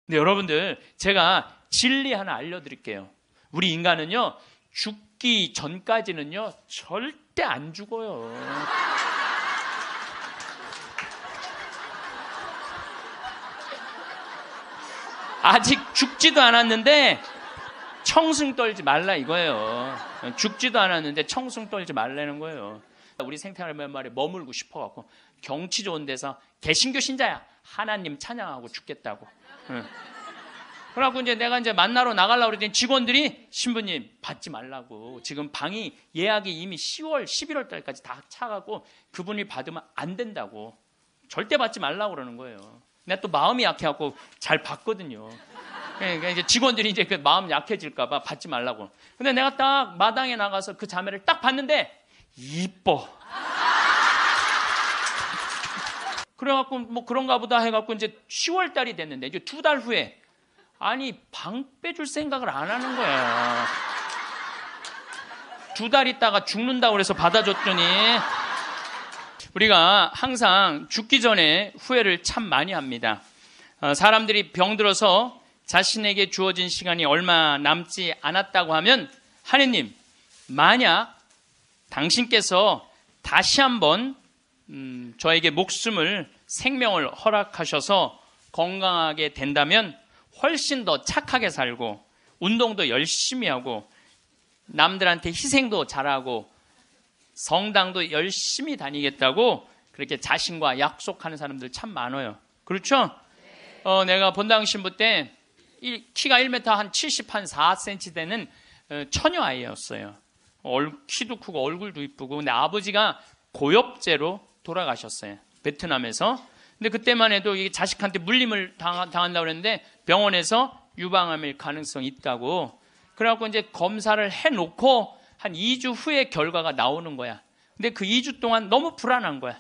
근데 여러분들, 제가 진리 하나 알려드릴게요. 우리 인간은요, 죽기 전까지는요, 절대 안 죽어요. 아직 죽지도 않았는데 청승 떨지 말라 이거예요. 죽지도 않았는데 청승 떨지 말라는 거예요. 우리 생태할 몇 마리 머물고 싶어갖고 경치 좋은 데서 개신교 신자야, 하나님 찬양하고 죽겠다고. 그래갖고 이제 내가 이제 만나러 나가려고 그랬더니 직원들이, 신부님 받지 말라고, 지금 방이 예약이 이미 10월, 11월 달까지 다 차가고 그분이 받으면 안 된다고, 절대 받지 말라고 그러는 거예요. 내가 또 마음이 약해갖고 잘 받거든요. 그러니까 이제 직원들이 이제 그 마음 약해질까봐 받지 말라고. 근데 내가 딱 마당에 나가서 그 자매를 딱 봤는데 이뻐. 그래갖고 뭐 그런가 보다 해갖고 이제 10월 달이 됐는데 이제 2달 후에, 아니 방 빼줄 생각을 안 하는 거야. 2달 있다가 죽는다고 그래서 받아줬더니, 우리가 항상 죽기 전에 후회를 참 많이 합니다. 사람들이 병들어서 자신에게 주어진 시간이 얼마 남지 않았다고 하면, 하느님, 만약 당신께서 다시 한번 저에게 목숨을, 생명을 허락하셔서 건강하게 된다면 훨씬 더 착하게 살고 운동도 열심히 하고 남들한테 희생도 잘하고 성당도 열심히 다니겠다고 그렇게 자신과 약속하는 사람들 참 많아요. 그렇죠? 내가 본당 신부 때 키가 1m 한 70, 한 4cm 되는 처녀 아이였어요. 키도 크고 얼굴도 이쁘고. 근데 아버지가 고엽제로 돌아가셨어요, 베트남에서. 근데 그때만 해도 이 자식한테 물림을 당한다고 그랬는데 병원에서 유방암일 가능성이 있다고. 그래갖고 이제 검사를 해놓고 한 2주 후에 결과가 나오는 거야. 근데 그 2주 동안 너무 불안한 거야.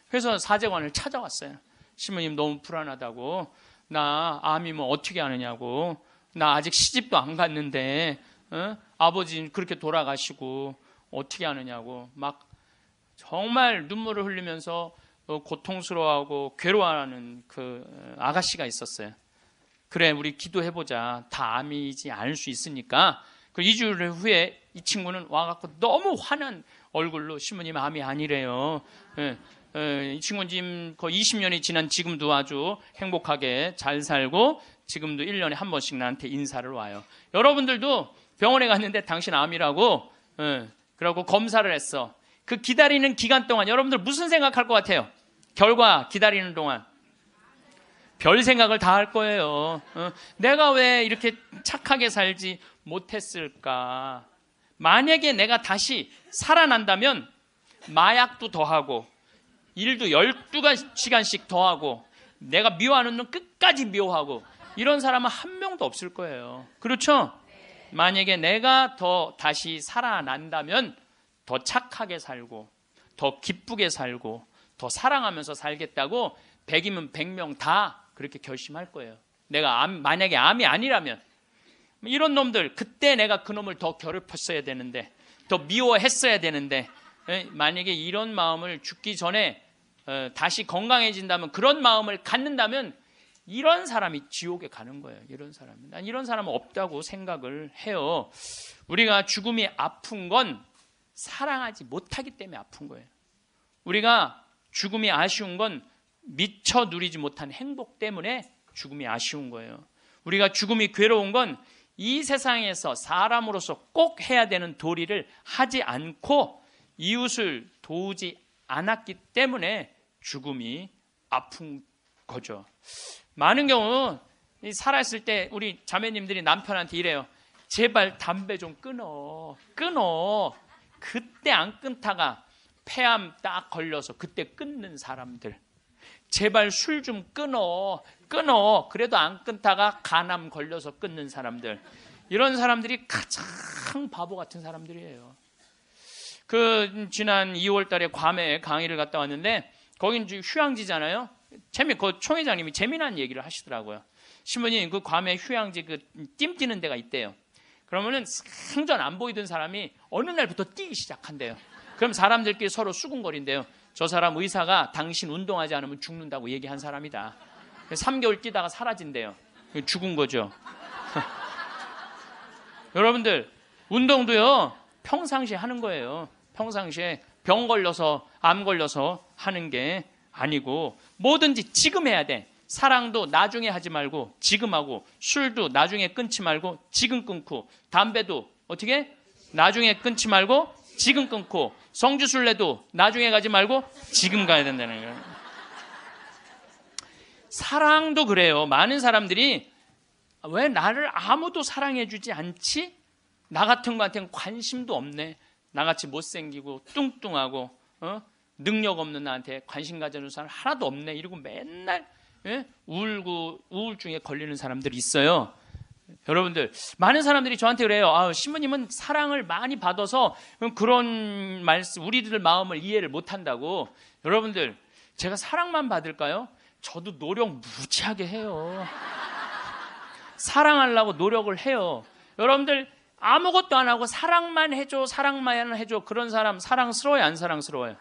그래서 사제관을 찾아왔어요. 신부님 너무 불안하다고. 나 암이면 어떻게 하느냐고. 나 아직 시집도 안 갔는데 아버지 그렇게 돌아가시고 어떻게 하느냐고. 막 정말 눈물을 흘리면서 고통스러워하고 괴로워하는 그 아가씨가 있었어요. 그래, 우리 기도해보자. 다 암이지 않을 수 있으니까. 그 2주 후에 이 친구는 와갖고 너무 화난 얼굴로, 신부님 암이 아니래요. 이 친구는 지금 거의 20년이 지난 지금도 아주 행복하게 잘 살고 지금도 1년에 한 번씩 나한테 인사를 와요. 여러분들도 병원에 갔는데 당신 암이라고, 그러고 검사를 했어. 그 기다리는 기간 동안 여러분들 무슨 생각할 것 같아요? 결과 기다리는 동안 별 생각을 다 할 거예요. 내가 왜 이렇게 착하게 살지 못했을까? 만약에 내가 다시 살아난다면 마약도 더 하고 일도 12시간씩 더 하고 내가 미워하는 놈 끝까지 미워하고 이런 사람은 한 명도 없을 거예요. 그렇죠? 만약에 내가 더 다시 살아난다면 더 착하게 살고 더 기쁘게 살고 더 사랑하면서 살겠다고 100이면 100명 다 그렇게 결심할 거예요. 내가 만약에 암이 아니라면 이런 놈들, 그때 내가 그 놈을 더 괴롭혔어야 되는데, 더 미워했어야 되는데, 만약에 이런 마음을 죽기 전에 다시 건강해진다면, 그런 마음을 갖는다면 이런 사람이 지옥에 가는 거예요. 이런 사람이. 난 이런 사람은 없다고 생각을 해요. 우리가 죽음이 아픈 건 사랑하지 못하기 때문에 아픈 거예요. 우리가 죽음이 아쉬운 건 미처 누리지 못한 행복 때문에 죽음이 아쉬운 거예요. 우리가 죽음이 괴로운 건 이 세상에서 사람으로서 꼭 해야 되는 도리를 하지 않고 이웃을 도우지 않았기 때문에 죽음이 아픈 거죠. 많은 경우 살아있을 때 우리 자매님들이 남편한테 이래요. 제발 담배 좀 끊어. 그때 안 끊다가 폐암 딱 걸려서 그때 끊는 사람들. 제발 술 좀 끊어. 그래도 안 끊다가 간암 걸려서 끊는 사람들. 이런 사람들이 가장 바보 같은 사람들이에요. 지난 2월 달에 괌에 강의를 갔다 왔는데 거긴 휴양지잖아요. 그 총회장님이 재미난 얘기를 하시더라고요. 신부님, 그 괌에 휴양지 띠 뛰는 데가 있대요. 그러면은 생전 안 보이던 사람이 어느 날부터 뛰기 시작한대요. 그럼 사람들끼리 서로 수군거린대요. 저 사람 의사가 당신 운동하지 않으면 죽는다고 얘기한 사람이다. 3개월 뛰다가 사라진대요. 죽은 거죠. 여러분들, 운동도요, 평상시에 하는 거예요. 평상시에 병 걸려서, 암 걸려서 하는 게 아니고, 뭐든지 지금 해야 돼. 사랑도 나중에 하지 말고 지금 하고, 술도 나중에 끊지 말고 지금 끊고, 담배도 어떻게? 나중에 끊지 말고 지금 끊고, 성주순례도 나중에 가지 말고 지금 가야 된다는 거예요. 사랑도 그래요. 많은 사람들이 왜 나를 아무도 사랑해주지 않지? 나 같은 거한테는 관심도 없네. 나같이 못생기고 뚱뚱하고 능력 없는 나한테 관심 가져주는 사람 하나도 없네. 이러고 맨날 울고 우울증에 걸리는 사람들이 있어요. 여러분들, 많은 사람들이 저한테 그래요. 신부님은 사랑을 많이 받아서 그런 말씀, 우리들 마음을 이해를 못한다고. 여러분들, 제가 사랑만 받을까요? 저도 노력 무지하게 해요. 사랑하려고 노력을 해요. 여러분들, 아무것도 안 하고 사랑만 해줘, 사랑만 해줘. 그런 사람 사랑스러워요, 안 사랑스러워요?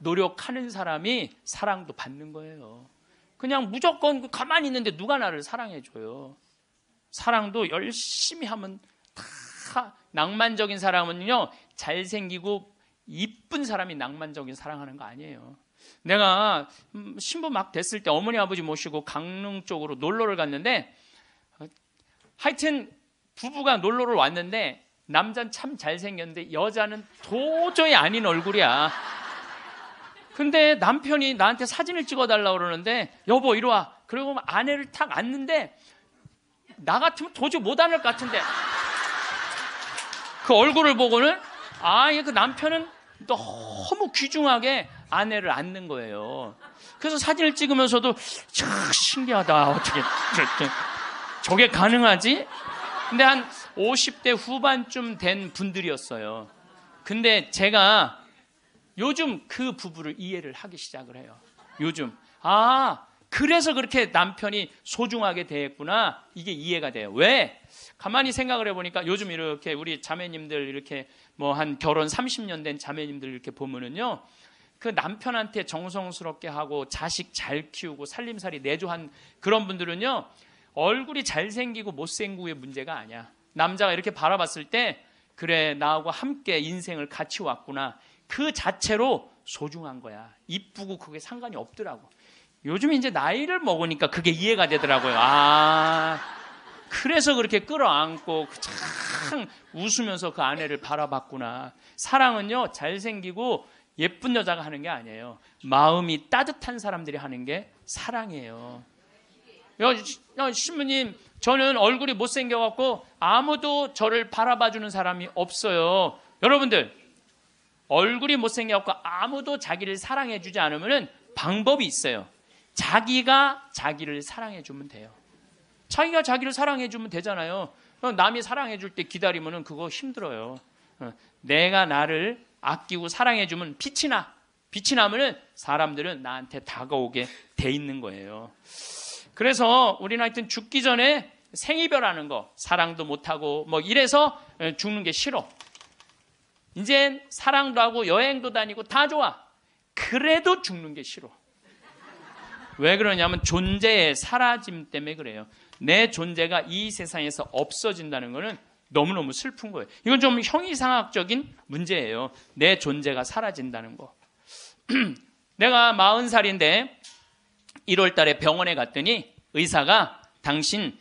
노력하는 사람이 사랑도 받는 거예요. 그냥 무조건 가만히 있는데 누가 나를 사랑해줘요? 사랑도 열심히 하면 다, 낭만적인 사람은요, 잘생기고 이쁜 사람이 낭만적인 사랑하는 거 아니에요. 내가 신부 막 됐을 때 어머니 아버지 모시고 강릉 쪽으로 놀러를 갔는데, 하여튼 부부가 놀러를 왔는데 남자는 참 잘생겼는데 여자는 도저히 아닌 얼굴이야. 근데 남편이 나한테 사진을 찍어달라고 그러는데, 여보 이리 와. 그리고 아내를 탁 앉는데 나 같으면 도저히 못 앉을 것 같은데, 그 얼굴을 보고는 그 남편은 너무 귀중하게 아내를 앉는 거예요. 그래서 사진을 찍으면서도 참 신기하다. 어떻게 저게 가능하지? 근데 한 50대 후반쯤 된 분들이었어요. 근데 제가 요즘 그 부부를 이해를 하기 시작을 해요. 요즘 그래서 그렇게 남편이 소중하게 대했구나, 이게 이해가 돼요. 왜? 가만히 생각을 해보니까 요즘 이렇게 우리 자매님들 이렇게 뭐 한 결혼 30년 된 자매님들 이렇게 보면은요, 그 남편한테 정성스럽게 하고 자식 잘 키우고 살림살이 내조한 그런 분들은요, 얼굴이 잘생기고 못생기고의 문제가 아니야. 남자가 이렇게 바라봤을 때, 그래 나하고 함께 인생을 같이 왔구나, 그 자체로 소중한 거야. 이쁘고 그게 상관이 없더라고. 요즘 이제 나이를 먹으니까 그게 이해가 되더라고요. 그래서 그렇게 끌어안고 참 웃으면서 그 아내를 바라봤구나. 사랑은요, 잘생기고 예쁜 여자가 하는 게 아니에요. 마음이 따뜻한 사람들이 하는 게 사랑이에요. 신부님, 저는 얼굴이 못생겨갖고 아무도 저를 바라봐주는 사람이 없어요. 여러분들, 얼굴이 못생겨갖고 아무도 자기를 사랑해주지 않으면 방법이 있어요. 자기가 자기를 사랑해주면 돼요. 자기가 자기를 사랑해주면 되잖아요. 남이 사랑해줄 때 기다리면 그거 힘들어요. 내가 나를 아끼고 사랑해주면 빛이 나. 빛이 나면 사람들은 나한테 다가오게 돼 있는 거예요. 그래서 우리는 하여튼 죽기 전에 생이별하는 거, 사랑도 못하고 뭐 이래서 죽는 게 싫어. 이젠 사랑도 하고 여행도 다니고 다 좋아. 그래도 죽는 게 싫어. 왜 그러냐면 존재의 사라짐 때문에 그래요. 내 존재가 이 세상에서 없어진다는 것은 너무너무 슬픈 거예요. 이건 좀 형이상학적인 문제예요. 내 존재가 사라진다는 거. 내가 40살인데 1월 달에 병원에 갔더니 의사가 당신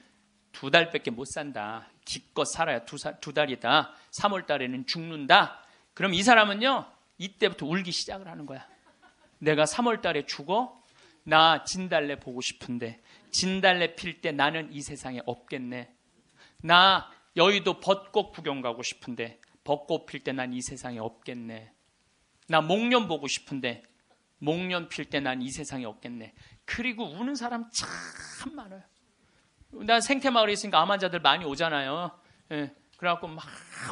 2달밖에 못 산다. 기껏 살아야 2달이다. 3월 달에는 죽는다. 그럼 이 사람은요, 이때부터 울기 시작을 하는 거야. 내가 3월 달에 죽어? 나 진달래 보고 싶은데, 진달래 필 때 나는 이 세상에 없겠네. 나 여의도 벚꽃 구경 가고 싶은데 벚꽃 필 때 난 이 세상에 없겠네. 나 목련 보고 싶은데 목련 필 때 난 이 세상에 없겠네. 그리고 우는 사람 참 많아요. 나 생태마을에 있으니까 암 환자들 많이 오잖아요. 그래갖고 막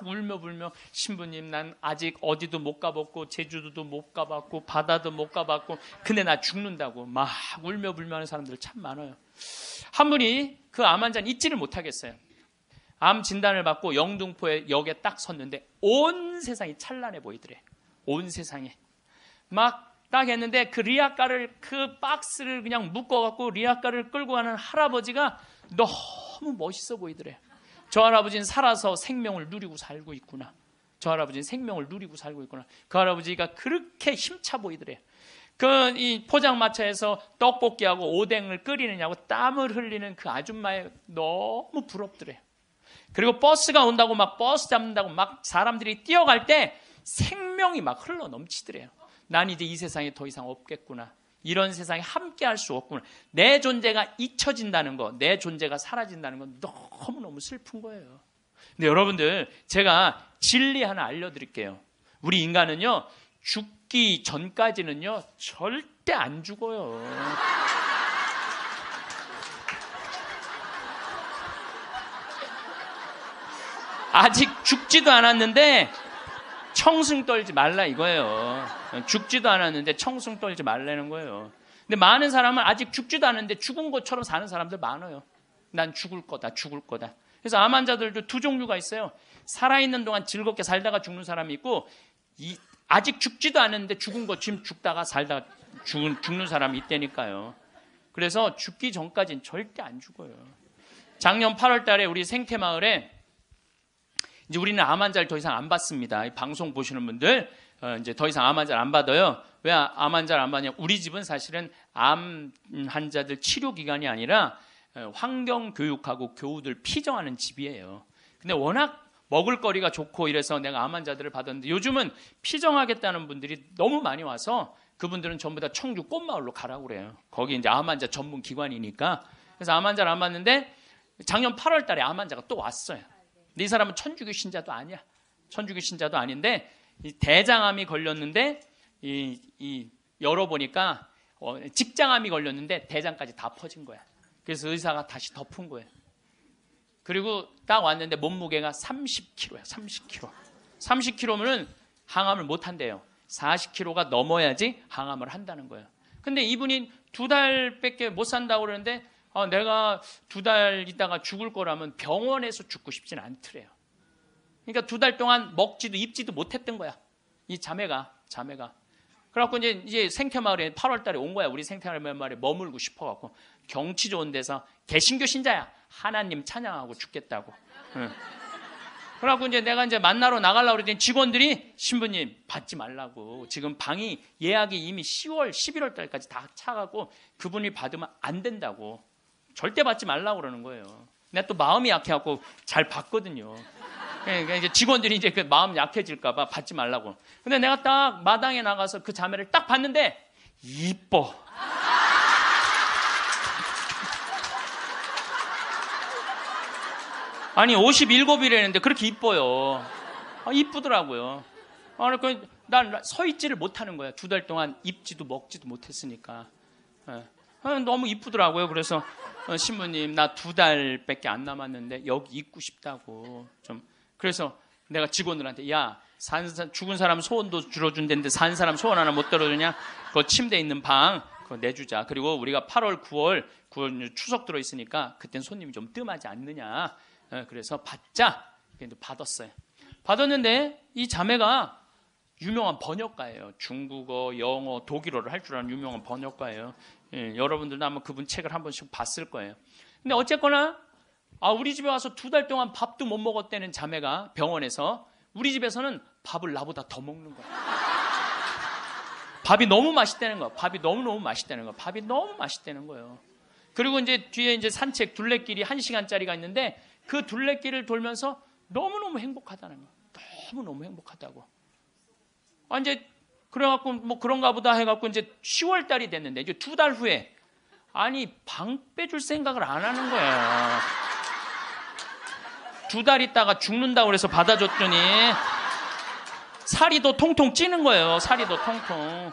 울며 불며, 신부님 난 아직 어디도 못 가봤고 제주도도 못 가봤고 바다도 못 가봤고 근데 나 죽는다고 막 울며 불며 하는 사람들 참 많아요. 한 분이 그 암 환자는 잊지를 못하겠어요. 암 진단을 받고 영등포에 역에 딱 섰는데 온 세상이 찬란해 보이더래. 온 세상에 막 딱 했는데 그 리아카를 그 박스를 그냥 묶어갖고 리아카를 끌고 가는 할아버지가 너무 멋있어 보이더래요. 저 할아버지는 살아서 생명을 누리고 살고 있구나. 저 할아버지는 생명을 누리고 살고 있구나. 그 할아버지가 그렇게 힘차 보이더래요. 이 포장마차에서 떡볶이하고 오뎅을 끓이느냐고 땀을 흘리는 그 아줌마에 너무 부럽더래요. 그리고 버스가 온다고 막 버스 잡는다고 막 사람들이 뛰어갈 때 생명이 막 흘러 넘치더래요. 난 이제 이 세상에 더 이상 없겠구나. 이런 세상에 함께 할 수 없구나. 내 존재가 잊혀진다는 거, 내 존재가 사라진다는 건 너무너무 슬픈 거예요. 근데 여러분들, 제가 진리 하나 알려드릴게요. 우리 인간은요, 죽기 전까지는요, 절대 안 죽어요. 아직 죽지도 않았는데 청승 떨지 말라 이거예요. 죽지도 않았는데 청승 떨지 말라는 거예요. 근데 많은 사람은 아직 죽지도 않았는데 죽은 것처럼 사는 사람들 많아요. 난 죽을 거다. 그래서 암 환자들도 두 종류가 있어요. 살아있는 동안 즐겁게 살다가 죽는 사람이 있고, 아직 죽지도 않았는데 죽은 것 지금 죽다가 살다가 죽는 사람이 있다니까요. 그래서 죽기 전까지는 절대 안 죽어요. 작년 8월 달에 우리 생태마을에 이제 우리는 암 환자를 더 이상 안 받습니다. 이 방송 보시는 분들 이제 더 이상 암 환자를 안 받아요. 왜 암 환자를 안 받냐? 우리 집은 사실은 암 환자들 치료 기관이 아니라 환경 교육하고 교우들 피정하는 집이에요. 근데 워낙 먹을거리가 좋고 이래서 내가 암 환자들을 받았는데, 요즘은 피정하겠다는 분들이 너무 많이 와서 그분들은 전부 다 청주 꽃마을로 가라고 그래요. 거기 이제 암 환자 전문 기관이니까. 그래서 암 환자를 안 받는데 작년 8월 달에 암 환자가 또 왔어요. 근데 이 사람은 천주교 신자도 아니야. 천주교 신자도 아닌데 이 대장암이 걸렸는데 열어보니까 직장암이 걸렸는데 대장까지 다 퍼진 거야. 그래서 의사가 다시 덮은 거예요. 그리고 딱 왔는데 몸무게가 30kg야. 30kg. 30kg면은 항암을 못 한대요. 40kg가 넘어야지 항암을 한다는 거예요. 근데 이분이 2달밖에 못 산다고 그러는데 내가 2달 있다가 죽을 거라면 병원에서 죽고 싶진 않더래요. 그러니까 2달 동안 먹지도 입지도 못했던 거야. 이 자매가. 그래갖고 이제 생태마을에 8월 달에 온 거야. 우리 생태마을에 머물고 싶어갖고. 경치 좋은 데서 개신교 신자야. 하나님 찬양하고 죽겠다고. 응. 그래갖고 이제 내가 이제 만나러 나가려고 그랬더니 직원들이 신부님 받지 말라고. 지금 방이 예약이 이미 10월, 11월 달까지 다 차가고 그분이 받으면 안 된다고. 절대 받지 말라고 그러는 거예요. 내가 또 마음이 약해갖고 잘 받거든요. 그러니까 이제 직원들이 이제 그 마음 약해질까봐 받지 말라고. 근데 내가 딱 마당에 나가서 그 자매를 딱 봤는데 이뻐. 아니 57이라는데 그렇게 이뻐요. 이쁘더라고요. 난 서 있지를 못하는 거야. 2달 동안 입지도 먹지도 못했으니까. 너무 이쁘더라고요. 그래서 신부님 나 2달밖에 안 남았는데 여기 있고 싶다고 좀. 그래서 내가 직원들한테 야 죽은 사람 소원도 들어준다는데 산 사람 소원 하나 못 들어주냐? 그 침대에 있는 방 그거 내주자. 그리고 우리가 8월 9월 추석 들어있으니까 그땐 손님이 좀 뜸하지 않느냐. 그래서 받자. 받았어요. 받았는데 이 자매가 유명한 번역가예요. 중국어, 영어, 독일어를 할 줄 아는 유명한 번역가예요. 여러분들도 아마 그분 책을 한 번씩 봤을 거예요. 근데 어쨌거나 우리 집에 와서 2달 동안 밥도 못 먹었다는 자매가 병원에서 우리 집에서는 밥을 나보다 더 먹는 거야. 밥이 너무 맛있다는 거야. 밥이 너무 맛있다는 거예요. 그리고 이제 뒤에 이제 산책 둘레길이 1시간짜리가 있는데 그 둘레길을 돌면서 너무너무 행복하다는 거야. 너무너무 행복하다고. 이제 그래갖고 뭐 그런가 보다 해갖고 이제 10월 달이 됐는데 이제 2달 후에 방 빼줄 생각을 안 하는 거야. 2달 있다가 죽는다고 그래서 받아줬더니 살이 더 통통 찌는 거예요. 살이 더 통통.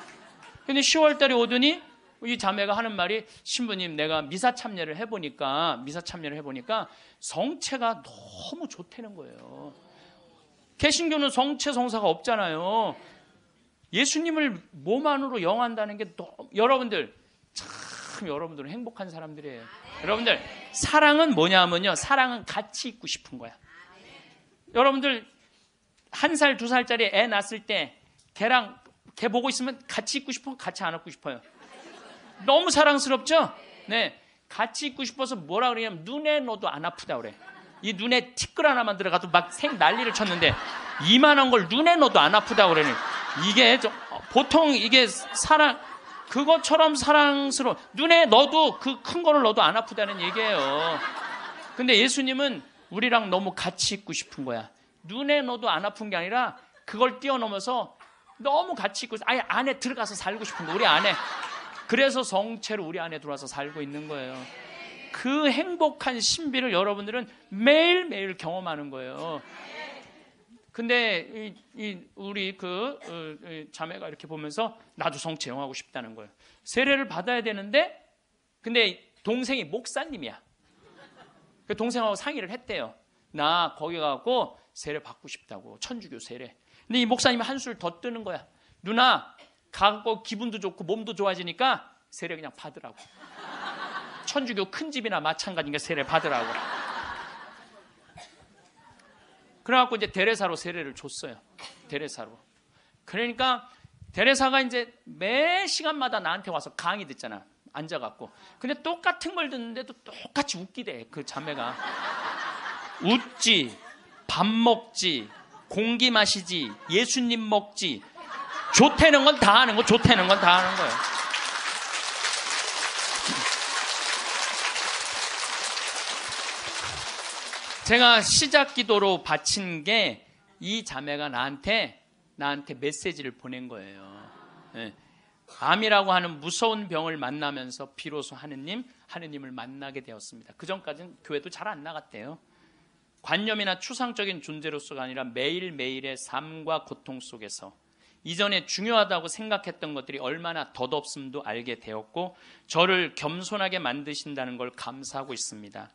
근데 10월 달에 오더니 이 자매가 하는 말이 신부님 내가 미사 참여를 해보니까 성체가 너무 좋다는 거예요. 개신교는 성체 성사가 없잖아요. 예수님을 몸 안으로 영한다는 게 여러분들 참 여러분들은 행복한 사람들이에요. 여러분들 사랑은 뭐냐면요. 사랑은 같이 있고 싶은 거야. 여러분들 1살, 2살짜리 애 낳았을 때 걔랑 걔 보고 있으면 같이 있고 싶어, 같이 안 있고 싶어요. 너무 사랑스럽죠? 네, 같이 있고 싶어서 뭐라 그러냐면 눈에 넣어도 안 아프다 그래. 이 눈에 티끌 하나만 들어가도 막 생 난리를 쳤는데 이만한 걸 눈에 넣어도 안 아프다 그러니 이게 보통 이게 사랑 그것처럼 사랑스러워. 눈에 넣어도 그 큰 거를 넣어도 안 아프다는 얘기예요. 근데 예수님은 우리랑 너무 같이 있고 싶은 거야. 눈에 넣어도 안 아픈 게 아니라 그걸 뛰어넘어서 너무 같이 있고 아예 안에 들어가서 살고 싶은 거 우리 안에. 그래서 성체로 우리 안에 들어와서 살고 있는 거예요. 그 행복한 신비를 여러분들은 매일매일 경험하는 거예요. 근데 우리 자매가 이렇게 보면서 나도 성체 영하고 싶다는 거예요. 세례를 받아야 되는데 근데 동생이 목사님이야. 그 동생하고 상의를 했대요. 나 거기 가고 세례 받고 싶다고. 천주교 세례. 근데 이 목사님이 한술 더 뜨는 거야. 누나 가고 기분도 좋고 몸도 좋아지니까 세례 그냥 받으라고. 천주교 큰 집이나 마찬가지니까 세례 받으라고. 그래갖고 이제 데레사로 세례를 줬어요. 데레사로. 그러니까 데레사가 이제 매 시간마다 나한테 와서 강의 듣잖아. 앉아갖고. 근데 똑같은 걸 듣는데도 똑같이 웃기대. 그 자매가. 웃지, 밥 먹지, 공기 마시지, 예수님 먹지. 좋다는 건 다 하는 거, 좋다는 건 다 하는 거예요. 제가 시작 기도로 바친 게 이 자매가 나한테 메시지를 보낸 거예요. 네. 암이라고 하는 무서운 병을 만나면서 비로소 하느님을 만나게 되었습니다. 그 전까지는 교회도 잘 안 나갔대요. 관념이나 추상적인 존재로서가 아니라 매일매일의 삶과 고통 속에서 이전에 중요하다고 생각했던 것들이 얼마나 덧없음도 알게 되었고 저를 겸손하게 만드신다는 걸 감사하고 있습니다.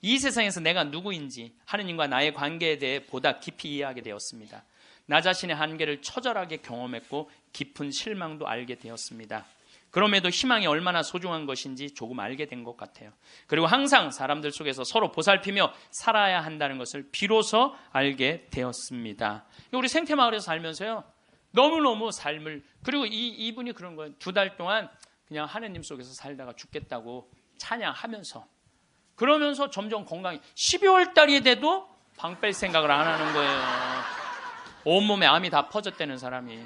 이 세상에서 내가 누구인지 하느님과 나의 관계에 대해 보다 깊이 이해하게 되었습니다. 나 자신의 한계를 처절하게 경험했고 깊은 실망도 알게 되었습니다. 그럼에도 희망이 얼마나 소중한 것인지 조금 알게 된 것 같아요. 그리고 항상 사람들 속에서 서로 보살피며 살아야 한다는 것을 비로소 알게 되었습니다. 우리 생태마을에서 살면서요. 너무너무 삶을 그리고 이분이 그런 거예요. 2달 동안 그냥 하느님 속에서 살다가 죽겠다고 찬양하면서 그러면서 점점 건강이 12월 달이 돼도 방 뺄 생각을 안 하는 거예요. 온몸에 암이 다 퍼졌다는 사람이.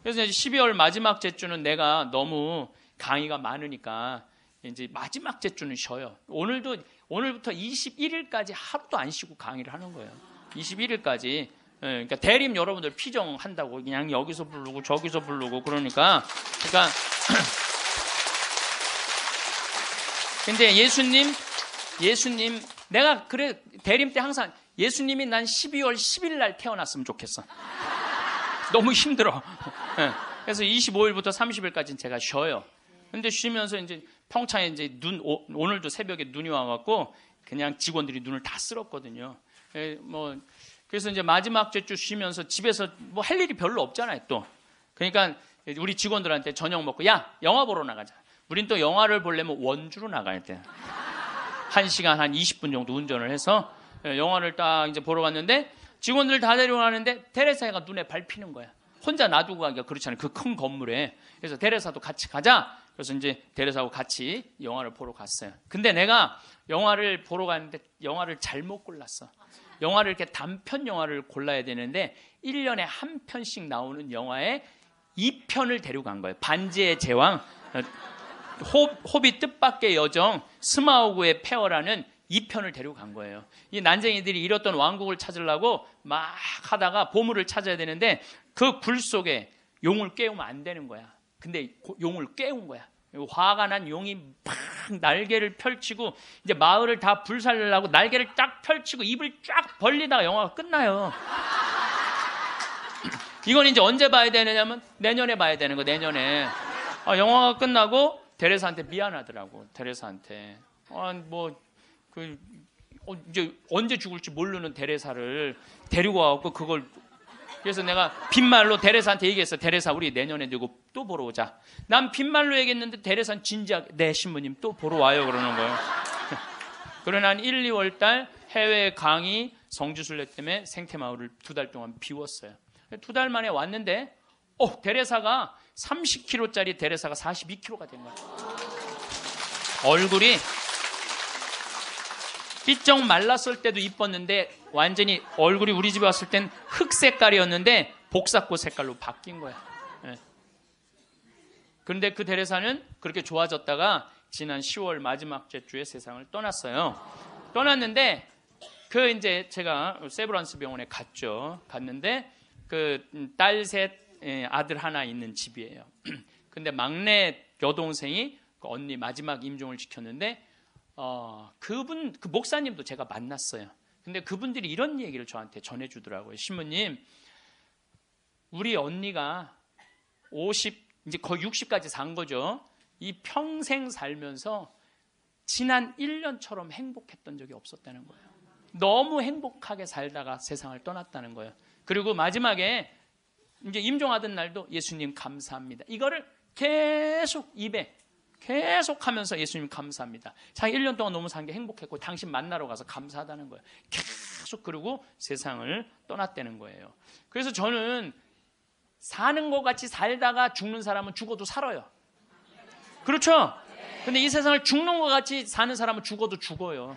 그래서 이제 12월 마지막 제주는 내가 너무 강의가 많으니까 이제 마지막 제주는 쉬어요. 오늘부터 21일까지 하루도 안 쉬고 강의를 하는 거예요. 21일까지. 그러니까 대림 여러분들 피정한다고 그냥 여기서 부르고 저기서 부르고 그러니까 근데 예수님 내가 그래 대림 때 항상 예수님이 난 12월 10일 날 태어났으면 좋겠어. 너무 힘들어. 그래서 25일부터 30일까지는 제가 쉬어요. 근데 쉬면서 이제 평창에 이제 오늘도 새벽에 눈이 와갖고 그냥 직원들이 눈을 다 쓸었거든요. 그래서 이제 마지막 주 쉬면서 집에서 뭐 할 일이 별로 없잖아요, 또. 그러니까 우리 직원들한테 저녁 먹고, 야, 영화 보러 나가자. 우린 또 영화를 보려면 원주로 나가야 돼. 1시간 한 20분 정도 운전을 해서 영화를 딱 이제 보러 갔는데 직원들 다 데려가는데 테레사가 눈에 밟히는 거야. 혼자 놔두고 가기가 그렇잖아요. 그 큰 건물에. 그래서 테레사도 같이 가자. 그래서 이제 테레사하고 같이 영화를 보러 갔어요. 근데 내가 영화를 보러 갔는데 영화를 잘못 골랐어. 영화를 이렇게 단편 영화를 골라야 되는데 1년에 한 편씩 나오는 영화에 2편을 데려간 거예요. 반지의 제왕, 호비 뜻밖의 여정, 스마우그의 폐허라는 2편을 데려간 거예요. 이 난쟁이들이 잃었던 왕국을 찾으려고 막 하다가 보물을 찾아야 되는데 그 굴 속에 용을 깨우면 안 되는 거야. 근데 용을 깨운 거야. 화가 난 용이 막 날개를 펼치고 이제 마을을 다 불살려고 날개를 딱 펼치고 입을 쫙 벌리다가 영화가 끝나요. 이건 이제 언제 봐야 되느냐면 내년에 봐야 되는 거. 내년에 영화가 끝나고 데레사한테 미안하더라고. 데레사한테 이제 언제 죽을지 모르는 데레사를 데리고 와갖고 그걸 그래서 내가 빈말로 데레사한테 얘기했어. 데레사 우리 내년에 누구 또 보러 오자. 난 빈말로 얘기했는데 데레사는 진지하게 네 신부님 또 보러 와요 그러는 거예요. 그러나 한 1, 2월 달 해외 강의 성지순례 때문에 생태마을을 2달 동안 비웠어요. 2달 만에 왔는데 데레사가 30kg짜리 데레사가 42kg가 된 거야. 얼굴이 삐쩍 말랐을 때도 이뻤는데 완전히 얼굴이 우리 집에 왔을 땐 흑 색깔이었는데 복사꽃 색깔로 바뀐 거야. 예. 그런데 그 데레사는 그렇게 좋아졌다가 지난 10월 마지막 주에 세상을 떠났어요. 떠났는데 이제 제가 세브란스 병원에 갔는데 딸 셋, 아들 하나 있는 집이에요. 근데 막내 여동생이 그 언니 마지막 임종을 지켰는데 그 목사님도 제가 만났어요. 근데 그분들이 이런 얘기를 저한테 전해주더라고요. 신부님, 우리 언니가 50, 이제 거의 60까지 산 거죠. 이 평생 살면서 지난 1년처럼 행복했던 적이 없었다는 거예요. 너무 행복하게 살다가 세상을 떠났다는 거예요. 그리고 마지막에 이제 임종하던 날도 예수님 감사합니다. 이거를 계속 입에 계속 하면서 예수님 감사합니다. 자기 1년 동안 너무 산 게 행복했고 당신 만나러 가서 감사하다는 거예요. 계속 그러고 세상을 떠났다는 거예요. 그래서 저는 사는 것 같이 살다가 죽는 사람은 죽어도 살아요. 그렇죠? 근데 이 세상을 죽는 것 같이 사는 사람은 죽어도 죽어요.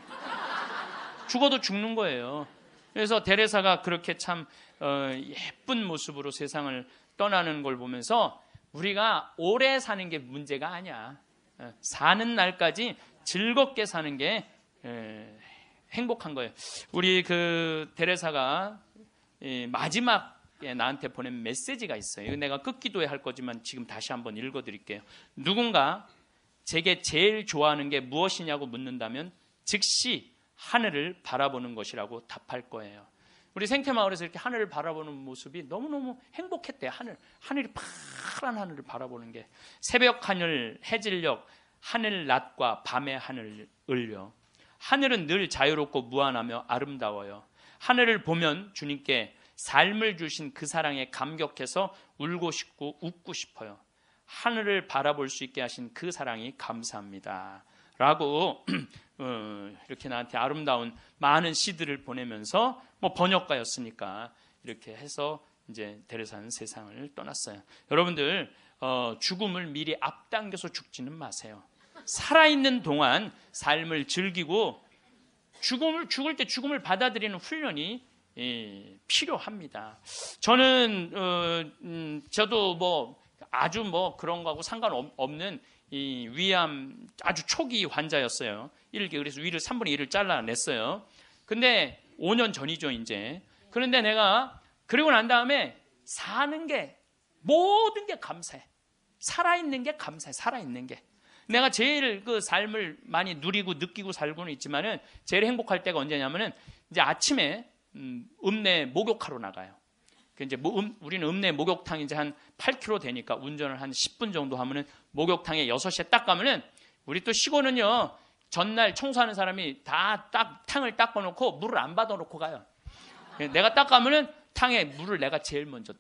죽어도 죽는 거예요. 그래서 데레사가 그렇게 참 예쁜 모습으로 세상을 떠나는 걸 보면서 우리가 오래 사는 게 문제가 아니야. 사는 날까지 즐겁게 사는 게 행복한 거예요. 우리 그 데레사가 마지막에 나한테 보낸 메시지가 있어요. 내가 끝기도에 할 거지만 지금 다시 한번 읽어드릴게요. 누군가 제게 제일 좋아하는 게 무엇이냐고 묻는다면 즉시 하늘을 바라보는 것이라고 답할 거예요. 우리 생태마을에서 이렇게 하늘을 바라보는 모습이 너무너무 행복했대요. 하늘이 파란 하늘을 바라보는 게. 새벽 하늘, 해질녘, 하늘 낮과 밤의 하늘을요. 하늘은 늘 자유롭고 무한하며 아름다워요. 하늘을 보면 주님께 삶을 주신 그 사랑에 감격해서 울고 싶고 웃고 싶어요. 하늘을 바라볼 수 있게 하신 그 사랑이 감사합니다. 라고 이렇게 나한테 아름다운 많은 시들을 보내면서 번역가였으니까 이렇게 해서 이제 데레사는 세상을 떠났어요. 여러분들 죽음을 미리 앞당겨서 죽지는 마세요. 살아있는 동안 삶을 즐기고 죽을 때 죽음을 받아들이는 훈련이 필요합니다. 저는 저도 아주 그런 거하고 상관없는 이 위암 아주 초기 환자였어요. 그래서 위를 3분의 1을 잘라냈어요. 근데 5년 전이죠, 이제. 그런데 내가 그러고 난 다음에 사는 게 모든 게 감사해. 살아있는 게 감사해. 살아있는 게. 내가 제일 그 삶을 많이 누리고 느끼고 살고는 있지만은 제일 행복할 때가 언제냐면은 이제 아침에 읍내 목욕하러 나가요. 이제 우리는 읍내 목욕탕 이제 한 8km 되니까 운전을 한 10분 정도 하면은 목욕탕에 6시에 딱 가면은 우리 또 시골은요 전날 청소하는 사람이 다 탕을 닦아놓고 물을 안 받아놓고 가요. 내가 딱 가면은 탕에 물을 내가 제일 먼저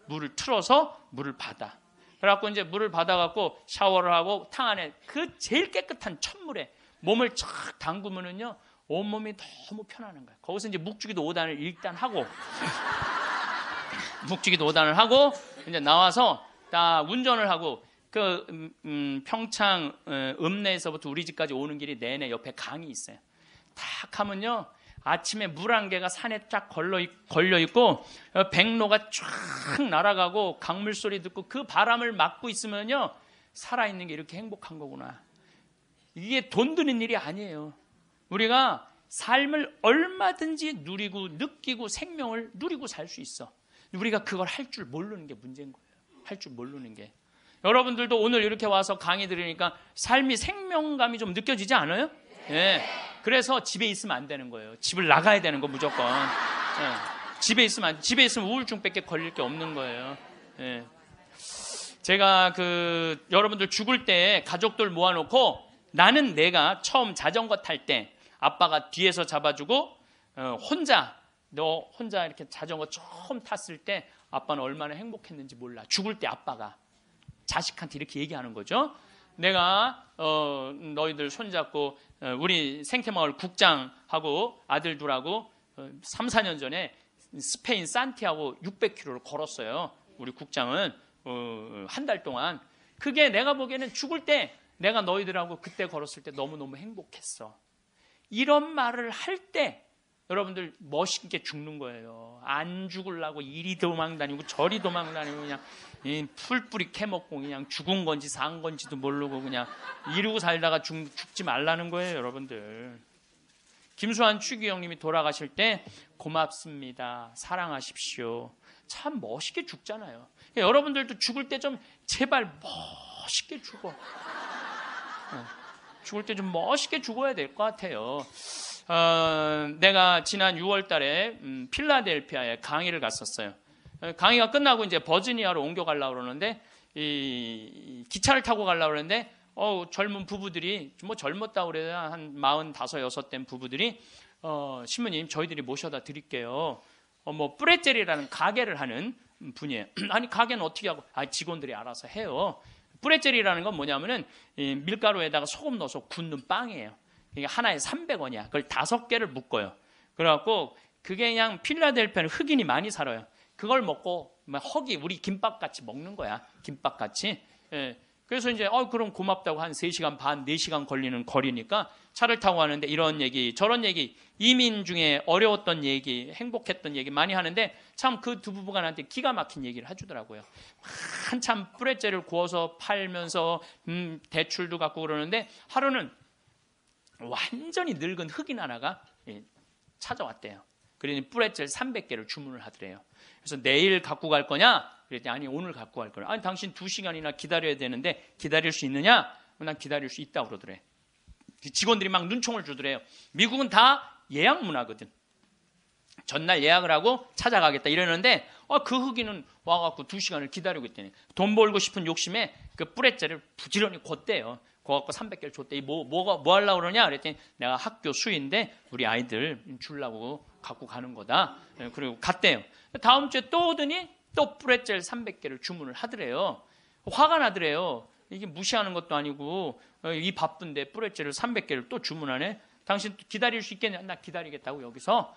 물을 틀어서 물을 받아. 그래갖고 이제 물을 받아갖고 샤워를 하고 탕 안에 그 제일 깨끗한 첫물에 몸을 쫙 담그면은요 온몸이 너무 편안한 거예요. 거기서 이제 묵주기도 5단을 일단 하고 묵주기도 5단을 하고 이제 나와서 딱 운전을 하고 평창 읍내에서부터 우리 집까지 오는 길이 내내 옆에 강이 있어요. 딱 하면요 아침에 물 한 개가 산에 쫙 걸려 있고 백로가 쫙 날아가고 강물 소리 듣고 그 바람을 맞고 있으면요 살아있는 게 이렇게 행복한 거구나. 이게 돈 드는 일이 아니에요. 우리가 삶을 얼마든지 누리고 느끼고 생명을 누리고 살 수 있어. 우리가 그걸 할 줄 모르는 게 문제인 거예요. 할 줄 모르는 게. 여러분들도 오늘 이렇게 와서 강의 들으니까 삶이 생명감이 좀 느껴지지 않아요? 네. 그래서 집에 있으면 안 되는 거예요. 집을 나가야 되는 거 무조건. 네. 집에 있으면 우울증밖에 걸릴 게 없는 거예요. 네. 제가 여러분들 죽을 때 가족들 모아놓고 나는 내가 처음 자전거 탈 때 아빠가 뒤에서 잡아주고 너 혼자 이렇게 자전거 처음 탔을 때 아빠는 얼마나 행복했는지 몰라. 죽을 때 아빠가 자식한테 이렇게 얘기하는 거죠. 내가 너희들 손잡고 우리 생태마을 국장하고 아들 둘하고 3, 4년 전에 스페인 산티아고 600km를 걸었어요. 우리 국장은 한 달 동안. 그게 내가 보기에는 죽을 때 내가 너희들하고 그때 걸었을 때 너무너무 행복했어. 이런 말을 할 때 여러분들 멋있게 죽는 거예요. 안 죽으려고 이리 도망다니고 저리 도망다니고 그냥 풀뿌리 캐먹고 그냥 죽은 건지 산 건지도 모르고 그냥 이러고 살다가 죽지 말라는 거예요, 여러분들. 김수환 추기경님이 돌아가실 때 고맙습니다. 사랑하십시오. 참 멋있게 죽잖아요. 여러분들도 죽을 때 좀 제발 멋있게 죽어. 죽을 때 좀 멋있게 죽어야 될 것 같아요. 내가 지난 6월 달에 필라델피아에 강의를 갔었어요. 강의가 끝나고 이제 버지니아로 옮겨가려고 그러는데, 이 기차를 타고 가려고 그러는데, 젊은 부부들이, 뭐 젊었다고 그래야 한 45, 6 된 부부들이, 신부님, 저희들이 모셔다 드릴게요. 뭐, 뿌레젤이라는 가게를 하는 분이에요. 아니, 가게는 어떻게 하고, 직원들이 알아서 해요. 뿌레젤이라는 건 뭐냐면은, 밀가루에다가 소금 넣어서 굽는 빵이에요. 이게 하나에 300원이야. 그걸 5개를 묶어요. 그래갖고, 그게 그냥 필라델피아는 흑인이 많이 살아요. 그걸 먹고, 허기, 우리 김밥같이 먹는 거야. 김밥같이. 예. 그래서 이제, 그럼 고맙다고 한 3시간 반, 4시간 걸리는 거리니까 차를 타고 가는데 이런 얘기, 저런 얘기, 이민 중에 어려웠던 얘기, 행복했던 얘기 많이 하는데 참 그 두 부부가 나한테 기가 막힌 얘기를 해주더라고요. 한참 뿌레젤을 구워서 팔면서 대출도 갖고 그러는데 하루는 완전히 늙은 흑인 하나가 찾아왔대요. 그러니 뿌레젤 300개를 주문을 하더래요. 그래서 내일 갖고 갈 거냐? 그랬더니 아니 오늘 갖고 갈 거야. 아니 당신 2시간이나 기다려야 되는데 기다릴 수 있느냐? 난 기다릴 수 있다고 그러더래. 직원들이 막 눈총을 주더래요. 미국은 다 예약 문화거든. 전날 예약을 하고 찾아가겠다 이러는데 그 흑인은 와갖고 2시간을 기다리고 있더니 돈 벌고 싶은 욕심에 그 뿌레젤을 부지런히 걷대요. 그거 갖고 300개를 줬대. 뭐 하려고 그러냐? 그랬더니 내가 학교 수인데 우리 아이들 주려고 갖고 가는 거다. 그리고 갔대요. 다음 주에 또 오더니 또 뿌레젤 300개를 주문을 하더래요. 화가 나더래요. 이게 무시하는 것도 아니고 이 바쁜데 뿌레젤을 300개를 또 주문하네. 당신 기다릴 수 있겠냐? 나 기다리겠다고 여기서.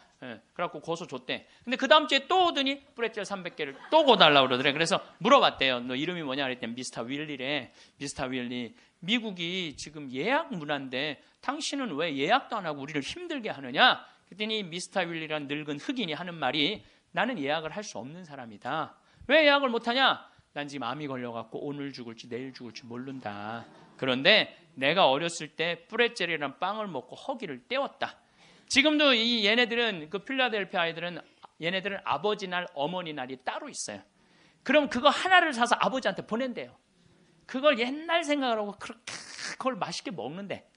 그래갖고 고소 줬대. 근데 그 다음 주에 또 오더니 뿌레젤 300개를 또 고달라고 그러더래. 그래서 물어봤대요. 너 이름이 뭐냐? 그랬더니 미스터 윌리래. 미스터 윌리. 미국이 지금 예약 문화인데 당신은 왜 예약도 안 하고 우리를 힘들게 하느냐? 그랬더니 미스터 윌리란 늙은 흑인이 하는 말이 나는 예약을 할 수 없는 사람이다. 왜 예약을 못하냐? 난 지금 암이 걸려갖고 오늘 죽을지 내일 죽을지 모른다. 그런데 내가 어렸을 때 뿌레젤이란 빵을 먹고 허기를 때웠다. 지금도 이 얘네들은 그 필라델피아 아이들은 얘네들은 아버지 날, 어머니 날이 따로 있어요. 그럼 그거 하나를 사서 아버지한테 보낸대요. 그걸 옛날 생각을 하고 그렇게 그걸 맛있게 먹는데.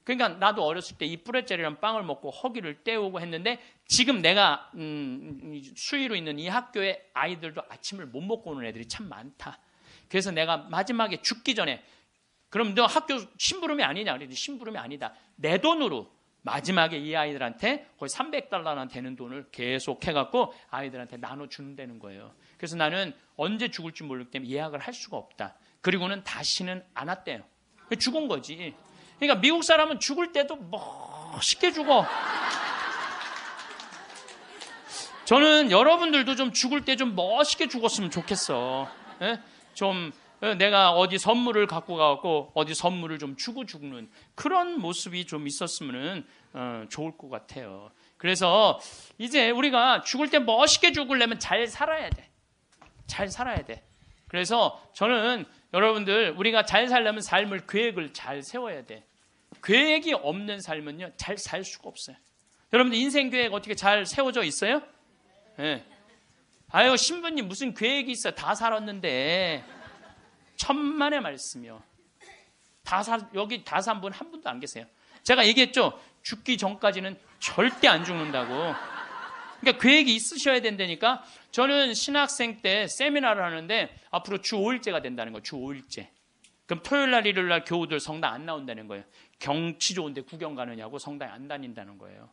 그러니까 나도 어렸을 때 이 뿌레젤이란 빵을 먹고 허기를 때우고 했는데 지금 내가 수의로 있는 이 학교에 아이들도 아침을 못 먹고 오는 애들이 참 많다. 그래서 내가 마지막에 죽기 전에 그럼 너 학교 심부름이 아니냐? 그랬더니 심부름이 아니다. 내 돈으로 마지막에 이 아이들한테 거의 $300나 되는 돈을 계속 해갖고 아이들한테 나눠주는다는 거예요. 그래서 나는 언제 죽을지 모르기 때문에 예약을 할 수가 없다. 그리고는 다시는 안 왔대요. 죽은 거지. 그러니까 미국 사람은 죽을 때도 멋있게 죽어. 저는 여러분들도 좀 죽을 때 좀 멋있게 죽었으면 좋겠어. 좀 내가 어디 선물을 갖고 가고 어디 선물을 좀 주고 죽는 그런 모습이 좀 있었으면 좋을 것 같아요. 그래서 이제 우리가 죽을 때 멋있게 죽으려면 잘 살아야 돼. 잘 살아야 돼. 그래서 저는 여러분들 우리가 잘 살려면 삶을 계획을 잘 세워야 돼. 계획이 없는 삶은요 잘 살 수가 없어요. 여러분들 인생 계획 어떻게 잘 세워져 있어요? 네. 아유 신부님 무슨 계획이 있어? 다 살았는데. 천만의 말씀이요. 여기 다 산 분 한 분도 안 계세요. 제가 얘기했죠. 죽기 전까지는 절대 안 죽는다고. 그러니까 계획이 있으셔야 된다니까. 저는 신학생 때 세미나를 하는데 앞으로 주 5일제가 된다는 거예요. 주 5일제. 그럼 토요일 날 일요일 날 교우들 성당 안 나온다는 거예요. 경치 좋은데 구경 가느냐고 성당에 안 다닌다는 거예요.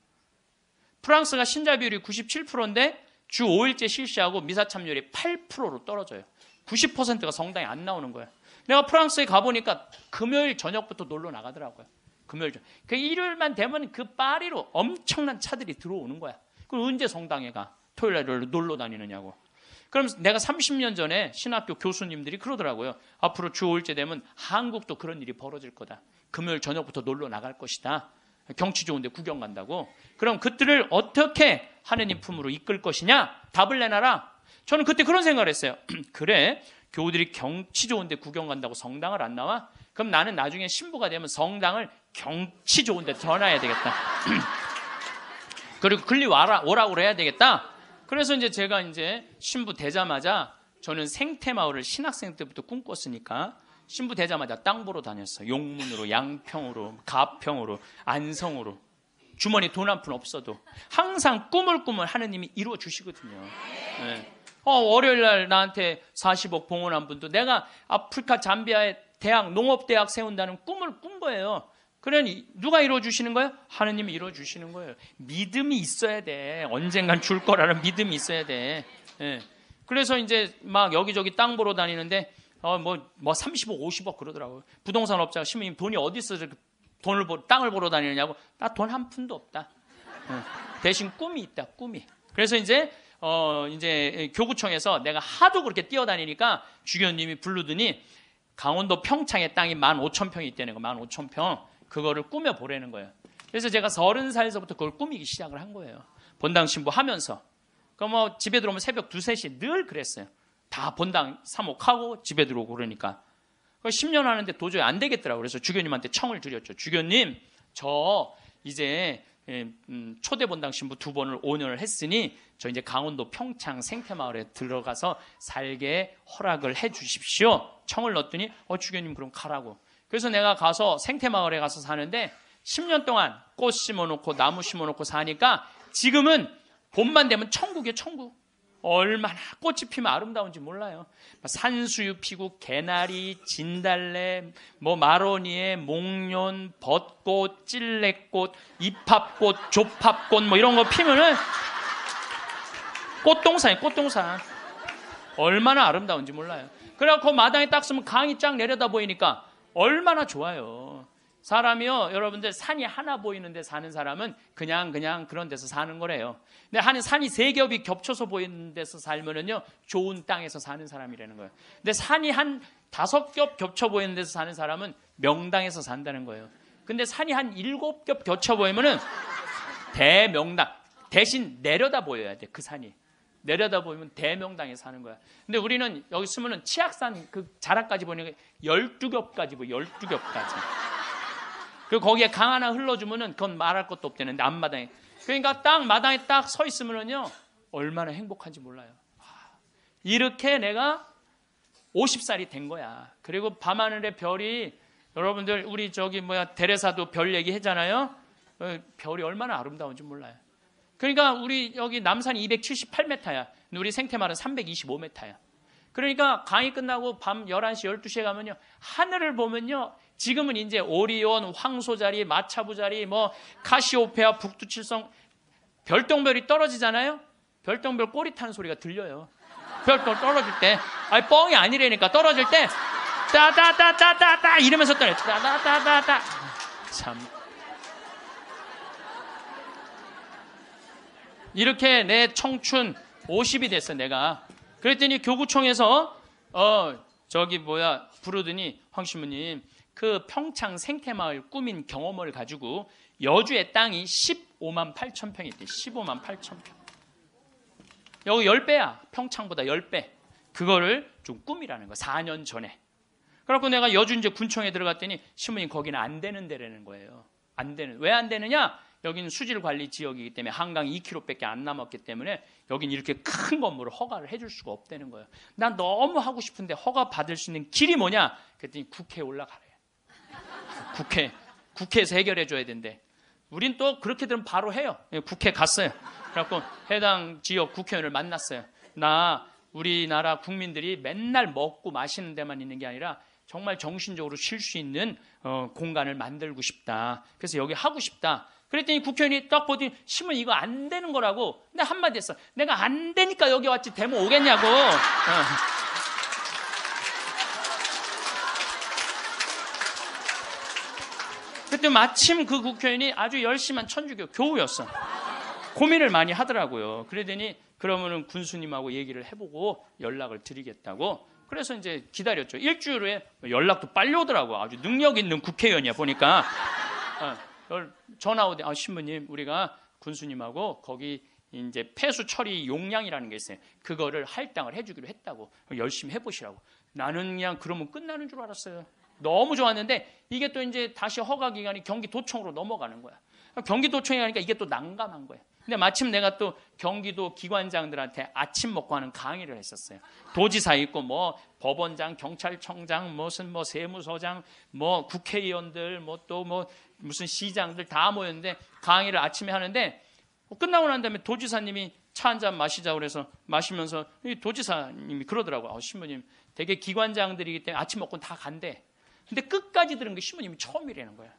프랑스가 신자 비율이 97%인데 주 5일제 실시하고 미사 참여율이 8%로 떨어져요. 90%가 성당에 안 나오는 거예요. 내가 프랑스에 가보니까 금요일 저녁부터 놀러 나가더라고요. 금요일 저녁. 그 일요일만 되면 그 파리로 엄청난 차들이 들어오는 거야. 그럼 언제 성당에 가? 토요일 날 놀러 다니느냐고. 그럼 내가 30년 전에 신학교 교수님들이 그러더라고요. 앞으로 주 5일째 되면 한국도 그런 일이 벌어질 거다. 금요일 저녁부터 놀러 나갈 것이다. 경치 좋은데 구경 간다고. 그럼 그들을 어떻게 하느님 품으로 이끌 것이냐? 답을 내놔라. 저는 그때 그런 생각을 했어요. 그래, 교우들이 경치 좋은데 구경 간다고 성당을 안 나와? 그럼 나는 나중에 신부가 되면 성당을 경치 좋은데 전화해야 되겠다. 그리고 글리 오라고 해야 되겠다. 그래서 이제 제가 이제 신부 되자마자 저는 생태마을을 신학생 때부터 꿈꿨으니까 신부 되자마자 땅 보러 다녔어요. 용문으로, 양평으로, 가평으로, 안성으로. 주머니 돈 한 푼 없어도 항상 꿈을 하느님이 이루어 주시거든요. 네. 월요일 날 나한테 40억 봉헌한 분도 내가 아프리카 잠비아에 대학, 농업대학 세운다는 꿈을 꾼 거예요. 그러니 누가 이루어주시는 거예요? 하느님이 이루어주시는 거예요. 믿음이 있어야 돼. 언젠간 줄 거라는 믿음이 있어야 돼. 예. 그래서 이제 막 여기저기 땅 보러 다니는데 뭐 30억, 50억 그러더라고요. 부동산 업자가 신부님 돈이 어디 있어서 땅을 보러 다니느냐고. 나 돈 한 푼도 없다. 대신 꿈이 있다, 꿈이. 그래서 이제 교구청에서 내가 하도 그렇게 뛰어다니니까 주교님이 부르더니 강원도 평창에 땅이 15,000평이 있다는 거, 15,000평. 그거를 꾸며보라는 거예요. 그래서 제가 30살에서부터 그걸 꾸미기 시작을 한 거예요. 본당 신부 하면서. 그럼 집에 들어오면 새벽 2, 3시 늘 그랬어요. 다 본당 사목하고 집에 들어오고 그러니까. 10년 하는데 도저히 안 되겠더라고요. 그래서 주교님한테 청을 드렸죠. 주교님, 저 이제 초대 본당 신부 2번을 5년을 했으니 저 이제 강원도 평창 생태마을에 들어가서 살게 허락을 해 주십시오. 청을 넣었더니 주교님 그럼 가라고. 그래서 내가 가서 생태마을에 가서 사는데 10년 동안 꽃 심어놓고 나무 심어놓고 사니까 지금은 봄만 되면 천국이에요, 천국. 얼마나 꽃이 피면 아름다운지 몰라요. 산수유 피고 개나리, 진달래, 마로니에, 목련, 벚꽃, 찔레꽃, 이팝꽃, 조팝꽃 이런 거 피면은 꽃동산이에요, 꽃동산. 얼마나 아름다운지 몰라요. 그래갖고 마당에 딱 서면 강이 쫙 내려다 보이니까 얼마나 좋아요. 사람이요, 여러분들 산이 하나 보이는 데 사는 사람은 그냥 그런 데서 사는 거래요. 근데 산이 3겹이 겹쳐서 보이는 데서 살면은요, 좋은 땅에서 사는 사람이라는 거예요. 근데 산이 한 5겹 겹쳐 보이는 데서 사는 사람은 명당에서 산다는 거예요. 근데 산이 한 7겹 겹쳐 보이면은 대명당, 대신 내려다 보여야 돼, 그 산이. 내려다 보면 대명당에 사는 거야. 근데 우리는 여기 쓰면은 치악산 그 자락까지 보니까 12겹까지 보여, 12겹까지. 그리고 거기에 강 하나 흘러주면은 그건 말할 것도 없대는데 앞마당에. 그러니까 딱 마당에 딱 서 있으면은요, 얼마나 행복한지 몰라요. 이렇게 내가 50살이 된 거야. 그리고 밤하늘의 별이, 여러분들 우리 데레사도 별 얘기 했잖아요. 별이 얼마나 아름다운지 몰라요. 그러니까 우리 여기 남산이 278m야. 우리 생태마을은 325m야. 그러니까 강의 끝나고 밤 11시, 12시에 가면요, 하늘을 보면요, 지금은 이제 오리온, 황소자리, 마차부자리, 카시오페아, 북두칠성, 별똥별이 떨어지잖아요. 별똥별 꼬리 타는 소리가 들려요. 별똥 떨어질 때, 뻥이 아니라니까. 떨어질 때 따따따따따따 이러면서 떨어져. 따따따따따. 참. 이렇게 내 청춘 50이 됐어, 내가. 그랬더니 교구청에서 부르더니 황 신부님, 그 평창 생태마을 꾸민 경험을 가지고 여주의 땅이 15만 8천 평이 있대. 15만 8천 평. 여기 10배야. 평창보다 10배. 그거를 좀 꾸미라는 거야. 4년 전에. 그래갖고 내가 여주 이제 군청에 들어갔더니 신부님 거기는 안 되는 데라는 거예요. 안 되는. 왜 안 되느냐? 여기는 수질관리 지역이기 때문에 한강 2km밖에 안 남았기 때문에 여기는 이렇게 큰 건물을 허가를 해줄 수가 없다는 거예요. 난 너무 하고 싶은데 허가 받을 수 있는 길이 뭐냐? 그랬더니 국회에 올라가래. 국회에서 해결해 줘야 된대. 우린 또 그렇게 되면 바로 해요. 국회 갔어요. 그래갖고 해당 지역 국회의원을 만났어요. 나 우리나라 국민들이 맨날 먹고 마시는 데만 있는 게 아니라 정말 정신적으로 쉴 수 있는 공간을 만들고 싶다. 그래서 여기 하고 싶다. 그랬더니 국회의원이 딱 보더니 신문 이거 안 되는 거라고. 근데 한마디 했어. 내가 안 되니까 여기 왔지 데모 오겠냐고. 그때 마침 그 국회의원이 아주 열심한 천주교 교우였어. 고민을 많이 하더라고요. 그러더니 그러면은 군수님하고 얘기를 해보고 연락을 드리겠다고. 그래서 이제 기다렸죠. 일주일 후에 연락도 빨리 오더라고. 아주 능력 있는 국회의원이야 보니까. 전화 오대. 신부님, 우리가 군수님하고 거기 이제 폐수 처리 용량이라는 게 있어요. 그거를 할당을 해주기로 했다고. 열심히 해보시라고. 나는 그냥 그러면 끝나는 줄 알았어요. 너무 좋았는데 이게 또 이제 다시 허가 기간이 경기도청으로 넘어가는 거야. 경기도청에 가니까 이게 또 난감한 거야. 근데 마침 내가 또 경기도 기관장들한테 아침 먹고 하는 강의를 했었어요. 도지사 있고 뭐 법원장, 경찰청장, 무슨 뭐 세무서장, 뭐 국회의원들, 뭐 또 뭐 무슨 시장들 다 모였는데 강의를 아침에 하는데 끝나고 난 다음에 도지사님이 차 한 잔 마시자고 그래서 마시면서 이 도지사님이 그러더라고요. 신부님, 되게 기관장들이기 때문에 아침 먹고 다 간대. 근데 끝까지 들은 게 신부님이 처음이라는 거야.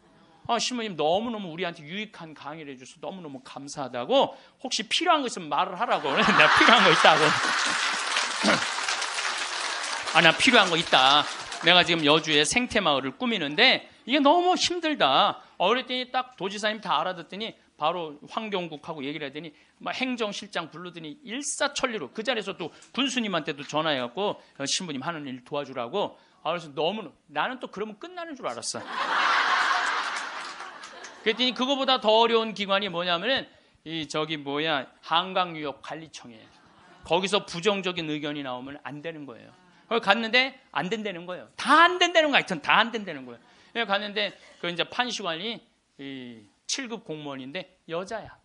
신부님 너무너무 우리한테 유익한 강의를 해줘서 너무너무 감사하다고. 혹시 필요한 거 있으면 말을 하라고. 내가 필요한 거 있다고. 나 필요한 거 있다. 내가 지금 여주에 생태마을을 꾸미는데 이게 너무 힘들다. 그랬더니 딱 도지사님 다 알아듣더니 바로 황경국하고 얘기를 하더니 막 행정실장 부르더니 일사천리로 그 자리에서 또 군수님한테도 전화해갖고 신부님 하는 일 도와주라고. 그래서 너무 나는 또 그러면 끝나는 줄 알았어. 그랬더니 그거보다 더 어려운 기관이 뭐냐면은 한강유역관리청이에요. 거기서 부정적인 의견이 나오면 안 되는 거예요. 거기 갔는데 안 된다는 거예요. 다 안 된다는 거 하여튼 다 안 된다는 거예요. 갔는데 그 이제 판시관이 7급 공무원인데 여자야.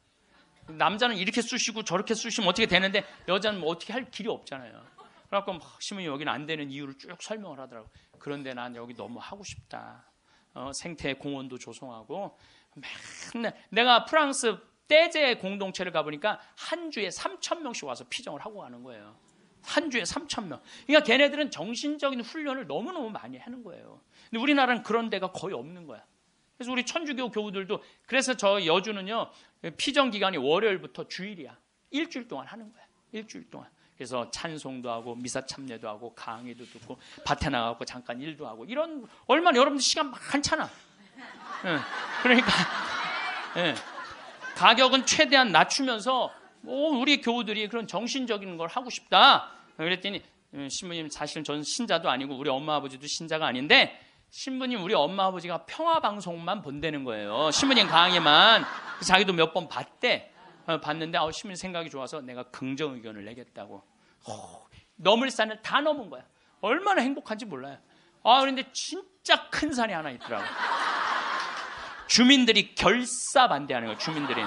남자는 이렇게 쑤시고 저렇게 쑤시면 어떻게 되는데 여자는 뭐 어떻게 할 길이 없잖아요. 그래갖고 신부님 여기는 안 되는 이유를 쭉 설명을 하더라고요. 그런데 난 여기 너무 하고 싶다. 생태 공원도 조성하고 맨날 내가 프랑스 떼제 공동체를 가보니까 한 주에 3,000명씩 와서 피정을 하고 가는 거예요. 한 주에 3,000명. 그러니까 걔네들은 정신적인 훈련을 너무너무 많이 하는 거예요. 근데 우리나라는 그런 데가 거의 없는 거야. 그래서 우리 천주교 교우들도 그래서 저 여주는요 피정 기간이 월요일부터 주일이야. 일주일 동안 하는 거야. 일주일 동안. 그래서 찬송도 하고 미사 참례도 하고 강의도 듣고 밭에 나가고 잠깐 일도 하고 이런 얼마나 여러분들 시간 많잖아. 그러니까 가격은 최대한 낮추면서 우리 교우들이 그런 정신적인 걸 하고 싶다. 그랬더니 신부님 사실은 저는 신자도 아니고 우리 엄마 아버지도 신자가 아닌데 신부님 우리 엄마 아버지가 평화방송만 본다는 거예요. 신부님 강의만. 자기도 몇 번 봤대. 봤는데 신부님 생각이 좋아서 내가 긍정 의견을 내겠다고. 넘을 산을 다 넘은 거야. 얼마나 행복한지 몰라요. 그런데 진짜 큰 산이 하나 있더라고. 주민들이 결사 반대하는 거예요. 주민들이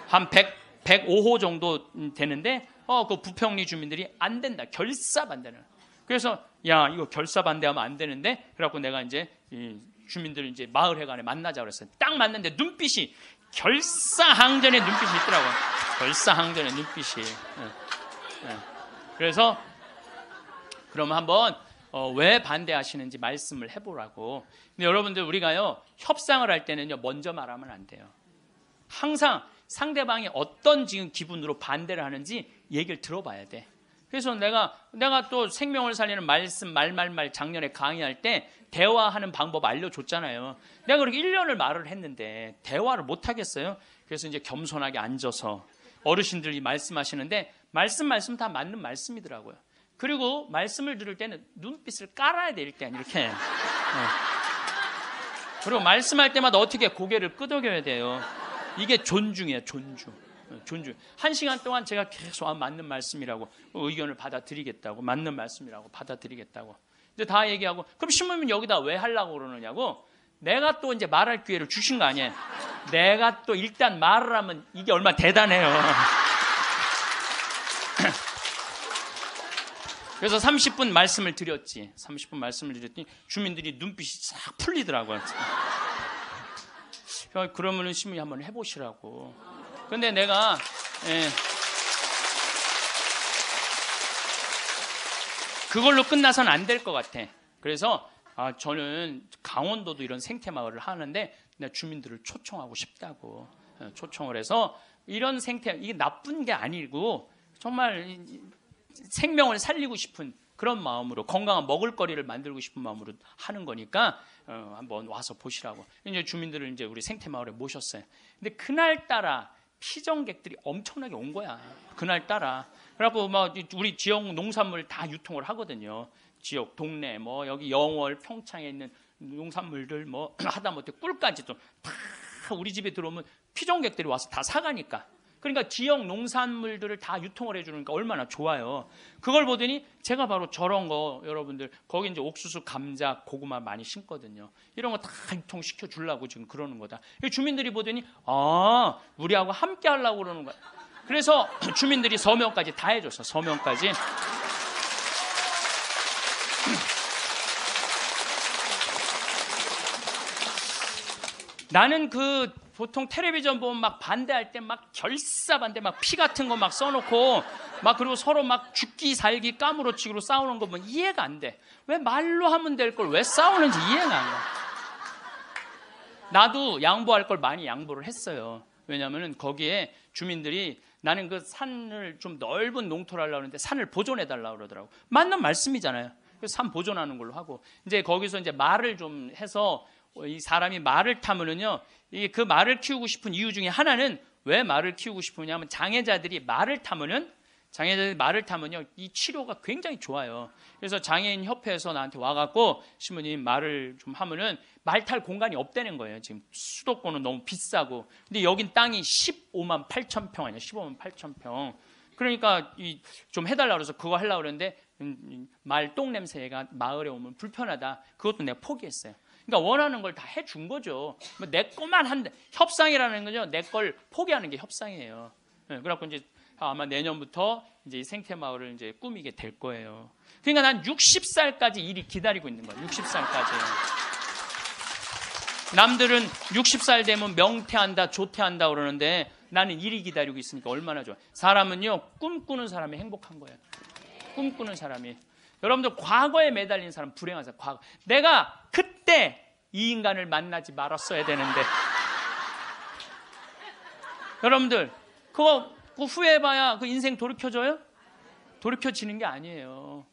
한 105호 정도 되는데 그 부평리 주민들이 안 된다. 결사 반대는. 그래서 야 이거 결사 반대하면 안 되는데 그래갖고 내가 이제 주민들 이제 마을회관에 만나자 그랬어요. 딱 만났는데 눈빛이 결사항전의 눈빛이 있더라고요. 결사항전의 눈빛이. 그래서 그러면 한번 왜 반대하시는지 말씀을 해보라고. 근데 여러분들 우리가요 협상을 할 때는요 먼저 말하면 안 돼요. 항상 상대방이 어떤 지금 기분으로 반대를 하는지 얘기를 들어봐야 돼. 그래서 내가 또 생명을 살리는 말씀 말 작년에 강의할 때 대화하는 방법 알려줬잖아요. 내가 그렇게 1년을 말을 했는데 대화를 못 하겠어요. 그래서 이제 겸손하게 앉아서 어르신들이 말씀하시는데 말씀 다 맞는 말씀이더라고요. 그리고 말씀을 들을 때는 눈빛을 깔아야 돼. 일단 이렇게. 그리고 말씀할 때마다 어떻게 고개를 끄덕여야 돼요. 이게 존중이에요. 존중. 1시간 동안 제가 계속 맞는 말씀이라고 의견을 받아들이겠다고 맞는 말씀이라고 받아들이겠다고 이제 다 얘기하고 그럼 신부님 여기다 왜 하려고 그러느냐고 내가 또 이제 말할 기회를 주신 거 아니에요. 내가 또 일단 말을 하면 이게 얼마나 대단해요. 그래서 30분 말씀을 드렸지. 30분 말씀을 드렸더니 주민들이 눈빛이 싹 풀리더라고요. 그러면은 신부님 한번 해보시라고. 근데 내가 그걸로 끝나서는 안 될 것 같아. 그래서 저는 강원도도 이런 생태마을을 하는데 내가 주민들을 초청하고 싶다고 초청을 해서 이런 이게 나쁜 게 아니고 정말 생명을 살리고 싶은 그런 마음으로 건강한 먹을거리를 만들고 싶은 마음으로 하는 거니까 한번 와서 보시라고. 이제 주민들을 이제 우리 생태마을에 모셨어요. 근데 그날따라 피정객들이 엄청나게 온 거야. 그날따라. 그래갖고 막 우리 지역 농산물 다 유통을 하거든요. 지역 동네 뭐 여기 영월 평창에 있는 농산물들 뭐 하다못해 꿀까지도 다 우리 집에 들어오면 피정객들이 와서 다 사가니까. 그러니까 지역 농산물들을 다 유통을 해주니까 얼마나 좋아요. 그걸 보더니 제가 바로 저런 거 여러분들 거기 이제 옥수수, 감자, 고구마 많이 심거든요. 이런 거 다 유통시켜 주려고 지금 그러는 거다. 주민들이 보더니 우리하고 함께 하려고 그러는 거야. 그래서 주민들이 서명까지 다 해줬어. 서명까지. 나는 보통 텔레비전 보면 막 반대할 때 막 결사 반대 막 피 같은 거 막 써놓고 막 그리고 서로 막 죽기 살기 까무러치기로 싸우는 거 보면 이해가 안 돼. 왜 말로 하면 될 걸 왜 싸우는지 이해가 안 가. 나도 양보할 걸 많이 양보를 했어요. 왜냐하면 거기에 주민들이 나는 그 산을 좀 넓은 농토를 하려고 하는데 산을 보존해 달라고 그러더라고. 맞는 말씀이잖아요. 그래서 산 보존하는 걸로 하고 이제 거기서 이제 말을 좀 해서 이 사람이 말을 타면은요, 그 말을 키우고 싶은 이유 중에 하나는 왜 말을 키우고 싶으냐면 장애자들이 말을 타면요, 이 치료가 굉장히 좋아요. 그래서 장애인 협회에서 나한테 와갖고 신부님 말을 좀 하면은 말 탈 공간이 없다는 거예요. 지금 수도권은 너무 비싸고, 근데 여긴 땅이 15만 8천 평 아니야, 15만 8천 평. 그러니까 좀 해달라고 그래서 그거 하려고 그랬는데 말 똥 냄새가 마을에 오면 불편하다. 그것도 내가 포기했어요. 그러니까 원하는 걸 다 해준 거죠. 내 것만 한데 협상이라는 거죠. 내 걸 포기하는 게 협상이에요. 그래갖고 이제 아마 내년부터 이제 이 생태마을을 이제 꾸미게 될 거예요. 그러니까 난 60살까지 일이 기다리고 있는 거예요. 60살까지. 남들은 60살 되면 명퇴한다, 조퇴한다 그러는데 나는 일이 기다리고 있으니까 얼마나 좋아. 사람은요, 꿈꾸는 사람이 행복한 거예요. 꿈꾸는 사람이. 여러분들 과거에 매달린 사람 불행한 사람. 과거. 내가 그때 이 인간을 만나지 말았어야 되는데. 여러분들 그거 후회해봐야 그 인생 돌이켜져요? 돌이켜지는 게 아니에요.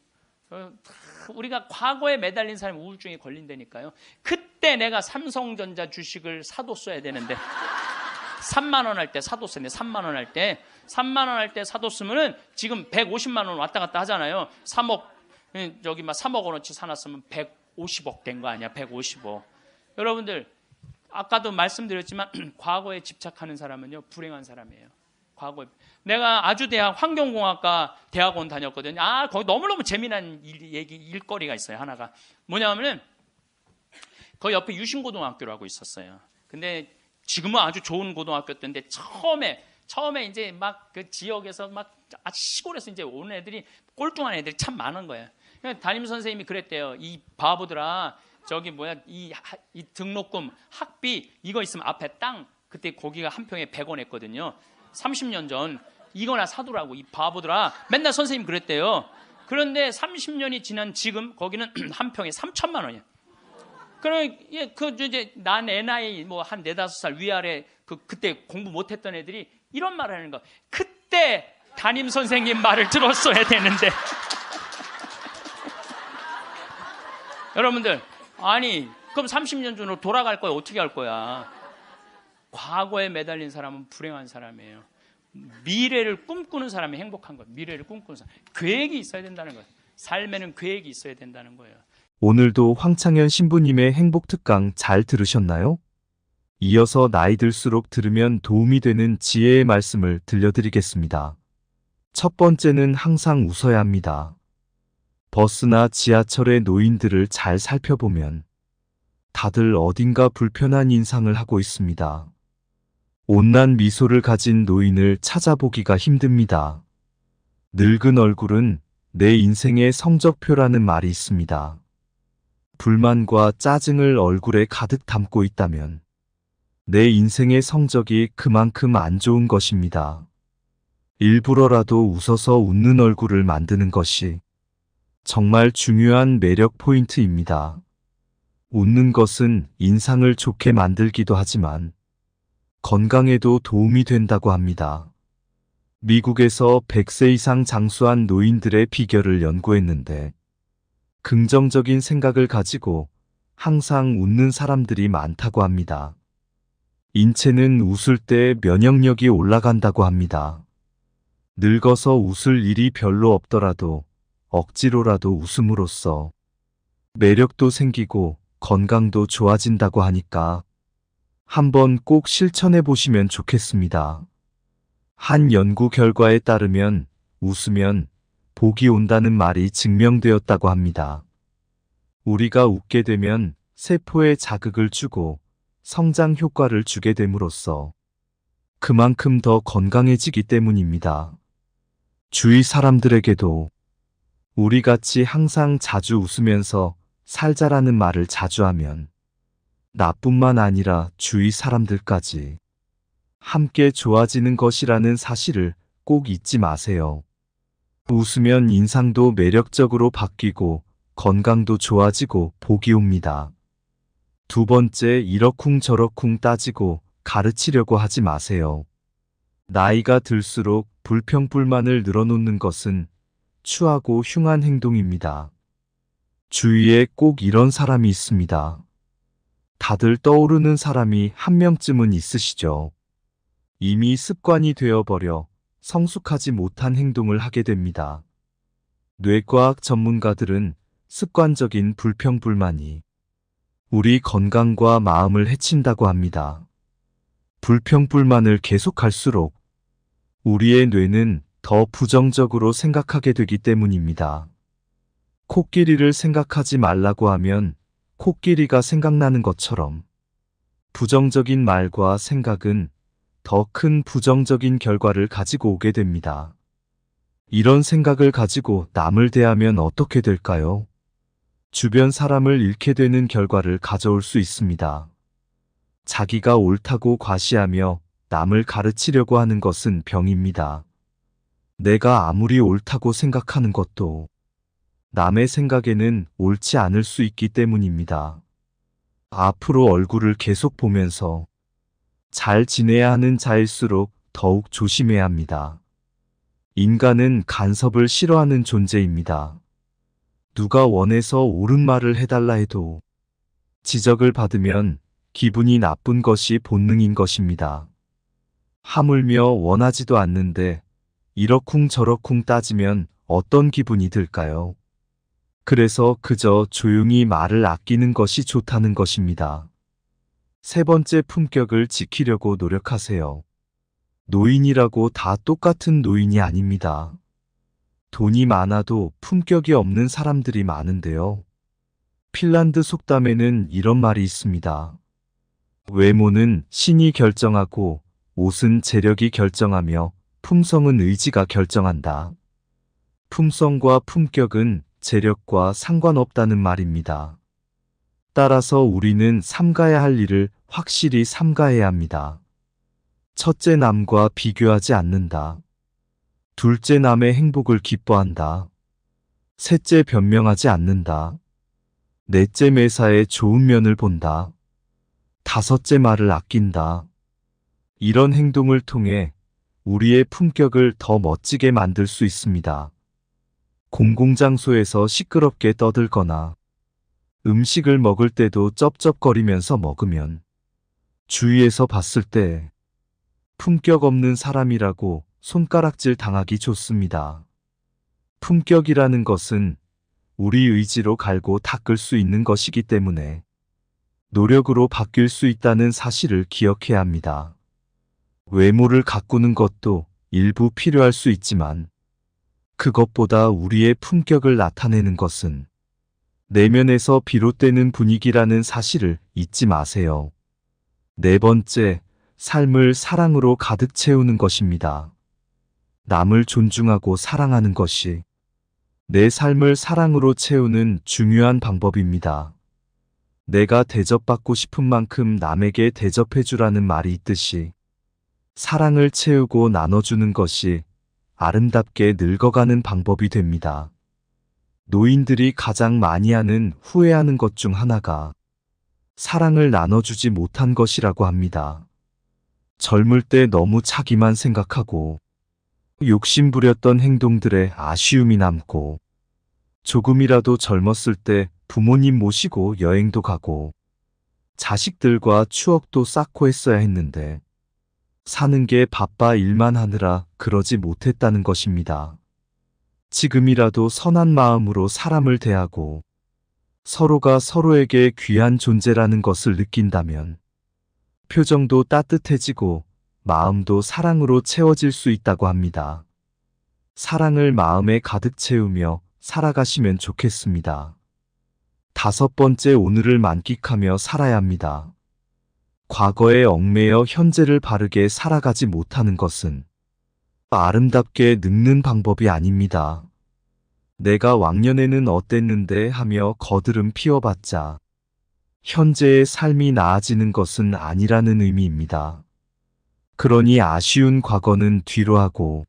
우리가 과거에 매달린 사람이 우울증에 걸린다니까요. 그때 내가 삼성전자 주식을 사뒀어야 되는데 3만 원 할 때 사뒀어야 돼. 3만 원 할 때 3만 원 할 때 사뒀으면은 지금 150만 원 왔다 갔다 하잖아요. 3억 저기 막 3억 원어치 사놨으면 150억 된 거 아니야. 150억. 여러분들 아까도 말씀드렸지만 과거에 집착하는 사람은요 불행한 사람이에요. 과거에 내가 아주대학 환경공학과 대학원 다녔거든요. 거기 너무너무 재미난 일거리가 있어요. 하나가 뭐냐면은 거기 옆에 유신고등학교라고 있었어요. 근데 지금은 아주 좋은 고등학교였는데 처음에 이제 막 그 지역에서 막 시골에서 이제 온 애들이 꼴뚱한 애들이 참 많은 거예요. 담임 선생님이 그랬대요. 이 바보들아, 저기 이 등록금 학비 이거 있으면 앞에 땅 그때 고기가 한 평에 100원 했거든요. 30년 전 이거나 사두라고 이 바보들아. 맨날 선생님 그랬대요. 그런데 30년이 지난 지금 거기는 한 평에 3천만 원이야. 그 이제 난 애 나이 뭐 한 4-5살 위아래 그때 공부 못했던 애들이 이런 말을 하는 거. 그때 담임 선생님 말을 들었어야 되는데. 여러분들 그럼 30년 전으로 돌아갈 거야? 어떻게 할 거야? 과거에 매달린 사람은 불행한 사람이에요. 미래를 꿈꾸는 사람이 행복한 거예요. 미래를 꿈꾸는 사람. 계획이 있어야 된다는 거예요. 삶에는 계획이 있어야 된다는 거예요. 오늘도 황창현 신부님의 행복특강 잘 들으셨나요? 이어서 나이 들수록 들으면 도움이 되는 지혜의 말씀을 들려드리겠습니다. 첫 번째는 항상 웃어야 합니다. 버스나 지하철의 노인들을 잘 살펴보면 다들 어딘가 불편한 인상을 하고 있습니다. 온난 미소를 가진 노인을 찾아보기가 힘듭니다. 늙은 얼굴은 내 인생의 성적표라는 말이 있습니다. 불만과 짜증을 얼굴에 가득 담고 있다면 내 인생의 성적이 그만큼 안 좋은 것입니다. 일부러라도 웃어서 웃는 얼굴을 만드는 것이 정말 중요한 매력 포인트입니다. 웃는 것은 인상을 좋게 만들기도 하지만 건강에도 도움이 된다고 합니다. 미국에서 100세 이상 장수한 노인들의 비결을 연구했는데 긍정적인 생각을 가지고 항상 웃는 사람들이 많다고 합니다. 인체는 웃을 때 면역력이 올라간다고 합니다. 늙어서 웃을 일이 별로 없더라도 억지로라도 웃음으로써 매력도 생기고 건강도 좋아진다고 하니까 한번 꼭 실천해 보시면 좋겠습니다. 한 연구 결과에 따르면 웃으면 복이 온다는 말이 증명되었다고 합니다. 우리가 웃게 되면 세포에 자극을 주고 성장 효과를 주게 됨으로써 그만큼 더 건강해지기 때문입니다. 주위 사람들에게도 우리같이 항상 자주 웃으면서 살자라는 말을 자주 하면 나뿐만 아니라 주위 사람들까지 함께 좋아지는 것이라는 사실을 꼭 잊지 마세요. 웃으면 인상도 매력적으로 바뀌고 건강도 좋아지고 복이 옵니다. 두 번째, 이러쿵저러쿵 따지고 가르치려고 하지 마세요. 나이가 들수록 불평불만을 늘어놓는 것은 추하고 흉한 행동입니다. 주위에 꼭 이런 사람이 있습니다. 다들 떠오르는 사람이 한 명쯤은 있으시죠. 이미 습관이 되어버려 성숙하지 못한 행동을 하게 됩니다. 뇌과학 전문가들은 습관적인 불평불만이 우리 건강과 마음을 해친다고 합니다. 불평불만을 계속할수록 우리의 뇌는 더 부정적으로 생각하게 되기 때문입니다. 코끼리를 생각하지 말라고 하면 코끼리가 생각나는 것처럼 부정적인 말과 생각은 더 큰 부정적인 결과를 가지고 오게 됩니다. 이런 생각을 가지고 남을 대하면 어떻게 될까요? 주변 사람을 잃게 되는 결과를 가져올 수 있습니다. 자기가 옳다고 과시하며 남을 가르치려고 하는 것은 병입니다. 내가 아무리 옳다고 생각하는 것도 남의 생각에는 옳지 않을 수 있기 때문입니다. 앞으로 얼굴을 계속 보면서 잘 지내야 하는 자일수록 더욱 조심해야 합니다. 인간은 간섭을 싫어하는 존재입니다. 누가 원해서 옳은 말을 해달라 해도 지적을 받으면 기분이 나쁜 것이 본능인 것입니다. 하물며 원하지도 않는데 이러쿵저러쿵 따지면 어떤 기분이 들까요? 그래서 그저 조용히 말을 아끼는 것이 좋다는 것입니다. 세 번째, 품격을 지키려고 노력하세요. 노인이라고 다 똑같은 노인이 아닙니다. 돈이 많아도 품격이 없는 사람들이 많은데요. 핀란드 속담에는 이런 말이 있습니다. 외모는 신이 결정하고 옷은 재력이 결정하며 품성은 의지가 결정한다. 품성과 품격은 재력과 상관없다는 말입니다. 따라서 우리는 삼가야 할 일을 확실히 삼가해야 합니다. 첫째, 남과 비교하지 않는다. 둘째, 남의 행복을 기뻐한다. 셋째, 변명하지 않는다. 넷째, 매사에 좋은 면을 본다. 다섯째, 말을 아낀다. 이런 행동을 통해 우리의 품격을 더 멋지게 만들 수 있습니다. 공공장소에서 시끄럽게 떠들거나 음식을 먹을 때도 쩝쩝거리면서 먹으면 주위에서 봤을 때 품격 없는 사람이라고 손가락질 당하기 좋습니다. 품격이라는 것은 우리 의지로 갈고 닦을 수 있는 것이기 때문에 노력으로 바뀔 수 있다는 사실을 기억해야 합니다. 외모를 가꾸는 것도 일부 필요할 수 있지만 그것보다 우리의 품격을 나타내는 것은 내면에서 비롯되는 분위기라는 사실을 잊지 마세요. 네 번째, 삶을 사랑으로 가득 채우는 것입니다. 남을 존중하고 사랑하는 것이 내 삶을 사랑으로 채우는 중요한 방법입니다. 내가 대접받고 싶은 만큼 남에게 대접해주라는 말이 있듯이 사랑을 채우고 나눠주는 것이 아름답게 늙어가는 방법이 됩니다. 노인들이 가장 많이 하는 후회하는 것 중 하나가 사랑을 나눠주지 못한 것이라고 합니다. 젊을 때 너무 자기만 생각하고 욕심부렸던 행동들에 아쉬움이 남고 조금이라도 젊었을 때 부모님 모시고 여행도 가고 자식들과 추억도 쌓고 했어야 했는데 사는 게 바빠 일만 하느라 그러지 못했다는 것입니다. 지금이라도 선한 마음으로 사람을 대하고 서로가 서로에게 귀한 존재라는 것을 느낀다면 표정도 따뜻해지고 마음도 사랑으로 채워질 수 있다고 합니다. 사랑을 마음에 가득 채우며 살아가시면 좋겠습니다. 5번째, 오늘을 만끽하며 살아야 합니다. 과거에 얽매여 현재를 바르게 살아가지 못하는 것은 아름답게 늙는 방법이 아닙니다. 내가 왕년에는 어땠는데 하며 거드름 피워봤자 현재의 삶이 나아지는 것은 아니라는 의미입니다. 그러니 아쉬운 과거는 뒤로 하고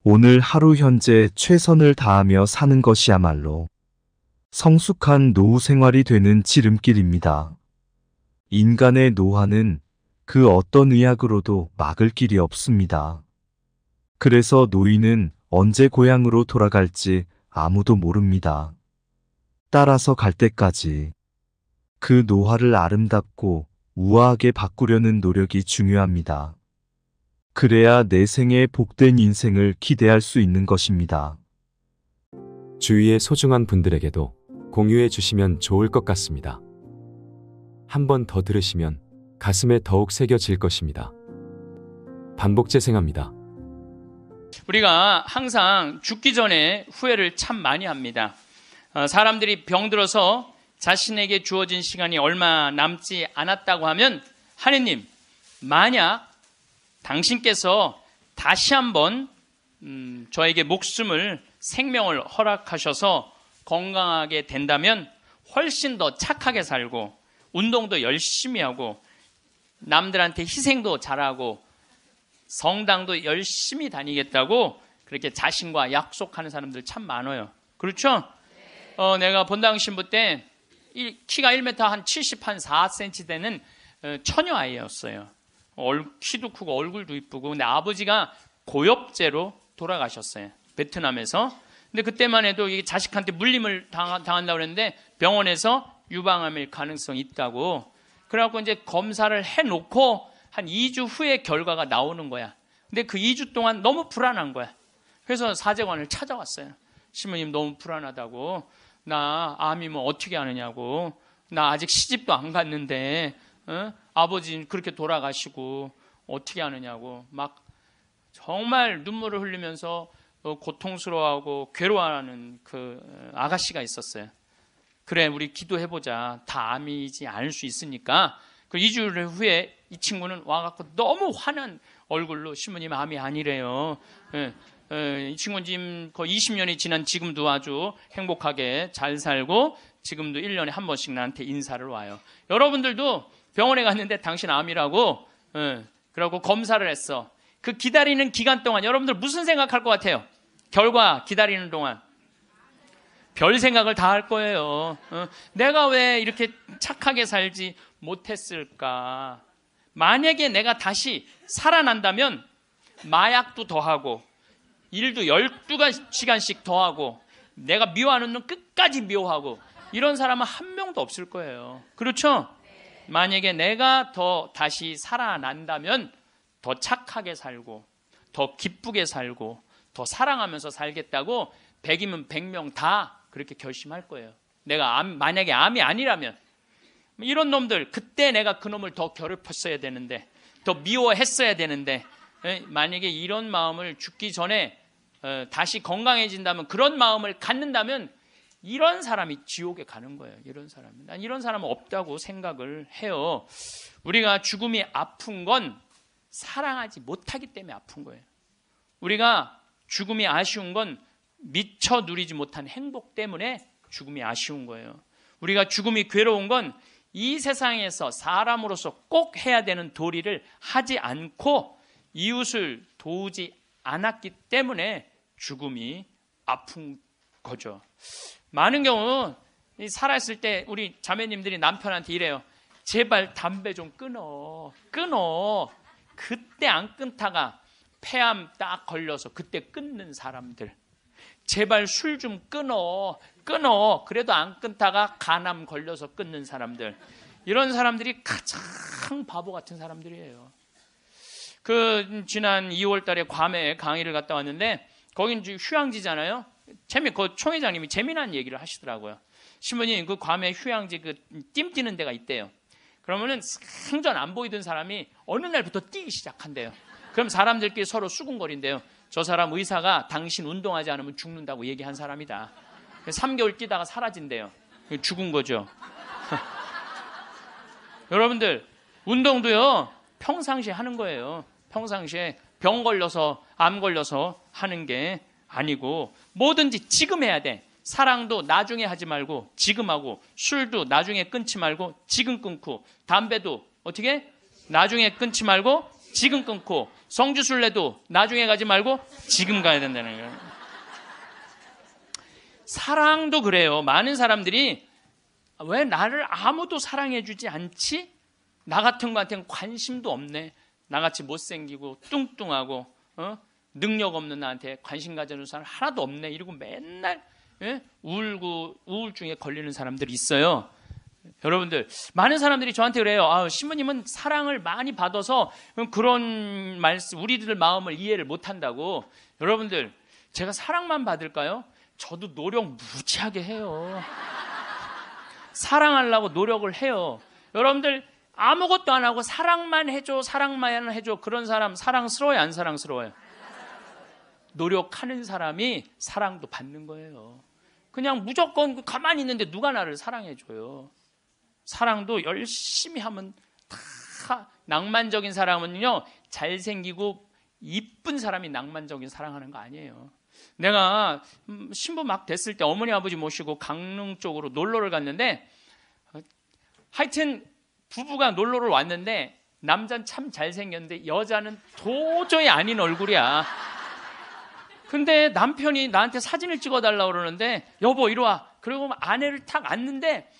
오늘 하루 현재 최선을 다하며 사는 것이야말로 성숙한 노후 생활이 되는 지름길입니다. 인간의 노화는 그 어떤 의학으로도 막을 길이 없습니다. 그래서 노인은 언제 고향으로 돌아갈지 아무도 모릅니다. 따라서 갈 때까지 그 노화를 아름답고 우아하게 바꾸려는 노력이 중요합니다. 그래야 내 생에 복된 인생을 기대할 수 있는 것입니다. 주위의 소중한 분들에게도 공유해 주시면 좋을 것 같습니다. 한 번 더 들으시면 가슴에 더욱 새겨질 것입니다. 반복 재생합니다. 우리가 항상 죽기 전에 후회를 참 많이 합니다. 사람들이 병들어서 자신에게 주어진 시간이 얼마 남지 않았다고 하면 하느님, 만약 당신께서 다시 한번 저에게 목숨을, 생명을 허락하셔서 건강하게 된다면 훨씬 더 착하게 살고 운동도 열심히 하고 남들한테 희생도 잘하고 성당도 열심히 다니겠다고 그렇게 자신과 약속하는 사람들 참 많아요. 그렇죠? 내가 본당 신부 때 키가 1m 한 70, 한 4cm 되는 처녀 아이였어요. 키도 크고 얼굴도 이쁘고. 근데 아버지가 고엽제로 돌아가셨어요. 베트남에서. 근데 그때만 해도 이 자식한테 물림을 당한다고 그랬는데 병원에서 유방암일 가능성이 있다고. 그래갖고 이제 검사를 해놓고 한 2주 후에 결과가 나오는 거야. 근데 그 2주 동안 너무 불안한 거야. 그래서 사제관을 찾아왔어요. 신부님 너무 불안하다고. 나 암이면 어떻게 하느냐고. 나 아직 시집도 안 갔는데 아버지 그렇게 돌아가시고 어떻게 하느냐고. 막 정말 눈물을 흘리면서 고통스러워하고 괴로워하는 그 아가씨가 있었어요. 그래, 우리 기도해보자. 다 암이지 않을 수 있으니까. 그 2주 후에 이 친구는 와갖고 너무 화난 얼굴로 신부님 암이 아니래요. 이 친구는 지금 거의 20년이 지난 지금도 아주 행복하게 잘 살고 지금도 1년에 한 번씩 나한테 인사를 와요. 여러분들도 병원에 갔는데 당신 암이라고 그러고 검사를 했어. 그 기다리는 기간 동안 여러분들 무슨 생각할 것 같아요? 결과 기다리는 동안 별 생각을 다 할 거예요. 내가 왜 이렇게 착하게 살지 못했을까? 만약에 내가 다시 살아난다면 마약도 더 하고 일도 12시간씩 더 하고 내가 미워하는 놈 끝까지 미워하고 이런 사람은 한 명도 없을 거예요. 그렇죠? 만약에 내가 더 다시 살아난다면 더 착하게 살고 더 기쁘게 살고 더 사랑하면서 살겠다고 100이면 100명 다 그렇게 결심할 거예요. 내가 만약에 암이 아니라면 이런 놈들 그때 내가 그 놈을 더 괴롭혔어야 되는데 더 미워했어야 되는데 만약에 이런 마음을 죽기 전에 다시 건강해진다면 그런 마음을 갖는다면 이런 사람이 지옥에 가는 거예요. 이런 사람이. 난 이런 사람은 없다고 생각을 해요. 우리가 죽음이 아픈 건 사랑하지 못하기 때문에 아픈 거예요. 우리가 죽음이 아쉬운 건 미처 누리지 못한 행복 때문에 죽음이 아쉬운 거예요. 우리가 죽음이 괴로운 건 이 세상에서 사람으로서 꼭 해야 되는 도리를 하지 않고 이웃을 도우지 않았기 때문에 죽음이 아픈 거죠. 많은 경우 살아있을 때 우리 자매님들이 남편한테 이래요. 제발 담배 좀 끊어. 그때 안 끊다가 폐암 딱 걸려서 그때 끊는 사람들. 제발 술 좀 끊어. 그래도 안 끊다가 간암 걸려서 끊는 사람들. 이런 사람들이 가장 바보 같은 사람들이에요. 지난 2월 달에 괌에 강의를 갔다 왔는데, 거긴 이제 휴양지잖아요. 그 총회장님이 재미난 얘기를 하시더라고요. 신부님, 그 괌에 휴양지 띠 뛰는 데가 있대요. 그러면은 생전 안 보이던 사람이 어느 날부터 뛰기 시작한대요. 그럼 사람들끼리 서로 수군거린대요. 저 사람 의사가 당신 운동하지 않으면 죽는다고 얘기한 사람이다. 3개월 뛰다가 사라진대요. 죽은 거죠. 여러분들, 운동도요, 평상시에 하는 거예요. 평상시에 병 걸려서, 암 걸려서 하는 게 아니고, 뭐든지 지금 해야 돼. 사랑도 나중에 하지 말고 지금 하고, 술도 나중에 끊지 말고 지금 끊고, 담배도 어떻게? 나중에 끊지 말고 지금 끊고, 성주순례도 나중에 가지 말고 지금 가야 된다는 거예요. 사랑도 그래요. 많은 사람들이 왜 나를 아무도 사랑해주지 않지? 나 같은 거한테는 관심도 없네. 나같이 못생기고 뚱뚱하고 능력 없는 나한테 관심 가져주는 사람 하나도 없네. 이러고 맨날 울고 우울증에 걸리는 사람들이 있어요. 여러분들, 많은 사람들이 저한테 그래요. 신부님은 사랑을 많이 받아서 그런 말씀, 우리들 마음을 이해를 못한다고. 여러분들, 제가 사랑만 받을까요? 저도 노력 무지하게 해요. 사랑하려고 노력을 해요. 여러분들, 아무것도 안 하고 사랑만 해줘, 사랑만 해줘. 그런 사람 사랑스러워요, 안 사랑스러워요? 노력하는 사람이 사랑도 받는 거예요. 그냥 무조건 가만히 있는데 누가 나를 사랑해줘요? 사랑도 열심히 하면 다, 낭만적인 사람은요, 잘생기고 이쁜 사람이 낭만적인 사랑하는 거 아니에요. 내가 신부 막 됐을 때 어머니 아버지 모시고 강릉 쪽으로 놀러를 갔는데, 하여튼 부부가 놀러를 왔는데 남자는 참 잘생겼는데 여자는 도저히 아닌 얼굴이야. 근데 남편이 나한테 사진을 찍어달라고 그러는데, 여보 이리 와. 그리고 아내를 탁 앉는데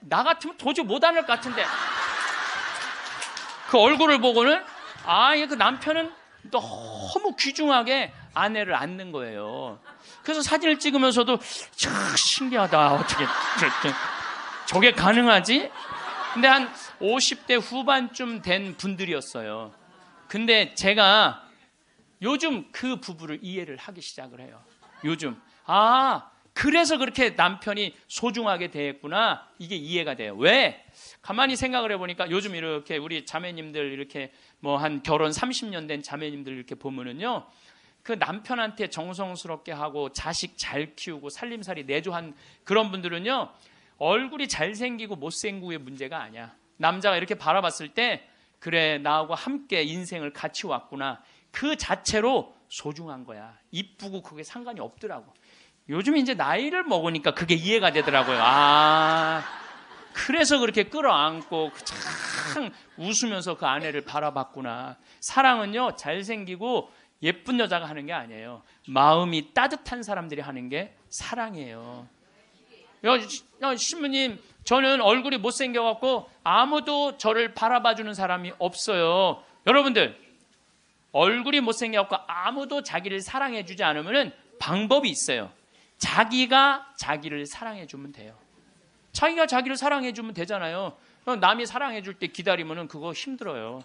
나 같으면 도저히 못 앉을 것 같은데, 그 얼굴을 보고는 그 남편은 너무 귀중하게 아내를 앉는 거예요. 그래서 사진을 찍으면서도 참 신기하다. 어떻게 저게 가능하지? 근데 한 50대 후반쯤 된 분들이었어요. 근데 제가 요즘 그 부부를 이해를 하기 시작을 해요. 요즘 그래서 그렇게 남편이 소중하게 대했구나, 이게 이해가 돼요. 왜? 가만히 생각을 해보니까 요즘 이렇게 우리 자매님들 이렇게 뭐 한 결혼 30년 된 자매님들 이렇게 보면은요, 그 남편한테 정성스럽게 하고 자식 잘 키우고 살림살이 내조한 그런 분들은요, 얼굴이 잘생기고 못생기고의 문제가 아니야. 남자가 이렇게 바라봤을 때, 그래 나하고 함께 인생을 같이 왔구나, 그 자체로 소중한 거야. 이쁘고 그게 상관이 없더라고. 요즘 이제 나이를 먹으니까 그게 이해가 되더라고요. 그래서 그렇게 끌어안고 참 웃으면서 그 아내를 바라봤구나. 사랑은요, 잘생기고 예쁜 여자가 하는 게 아니에요. 마음이 따뜻한 사람들이 하는 게 사랑이에요. 신부님, 저는 얼굴이 못생겨갖고 아무도 저를 바라봐주는 사람이 없어요. 여러분들, 얼굴이 못생겨갖고 아무도 자기를 사랑해주지 않으면 방법이 있어요. 자기가 자기를 사랑해주면 돼요. 자기가 자기를 사랑해주면 되잖아요. 남이 사랑해줄 때 기다리면 그거 힘들어요.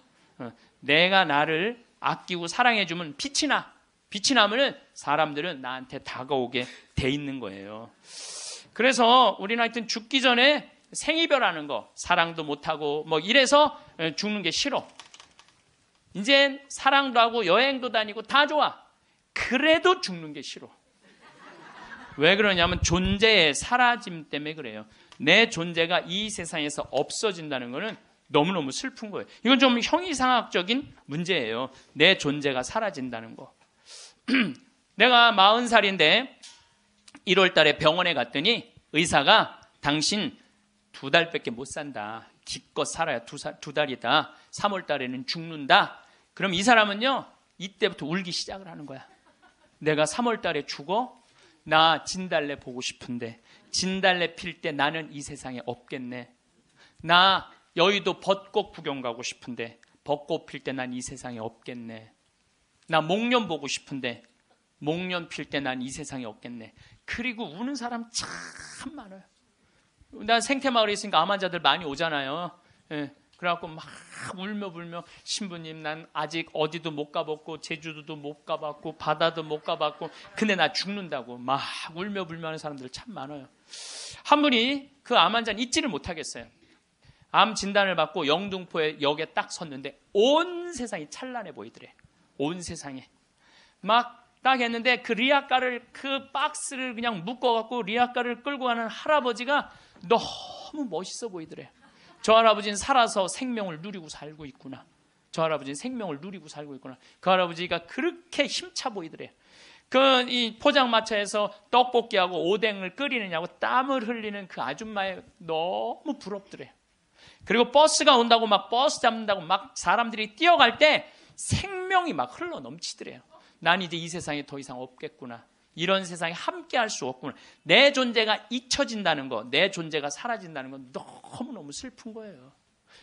내가 나를 아끼고 사랑해주면 빛이 나. 빛이 나면 사람들은 나한테 다가오게 돼 있는 거예요. 그래서 우리는 하여튼 죽기 전에 생이별하는 거, 사랑도 못하고 뭐 이래서 죽는 게 싫어. 이젠 사랑도 하고 여행도 다니고 다 좋아. 그래도 죽는 게 싫어. 왜 그러냐면 존재의 사라짐 때문에 그래요. 내 존재가 이 세상에서 없어진다는 것은 너무너무 슬픈 거예요. 이건 좀 형이상학적인 문제예요. 내 존재가 사라진다는 거. 내가 40살인데 1월 달에 병원에 갔더니 의사가 당신 2달밖에 못 산다. 기껏 살아야 2달이다. 3월 달에는 죽는다. 그럼 이 사람은요, 이때부터 울기 시작을 하는 거야. 내가 3월 달에 죽어? 나 진달래 보고 싶은데, 진달래 필 때 나는 이 세상에 없겠네. 나 여의도 벚꽃 구경 가고 싶은데 벚꽃 필 때 난 이 세상에 없겠네. 나 목련 보고 싶은데 목련 필 때 난 이 세상에 없겠네. 그리고 우는 사람 참 많아요. 난 생태마을에 있으니까 암 환자들 많이 오잖아요. 예. 그래갖고 막 울며 불며 신부님 난 아직 어디도 못 가봤고 제주도도 못 가봤고 바다도 못 가봤고 근데 나 죽는다고 막 울며 불며 하는 사람들 참 많아요. 한 분이 그 암 환자는 잊지를 못하겠어요. 암 진단을 받고 영등포에 역에 딱 섰는데 온 세상이 찬란해 보이더래. 온 세상에 막 딱 했는데 그 리아카를 그 박스를 그냥 묶어갖고 리아카를 끌고 가는 할아버지가 너무 멋있어 보이더래. 저 할아버지는 살아서 생명을 누리고 살고 있구나. 저 할아버지는 생명을 누리고 살고 있구나. 그 할아버지가 그렇게 힘차 보이더래. 이 포장마차에서 떡볶이하고 오뎅을 끓이느냐고 땀을 흘리는 그 아줌마에 너무 부럽더래. 그리고 버스가 온다고 막 버스 잡는다고 막 사람들이 뛰어갈 때 생명이 막 흘러 넘치더래요. 난 이제 이 세상에 더 이상 없겠구나. 이런 세상에 함께 할 수 없구나. 내 존재가 잊혀진다는 거, 내 존재가 사라진다는 건 너무너무 슬픈 거예요.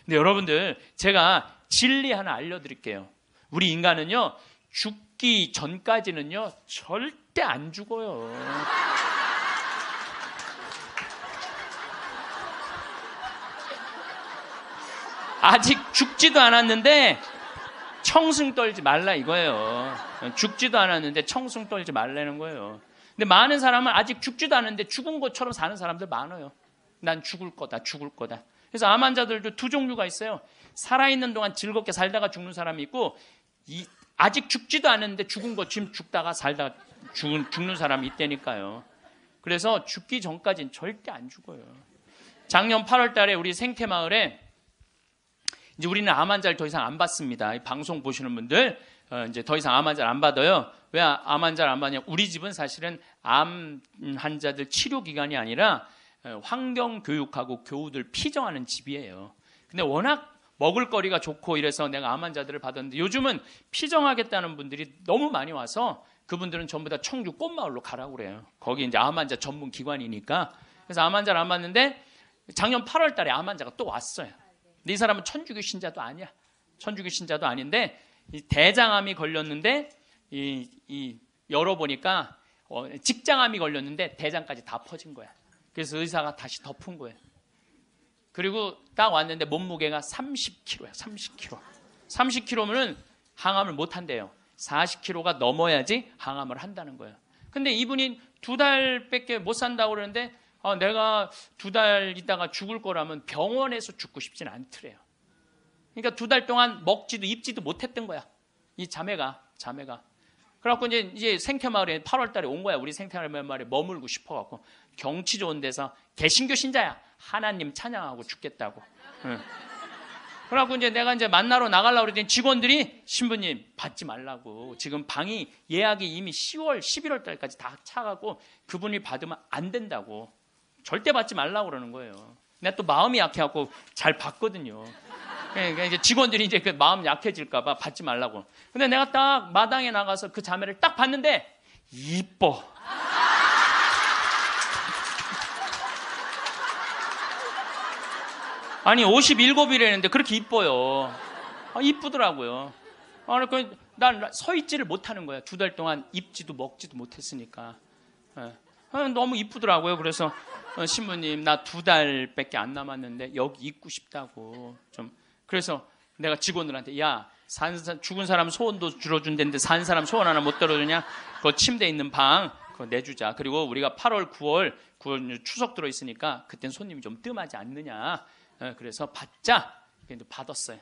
근데 여러분들, 제가 진리 하나 알려드릴게요. 우리 인간은요, 죽기 전까지는요, 절대 안 죽어요. 아직 죽지도 않았는데 청승 떨지 말라 이거예요. 죽지도 않았는데 청승 떨지 말라는 거예요. 근데 많은 사람은 아직 죽지도 않았는데 죽은 것처럼 사는 사람들 많아요. 난 죽을 거다. 그래서 암 환자들도 두 종류가 있어요. 살아있는 동안 즐겁게 살다가 죽는 사람이 있고 아직 죽지도 않았는데 죽은 것처럼 죽다가 살다가 죽는 사람이 있다니까요. 그래서 죽기 전까지는 절대 안 죽어요. 작년 8월 달에 우리 생태마을에 이제 우리는 암 환자를 더 이상 안 받습니다. 이 방송 보시는 분들 이제 더 이상 암 환자를 안 받아요. 왜 암 환자를 안 받냐? 우리 집은 사실은 암 환자들 치료 기관이 아니라 환경 교육하고 교우들 피정하는 집이에요. 근데 워낙 먹을거리가 좋고 이래서 내가 암 환자들을 받았는데 요즘은 피정하겠다는 분들이 너무 많이 와서 그분들은 전부 다 청주 꽃마을로 가라고 그래요. 거기 이제 암 환자 전문 기관이니까. 그래서 암 환자를 안 받는데 작년 8월 달에 암 환자가 또 왔어요. 근데 이 사람은 천주교 신자도 아니야. 천주교 신자도 아닌데 이 대장암이 걸렸는데 열어보니까 직장암이 걸렸는데 대장까지 다 퍼진 거야. 그래서 의사가 다시 덮은 거예요. 그리고 딱 왔는데 몸무게가 30kg야. 30kg. 30kg면은 항암을 못 한대요. 40kg가 넘어야지 항암을 한다는 거예요. 근데 이분이 2달밖에 못 산다고 그러는데 내가 2달 있다가 죽을 거라면 병원에서 죽고 싶진 않더래요. 그러니까 2달 동안 먹지도 입지도 못했던 거야. 이 자매가. 그래갖고 이제 생태마을에 8월 달에 온 거야. 우리 생태마을에 머물고 싶어갖고. 경치 좋은 데서 개신교 신자야. 하나님 찬양하고 죽겠다고. 응. 그래갖고 이제 내가 이제 만나러 나가려고 그랬더니 직원들이 신부님 받지 말라고. 지금 방이 예약이 이미 10월, 11월 달까지 다 차가고 그분이 받으면 안 된다고. 절대 받지 말라고 그러는 거예요. 내가 또 마음이 약해갖고 잘 받거든요. 그러니까 이제 직원들이 이제 그 마음 약해질까봐 받지 말라고. 근데 내가 딱 마당에 나가서 그 자매를 딱 봤는데 이뻐. 아니 57이라는데 그렇게 이뻐요. 이쁘더라고요. 난 서 있지를 못하는 거야. 2달 동안 입지도 먹지도 못했으니까. 너무 이쁘더라고요. 그래서 신부님 나 2달밖에 안 남았는데 여기 있고 싶다고 좀. 그래서 내가 직원들한테 야 죽은 사람 소원도 들어준다는데 산 사람 소원 하나 못 들어주냐? 그 침대에 있는 방 그거 내주자. 그리고 우리가 8월 9월 추석 들어있으니까 그땐 손님이 좀 뜸하지 않느냐. 그래서 받자. 받았어요.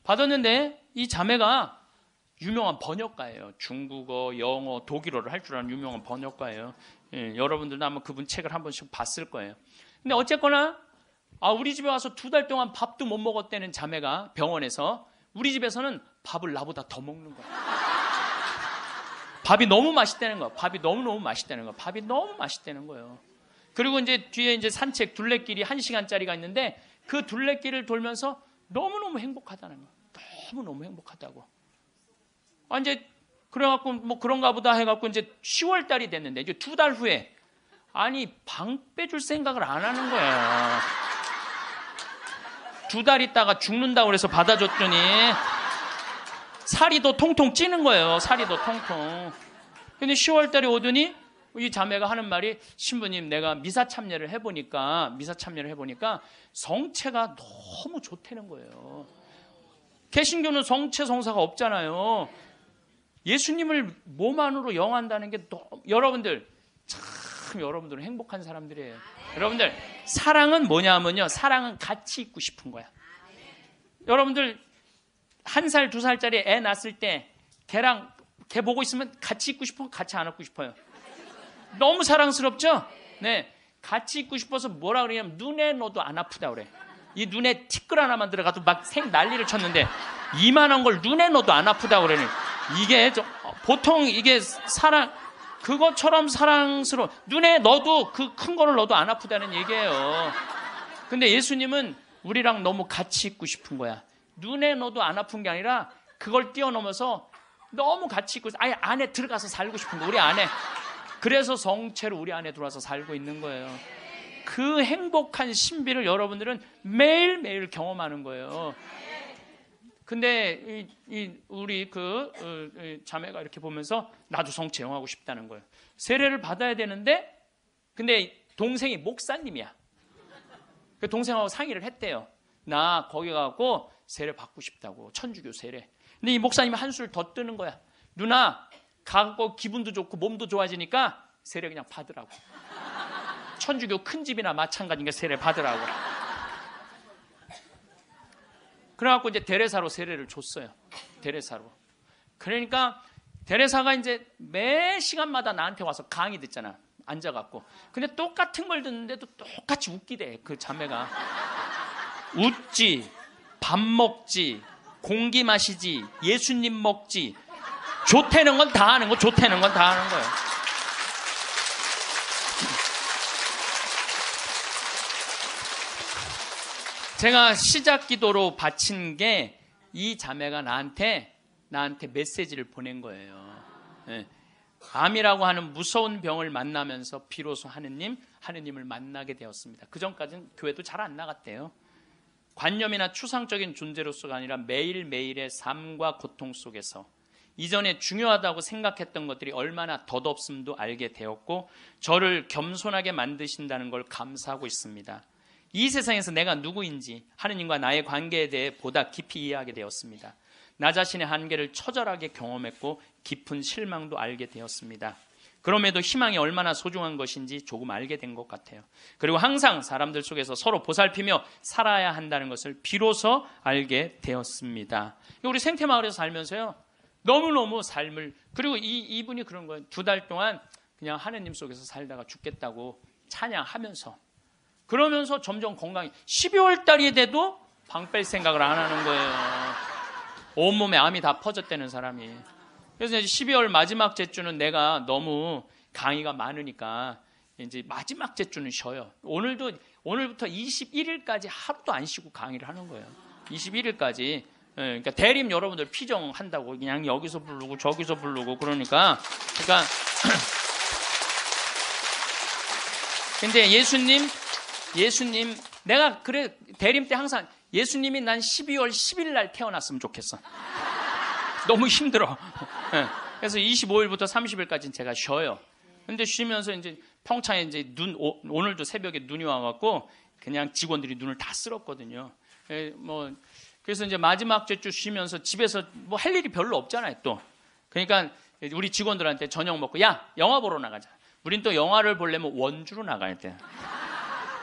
받았는데 이 자매가 유명한 번역가예요. 중국어, 영어, 독일어를 할 줄 아는 유명한 번역가예요. 여러분들도 아마 그분 책을 한 번씩 봤을 거예요. 근데 어쨌거나 우리 집에 와서 2달 동안 밥도 못 먹었다는 자매가 병원에서 우리 집에서는 밥을 나보다 더 먹는 거야. 밥이 너무 맛있다는 거야. 밥이 너무 맛있다는 거예요. 그리고 이제 뒤에 이제 산책 둘레길이 1시간짜리가 있는데 그 둘레길을 돌면서 너무너무 행복하다는 거야. 너무너무 행복하다고. 이제 그래갖고 뭐 그런가 보다 해갖고 이제 10월 달이 됐는데 이제 2달 후에 방 빼줄 생각을 안 하는 거야. 2달 있다가 죽는다고 그래서 받아줬더니 살이 더 통통 찌는 거예요. 살이 더 통통. 근데 10월 달에 오더니 이 자매가 하는 말이 신부님 내가 미사 참여를 해보니까 성체가 너무 좋다는 거예요. 개신교는 성체 성사가 없잖아요. 예수님을 몸 안으로 영한다는 게 여러분들 참 여러분들은 행복한 사람들이에요. 여러분들 사랑은 뭐냐면요, 사랑은 같이 있고 싶은 거야. 여러분들 1살, 2살짜리 애 낳았을 때 걔 보고 있으면 같이 있고 싶어, 같이 안고 싶어요? 너무 사랑스럽죠? 네, 같이 있고 싶어서 뭐라 그러냐면 눈에 넣어도 안 아프다 그래. 이 눈에 티끌 하나만 들어가도 막 난리를 쳤는데 이만한 걸 눈에 넣어도 안 아프다 그러니 이게 보통 이게 사랑 그것처럼 사랑스러워. 눈에 넣어도 그 큰 거를 넣어도 안 아프다는 얘기예요. 근데 예수님은 우리랑 너무 같이 있고 싶은 거야. 눈에 넣어도 안 아픈 게 아니라 그걸 뛰어넘어서 너무 같이 있고 아예 안에 들어가서 살고 싶은 거, 우리 안에. 그래서 성체로 우리 안에 들어와서 살고 있는 거예요. 그 행복한 신비를 여러분들은 매일매일 경험하는 거예요. 근데 우리 자매가 이렇게 보면서 나도 성체 영하고 싶다는 거예요. 세례를 받아야 되는데, 근데 동생이 목사님이야. 그 동생하고 상의를 했대요. 나 거기 가고 세례 받고 싶다고, 천주교 세례. 근데 이 목사님이 한술 더 뜨는 거야. 누나 가고 기분도 좋고 몸도 좋아지니까 세례 그냥 받으라고. 천주교 큰 집이나 마찬가지니까 세례 받으라고. 그래갖고 이제 데레사로 세례를 줬어요. 데레사로. 그러니까 데레사가 이제 매 시간마다 나한테 와서 강의 듣잖아. 앉아갖고. 근데 똑같은 걸 듣는데도 똑같이 웃기대, 그 자매가. 웃지, 밥 먹지, 공기 마시지, 예수님 먹지. 좋다는 건 다 하는 거, 좋다는 건 다 하는 거예요. 제가 시작 기도로 바친 게 이 자매가 나한테 메시지를 보낸 거예요. 네. 암이라고 하는 무서운 병을 만나면서 비로소 하느님을 만나게 되었습니다. 그 전까지는 교회도 잘 안 나갔대요. 관념이나 추상적인 존재로서가 아니라 매일매일의 삶과 고통 속에서 이전에 중요하다고 생각했던 것들이 얼마나 덧없음도 알게 되었고 저를 겸손하게 만드신다는 걸 감사하고 있습니다. 이 세상에서 내가 누구인지 하느님과 나의 관계에 대해 보다 깊이 이해하게 되었습니다. 나 자신의 한계를 처절하게 경험했고 깊은 실망도 알게 되었습니다. 그럼에도 희망이 얼마나 소중한 것인지 조금 알게 된 것 같아요. 그리고 항상 사람들 속에서 서로 보살피며 살아야 한다는 것을 비로소 알게 되었습니다. 우리 생태마을에서 살면서요, 너무너무 삶을, 그리고 이분이 그런 거예요. 2달 동안 그냥 하느님 속에서 살다가 죽겠다고 찬양하면서, 그러면서 점점 건강이, 12월 달이 돼도 방 뺄 생각을 안 하는 거예요. 온몸에 암이 다 퍼졌다는 사람이. 그래서 이제 12월 마지막 제주는 내가 너무 강의가 많으니까 이제 마지막 제주는 쉬어요. 오늘부터 21일까지 하루도 안 쉬고 강의를 하는 거예요. 21일까지. 그러니까 대림 여러분들 피정한다고 그냥 여기서 부르고 저기서 부르고 그러니까 근데 예수님 내가 그래 대림 때 항상 예수님이 난 12월 10일 날 태어났으면 좋겠어. 너무 힘들어. 그래서 25일부터 30일까지는 제가 쉬어요. 근데 쉬면서 이제 평창에 이제 오늘도 새벽에 눈이 와갖고 그냥 직원들이 눈을 다 쓸었거든요. 그래서 이제 마지막 주 쉬면서 집에서 뭐 할 일이 별로 없잖아요, 또. 그러니까 우리 직원들한테 저녁 먹고, 야, 영화 보러 나가자. 우린 또 영화를 보려면 원주로 나가야 돼.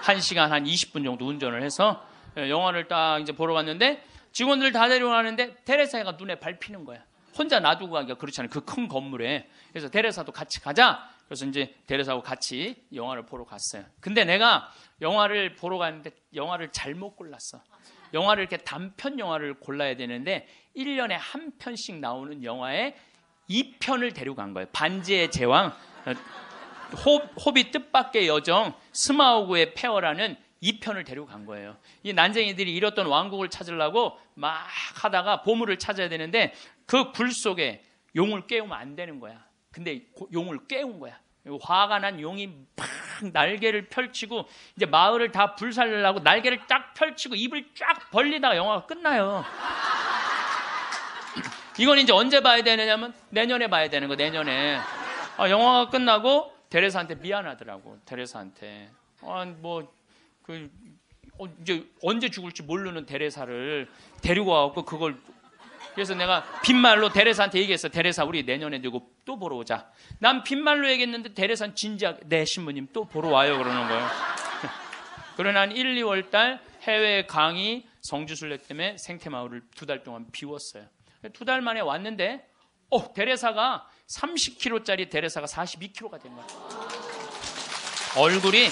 1시간 한 20분 정도 운전을 해서 영화를 딱 이제 보러 갔는데 직원들 다 데려가는데 테레사가 눈에 밟히는 거야. 혼자 놔두고 가기가 그렇잖아요. 그 큰 건물에. 그래서 테레사도 같이 가자. 그래서 이제 테레사하고 같이 영화를 보러 갔어요. 근데 내가 영화를 보러 갔는데 영화를 잘못 골랐어. 영화를 이렇게 단편 영화를 골라야 되는데 1년에 한 편씩 나오는 영화에 2편을 데려간 거예요. 반지의 제왕, 호비 뜻밖의 여정, 스마우그의 폐허라는 2편을 데려간 거예요. 이 난쟁이들이 잃었던 왕국을 찾으려고 막 하다가 보물을 찾아야 되는데 그 굴 속에 용을 깨우면 안 되는 거야. 근데 용을 깨운 거야. 화가 난 용이 막 날개를 펼치고 이제 마을을 다 불살려고 날개를 딱 펼치고 입을 쫙 벌리다가 영화가 끝나요. 이건 이제 언제 봐야 되느냐면 내년에 봐야 되는 거, 내년에. 영화가 끝나고 데레사한테 미안하더라고. 데레사한테. 이제 언제 죽을지 모르는 데레사를 데리고 와갖고 그걸. 그래서 내가 빈말로 데레사한테 얘기했어. 데레사, 우리 내년에 누구 또 보러 오자. 난 빈말로 얘기했는데 데레사는 진지하게, 네, 신부님 또 보러 와요. 그러는 거예요. 그러나 한 1, 2월 달 해외 강의 성지순례 때문에 생태마을을 2달 동안 비웠어요. 2달 만에 왔는데 데레사가 30kg짜리 데레사가 42kg가 된 거야. 얼굴이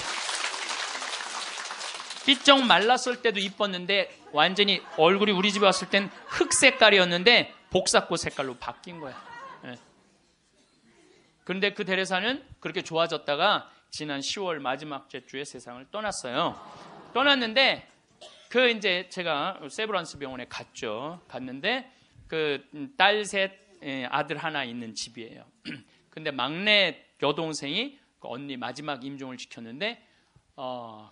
삐쩍 말랐을 때도 이뻤는데 완전히 얼굴이 우리 집에 왔을 땐 흑 색깔이었는데 복사꽃 색깔로 바뀐 거야. 예. 그런데 그 데레사는 그렇게 좋아졌다가 지난 10월 마지막 주에 세상을 떠났어요. 떠났는데 이제 제가 세브란스 병원에 갔는데 딸 셋, 아들 하나 있는 집이에요. 근데 막내 여동생이 그 언니 마지막 임종을 지켰는데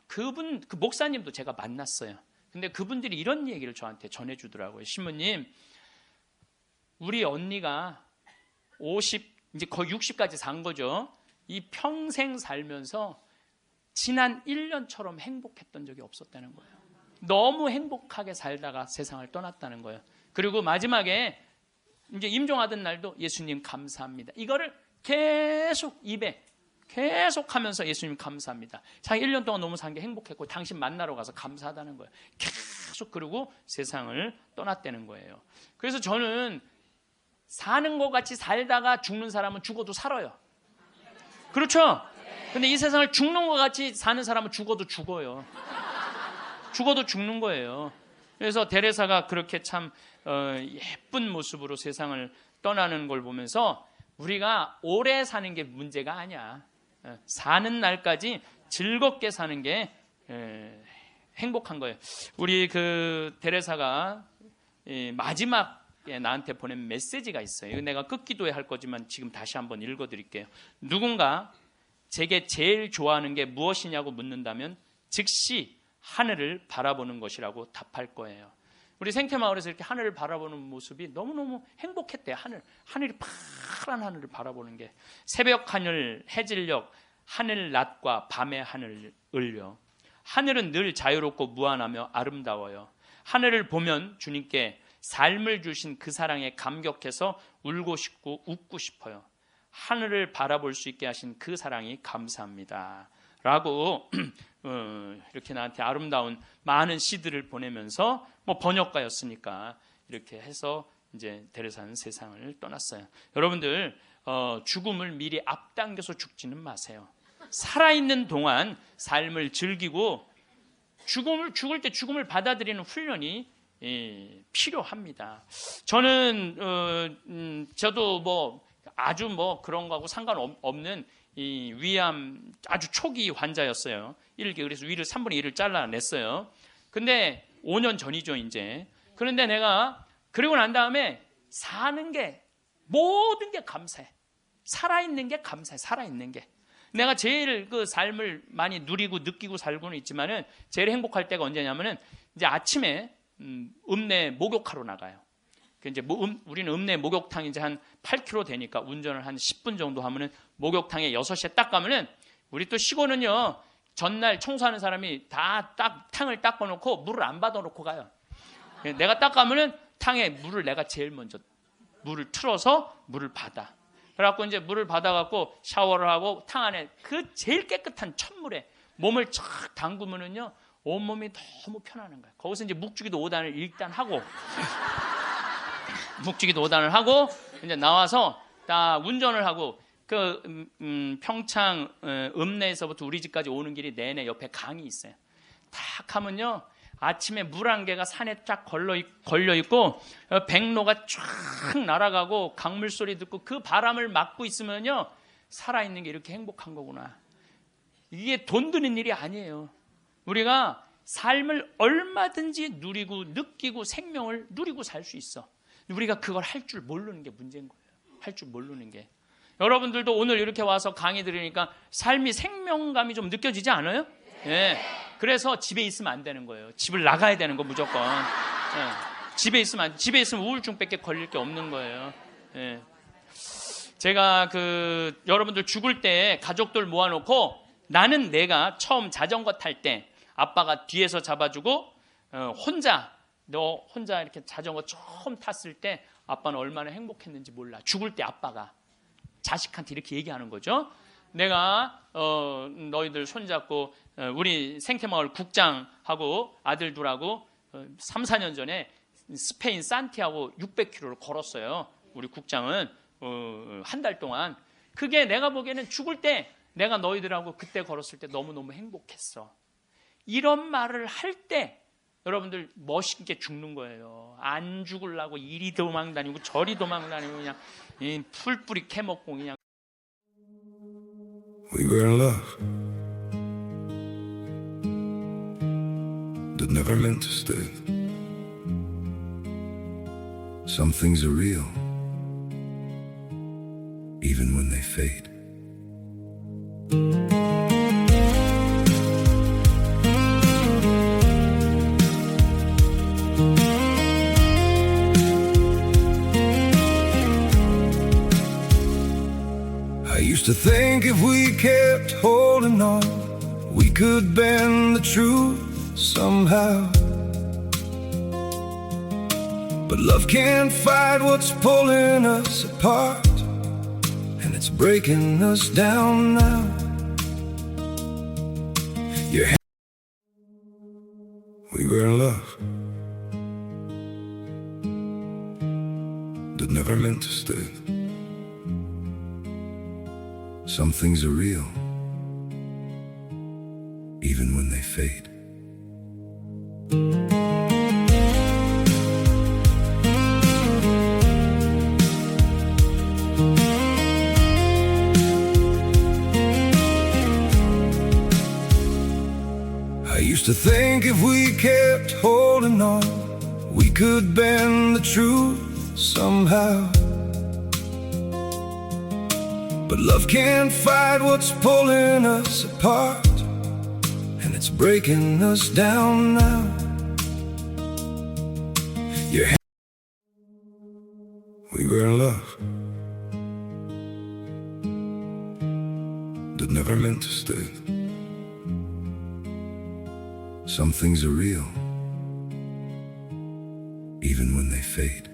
그 목사님도 제가 만났어요. 근데 그분들이 이런 얘기를 저한테 전해주더라고요. 신부님, 우리 언니가 50, 이제 거의 60까지 산 거죠. 이 평생 살면서 지난 1년처럼 행복했던 적이 없었다는 거예요. 너무 행복하게 살다가 세상을 떠났다는 거예요. 그리고 마지막에 이제 임종하던 날도 예수님 감사합니다. 이거를 계속 입에 계속 하면서 예수님 감사합니다. 자기 1년 동안 너무 산 게 행복했고 당신 만나러 가서 감사하다는 거예요. 계속 그러고 세상을 떠났다는 거예요. 그래서 저는 사는 것 같이 살다가 죽는 사람은 죽어도 살아요. 그렇죠? 근데 이 세상을 죽는 것 같이 사는 사람은 죽어도 죽어요. 죽어도 죽는 거예요. 그래서 데레사가 그렇게 참 예쁜 모습으로 세상을 떠나는 걸 보면서 우리가 오래 사는 게 문제가 아니야. 사는 날까지 즐겁게 사는 게 행복한 거예요. 우리 그 데레사가 마지막에 나한테 보낸 메시지가 있어요. 내가 끝기도에 할 거지만 지금 다시 한번 읽어드릴게요. 누군가 제게 제일 좋아하는 게 무엇이냐고 묻는다면 즉시 하늘을 바라보는 것이라고 답할 거예요. 우리 생태마을에서 이렇게 하늘을 바라보는 모습이 너무너무 행복했대요. 하늘이 파란 하늘을 바라보는 게. 새벽 하늘, 해질녘, 하늘 낮과 밤의 하늘을요. 하늘은 늘 자유롭고 무한하며 아름다워요. 하늘을 보면 주님께 삶을 주신 그 사랑에 감격해서 울고 싶고 웃고 싶어요. 하늘을 바라볼 수 있게 하신 그 사랑이 감사합니다. 라고 이렇게 나한테 아름다운 많은 시들을 보내면서 번역가였으니까 이렇게 해서 이제 데레사는 세상을 떠났어요. 여러분들 죽음을 미리 앞당겨서 죽지는 마세요. 살아있는 동안 삶을 즐기고 죽을 때 죽음을 받아들이는 훈련이 필요합니다. 저는 저도 아주 그런 거하고 상관없는 이 위암 아주 초기 환자였어요. 그래서 위를 3분의 1을 잘라냈어요. 근데 5년 전이죠, 이제. 그런데 내가 그러고 난 다음에 사는 게 모든 게 감사해. 살아있는 게 감사해. 살아있는 게. 내가 제일 그 삶을 많이 누리고 느끼고 살고는 있지만은 제일 행복할 때가 언제냐면은 이제 아침에 읍내 목욕하러 나가요. 이제 우리는 읍내 목욕탕이 이제 한 8km 되니까 운전을 한 10분 정도 하면은 목욕탕에 6시에 딱 가면은 우리 또 시골은요 전날 청소하는 사람이 다 탕을 닦아놓고 물을 안 받아놓고 가요. 내가 딱 가면은 탕에 물을 내가 제일 먼저 물을 틀어서 물을 받아. 그래갖고 이제 물을 받아갖고 샤워를 하고 탕 안에 그 제일 깨끗한 첫물에 몸을 쫙 담그면은요 온몸이 너무 편안한 거예요. 거기서 이제 묵주기도 5단을 일단 하고 묵주기도 5단을 하고 이제 나와서 딱 운전을 하고 평창 읍내에서부터 우리 집까지 오는 길이 내내 옆에 강이 있어요. 딱 하면요 아침에 물 한 개가 산에 쫙 걸려 있고 백로가 쫙 날아가고 강물 소리 듣고 그 바람을 맞고 있으면요 살아있는 게 이렇게 행복한 거구나. 이게 돈 드는 일이 아니에요. 우리가 삶을 얼마든지 누리고 느끼고 생명을 누리고 살 수 있어. 우리가 그걸 할 줄 모르는 게 문제인 거예요. 할 줄 모르는 게. 여러분들도 오늘 이렇게 와서 강의 들으니까 삶이 생명감이 좀 느껴지지 않아요? 예. 그래서 집에 있으면 안 되는 거예요. 집을 나가야 되는 거 무조건. 예. 집에 있으면 우울증밖에 걸릴 게 없는 거예요. 예. 제가 여러분들 죽을 때 가족들 모아놓고 나는 내가 처음 자전거 탈 때 아빠가 뒤에서 잡아주고 너 혼자 이렇게 자전거 처음 탔을 때 아빠는 얼마나 행복했는지 몰라. 죽을 때 아빠가 자식한테 이렇게 얘기하는 거죠. 내가 너희들 손잡고 우리 생태마을 국장하고 아들 둘하고 3, 4년 전에 스페인 산티아고 600km를 걸었어요. 우리 국장은 한 달 동안. 그게 내가 보기에는 죽을 때 내가 너희들하고 그때 걸었을 때 너무너무 행복했어. 이런 말을 할 때 여러분들 멋있게 죽는 거예요. 안 죽으려고 이리 도망 다니고 저리 도망 다니고 그냥 풀뿌리 캐먹고 그냥. We were in love that never meant to stay. Some things are real, even when they fade. I used to think if we kept holding on, we could bend the truth somehow. But love can't fight what's pulling us apart, and it's breaking us down now. We were in love that never meant to stay. Some things are real, even when they fade. I used to think if we kept holding on, we could bend the truth somehow. But love can't fight what's pulling us apart, and it's breaking us down now. We were in love that never meant to stay. Some things are real, even when they fade.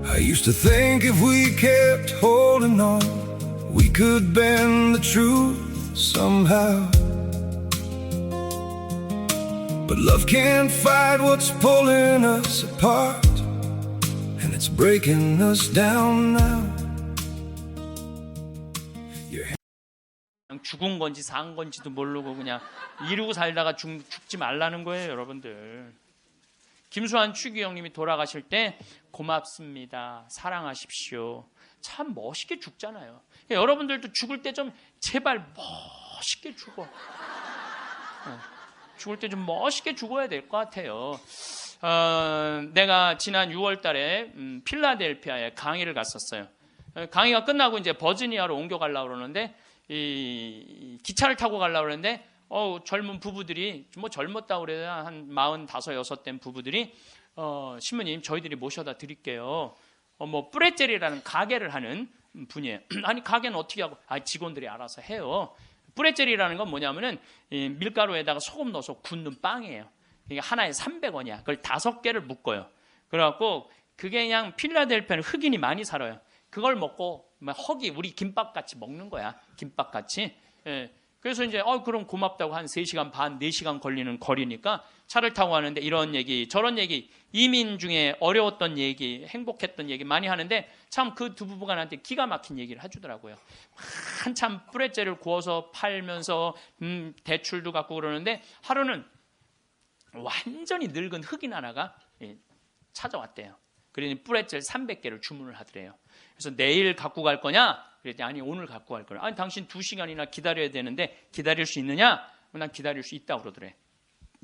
I used to think if we kept holding on, we could bend the truth somehow. But love can't fight what's pulling us apart, and it's breaking us down now. 죽은 건지 산 건지도 모르고 그냥 이러고 살다가 죽지 말라는 거예요, 여러분들. 김수환 추기경님이 돌아가실 때 고맙습니다, 사랑하십시오. 참 멋있게 죽잖아요. 여러분들도 죽을 때 좀 제발 멋있게 죽어. 죽을 때 좀 멋있게 죽어야 될 것 같아요. 내가 지난 6월 달에 필라델피아에 강의를 갔었어요. 강의가 끝나고 이제 버지니아로 옮겨가려고 그러는데 이 기차를 타고 가려고 그러는데 젊은 부부들이 뭐 젊었다고 그래야 한 45, 6 된 부부들이 신부님 저희들이 모셔다 드릴게요. 뭐 뿌레젤이라는 가게를 하는 분이에요. 아니 가게는 어떻게 하고? 직원들이 알아서 해요. 뿌레젤이라는 건 뭐냐면은 밀가루에다가 소금 넣어서 굽는 빵이에요. 이게 하나에 300원이야. 그걸 5개를 묶어요. 그래갖고 그게 그냥 필라델피아는 흑인이 많이 살아요. 그걸 먹고 허기 우리 김밥같이 먹는 거야. 김밥같이. 예. 그래서 이제 그럼 고맙다고 한 3시간 반, 4시간 걸리는 거리니까 차를 타고 가는데 이런 얘기 저런 얘기, 이민 중에 어려웠던 얘기, 행복했던 얘기 많이 하는데 참 그 두 부부가 나한테 기가 막힌 얘기를 해주더라고요. 한참 뿌레젤을 구워서 팔면서 대출도 갖고 그러는데 하루는 완전히 늙은 흑인 하나가 찾아왔대요. 그러니 뿌레젤 300개를 주문을 하더래요. 그래서 내일 갖고 갈 거냐? 그랬더니 아니 오늘 갖고 갈 거야. 아니 당신 2시간이나 기다려야 되는데 기다릴 수 있느냐? 난 기다릴 수 있다고 그러더래.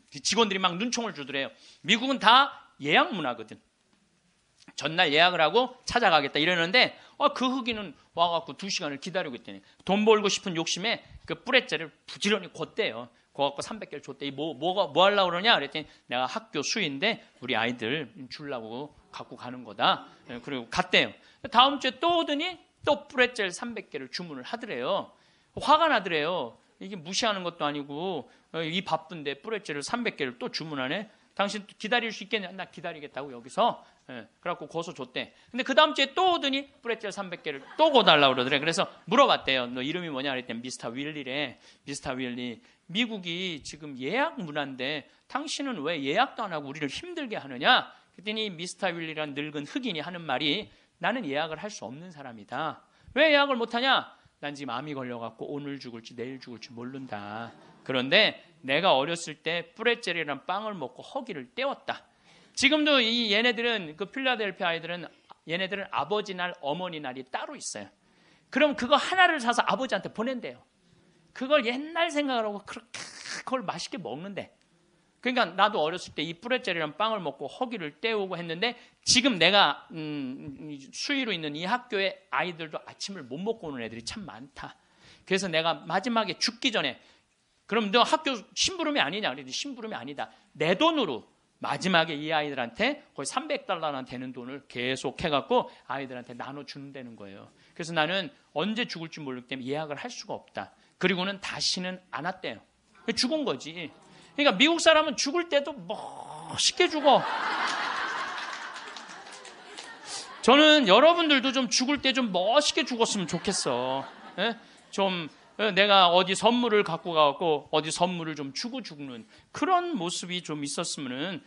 직원들이 막 눈총을 주더래요. 미국은 다 예약 문화거든. 전날 예약을 하고 찾아가겠다 이러는데 그 흑인은 와갖고 2시간을 기다리고 있더니 돈 벌고 싶은 욕심에 그 뿌레째를 부지런히 걷대요. 그거 갖고 300개를 줬대. 뭐 하려고 그러냐? 그랬더니 내가 학교 수인데 우리 아이들 주려고 갖고 가는 거다. 그리고 갔대요. 다음 주에 또 오더니 또 뿌레젤 300개를 주문을 하더래요. 화가 나더래요. 이게 무시하는 것도 아니고 이 바쁜데 뿌레젤을 300개를 또 주문하네. 당신 기다릴 수 있겠냐? 나 기다리겠다고 여기서. 그래갖고 고소 줬대. 근데 그 다음 주에 또 오더니 뿌레젤 300개를 또 고달라고 그러더래. 그래서 물어봤대요. 너 이름이 뭐냐? 그랬더니 미스터 윌리래. 미스터 윌리. 미국이 지금 예약 문화인데 당신은 왜 예약도 안 하고 우리를 힘들게 하느냐? 그랬더니 미스터 윌리란 늙은 흑인이 하는 말이 나는 예약을 할 수 없는 사람이다. 왜 예약을 못하냐? 난 지금 암이 걸려갖고 오늘 죽을지 내일 죽을지 모른다. 그런데 내가 어렸을 때 뿌레젤이란 빵을 먹고 허기를 때웠다. 지금도 이 얘네들은 그 필라델피아 아이들은 얘네들은 아버지 날 어머니 날이 따로 있어요. 그럼 그거 하나를 사서 아버지한테 보낸대요. 그걸 옛날 생각을 하고 그렇게 그걸 맛있게 먹는데. 그러니까 나도 어렸을 때 이 뿌레젤이란 빵을 먹고 허기를 때우고 했는데 지금 내가 수의로 있는 이 학교에 아이들도 아침을 못 먹고 오는 애들이 참 많다. 그래서 내가 마지막에 죽기 전에 그럼 너 학교 심부름이 아니냐? 그랬더니 심부름이 아니다. 내 돈으로 마지막에 이 아이들한테 거의 $300나 되는 돈을 계속 해갖고 아이들한테 나눠주는다는 거예요. 그래서 나는 언제 죽을지 모르기 때문에 예약을 할 수가 없다. 그리고는 다시는 안 왔대요. 죽은 거지. 그러니까 미국 사람은 죽을 때도 멋있게 죽어. 저는 여러분들도 좀 죽을 때 좀 멋있게 죽었으면 좋겠어. 좀 내가 어디 선물을 갖고 가고 어디 선물을 좀 주고 죽는 그런 모습이 좀 있었으면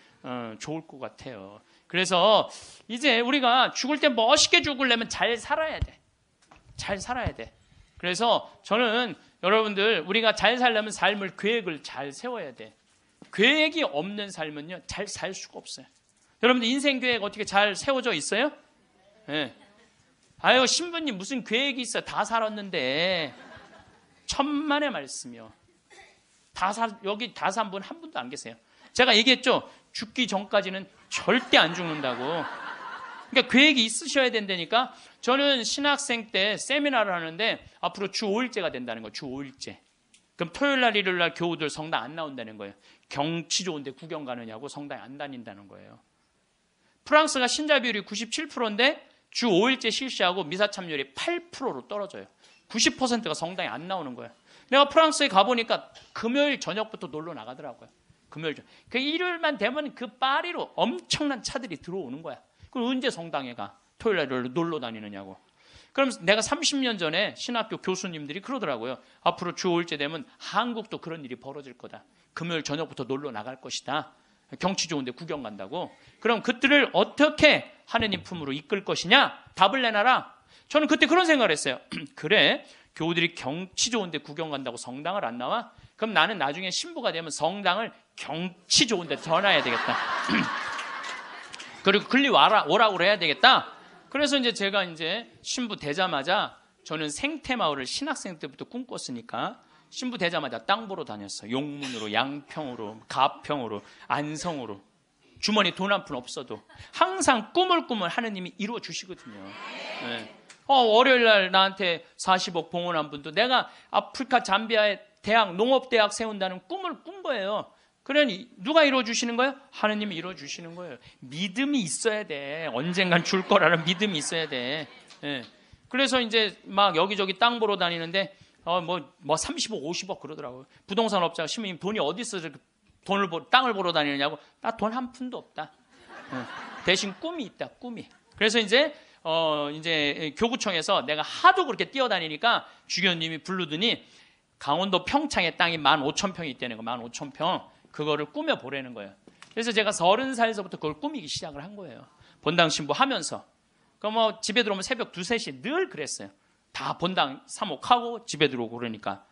좋을 것 같아요. 그래서 이제 우리가 죽을 때 멋있게 죽으려면 잘 살아야 돼. 잘 살아야 돼. 그래서 저는 여러분들 우리가 잘 살려면 삶을 계획을 잘 세워야 돼. 계획이 없는 삶은요 잘 살 수가 없어요. 여러분들 인생 계획 어떻게 잘 세워져 있어요? 네. 아유 신부님 무슨 계획이 있어? 다 살았는데. 천만의 말씀이요. 여기 다 산 분 한 분도 안 계세요. 제가 얘기했죠. 죽기 전까지는 절대 안 죽는다고. 그러니까 계획이 있으셔야 된다니까. 저는 신학생 때 세미나를 하는데 앞으로 주 5일제가 된다는 거예요. 주 5일제. 그럼 토요일 날 일요일 날 교우들 성당 안 나온다는 거예요. 경치 좋은데 구경 가느냐고 성당에 안 다닌다는 거예요. 프랑스가 신자 비율이 97%인데 주 5일제 실시하고 미사 참여율이 8%로 떨어져요. 90%가 성당에 안 나오는 거예요. 내가 프랑스에 가보니까 금요일 저녁부터 놀러 나가더라고요. 금요일 저녁. 그 일요일만 되면 그 파리로 엄청난 차들이 들어오는 거야. 그럼 언제 성당에 가? 토요일 날 놀러 다니느냐고. 그럼 내가 30년 전에 신학교 교수님들이 그러더라고요. 앞으로 주 5일째 되면 한국도 그런 일이 벌어질 거다. 금요일 저녁부터 놀러 나갈 것이다. 경치 좋은데 구경 간다고. 그럼 그들을 어떻게 하느님 품으로 이끌 것이냐? 답을 내놔라. 저는 그때 그런 생각을 했어요. 그래, 교우들이 경치 좋은데 구경 간다고 성당을 안 나와? 그럼 나는 나중에 신부가 되면 성당을 경치 좋은데 전화해야 되겠다. 그리고 글리 오라고 해야 되겠다. 그래서 이제 제가 이제 신부 되자마자 저는 생태마을을 신학생 때부터 꿈꿨으니까 신부 되자마자 땅 보러 다녔어요. 용문으로, 양평으로, 가평으로, 안성으로. 주머니 돈 한 푼 없어도 항상 꿈을 꾸면 하느님이 이루어 주시거든요. 네. 월요일 날 나한테 40억 봉헌한 분도 내가 아프리카 잠비아에 농업대학 세운다는 꿈을 꾼 거예요. 그러니 누가 이루어 주시는 거예요? 하느님이 이루어 주시는 거예요. 믿음이 있어야 돼. 언젠간 줄 거라는 믿음이 있어야 돼. 네. 그래서 이제 막 여기저기 땅 보러 다니는데 뭐 30억, 50억 그러더라고요. 부동산 업자가 신부님 돈이 어디 있어 땅을 보러 다니느냐고. 나 돈 한 푼도 없다. 대신 꿈이 있다. 꿈이. 그래서 이제 교구청에서 내가 하도 그렇게 뛰어다니니까 주교님이 부르더니 강원도 평창에 땅이 15,000평이 있다는 거. 15,000평. 그거를 꾸며보라는 거예요. 그래서 제가 30살에서부터 그걸 꾸미기 시작을 한 거예요. 본당 신부 하면서. 그럼 집에 들어오면 새벽 2, 3시 늘 그랬어요. 다 본당 사목하고 집에 들어오고 그러니까.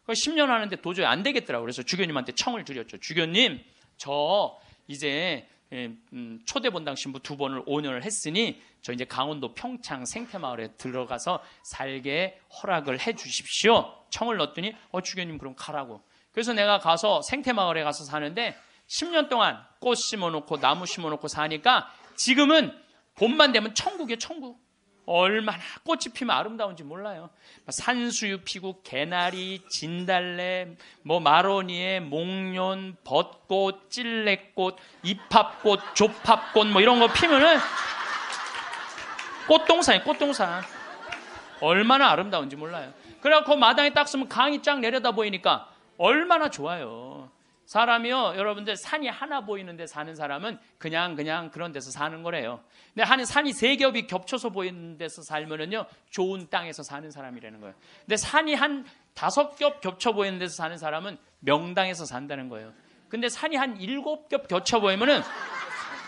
10년 하는데 도저히 안 되겠더라고요. 그래서 주교님한테 청을 드렸죠. 주교님, 저 이제 초대 본당 신부 2번을 5년을 했으니 저 이제 강원도 평창 생태마을에 들어가서 살게 허락을 해 주십시오. 청을 넣었더니 주교님 그럼 가라고. 그래서 내가 가서 생태마을에 가서 사는데 10년 동안 꽃 심어놓고 나무 심어놓고 사니까 지금은 봄만 되면 천국이에요, 천국. 얼마나 꽃이 피면 아름다운지 몰라요. 산수유 피고 개나리, 진달래, 뭐 마로니에, 목련, 벚꽃, 찔레꽃, 이팝꽃, 조팝꽃 뭐 이런 거 피면은 꽃동산이에요, 꽃동산. 얼마나 아름다운지 몰라요. 그래갖고 마당에 딱 서면 강이 쫙 내려다 보이니까 얼마나 좋아요. 사람이요, 여러분들 산이 하나 보이는 데 사는 사람은 그냥 그런 데서 사는 거래요. 근데 한 산이 세 겹이 겹쳐서 보이는 데서 살면은요, 좋은 땅에서 사는 사람이라는 거예요. 근데 산이 한 5겹 겹쳐 보이는 데서 사는 사람은 명당에서 산다는 거예요. 근데 산이 한 7겹 겹쳐 보이면은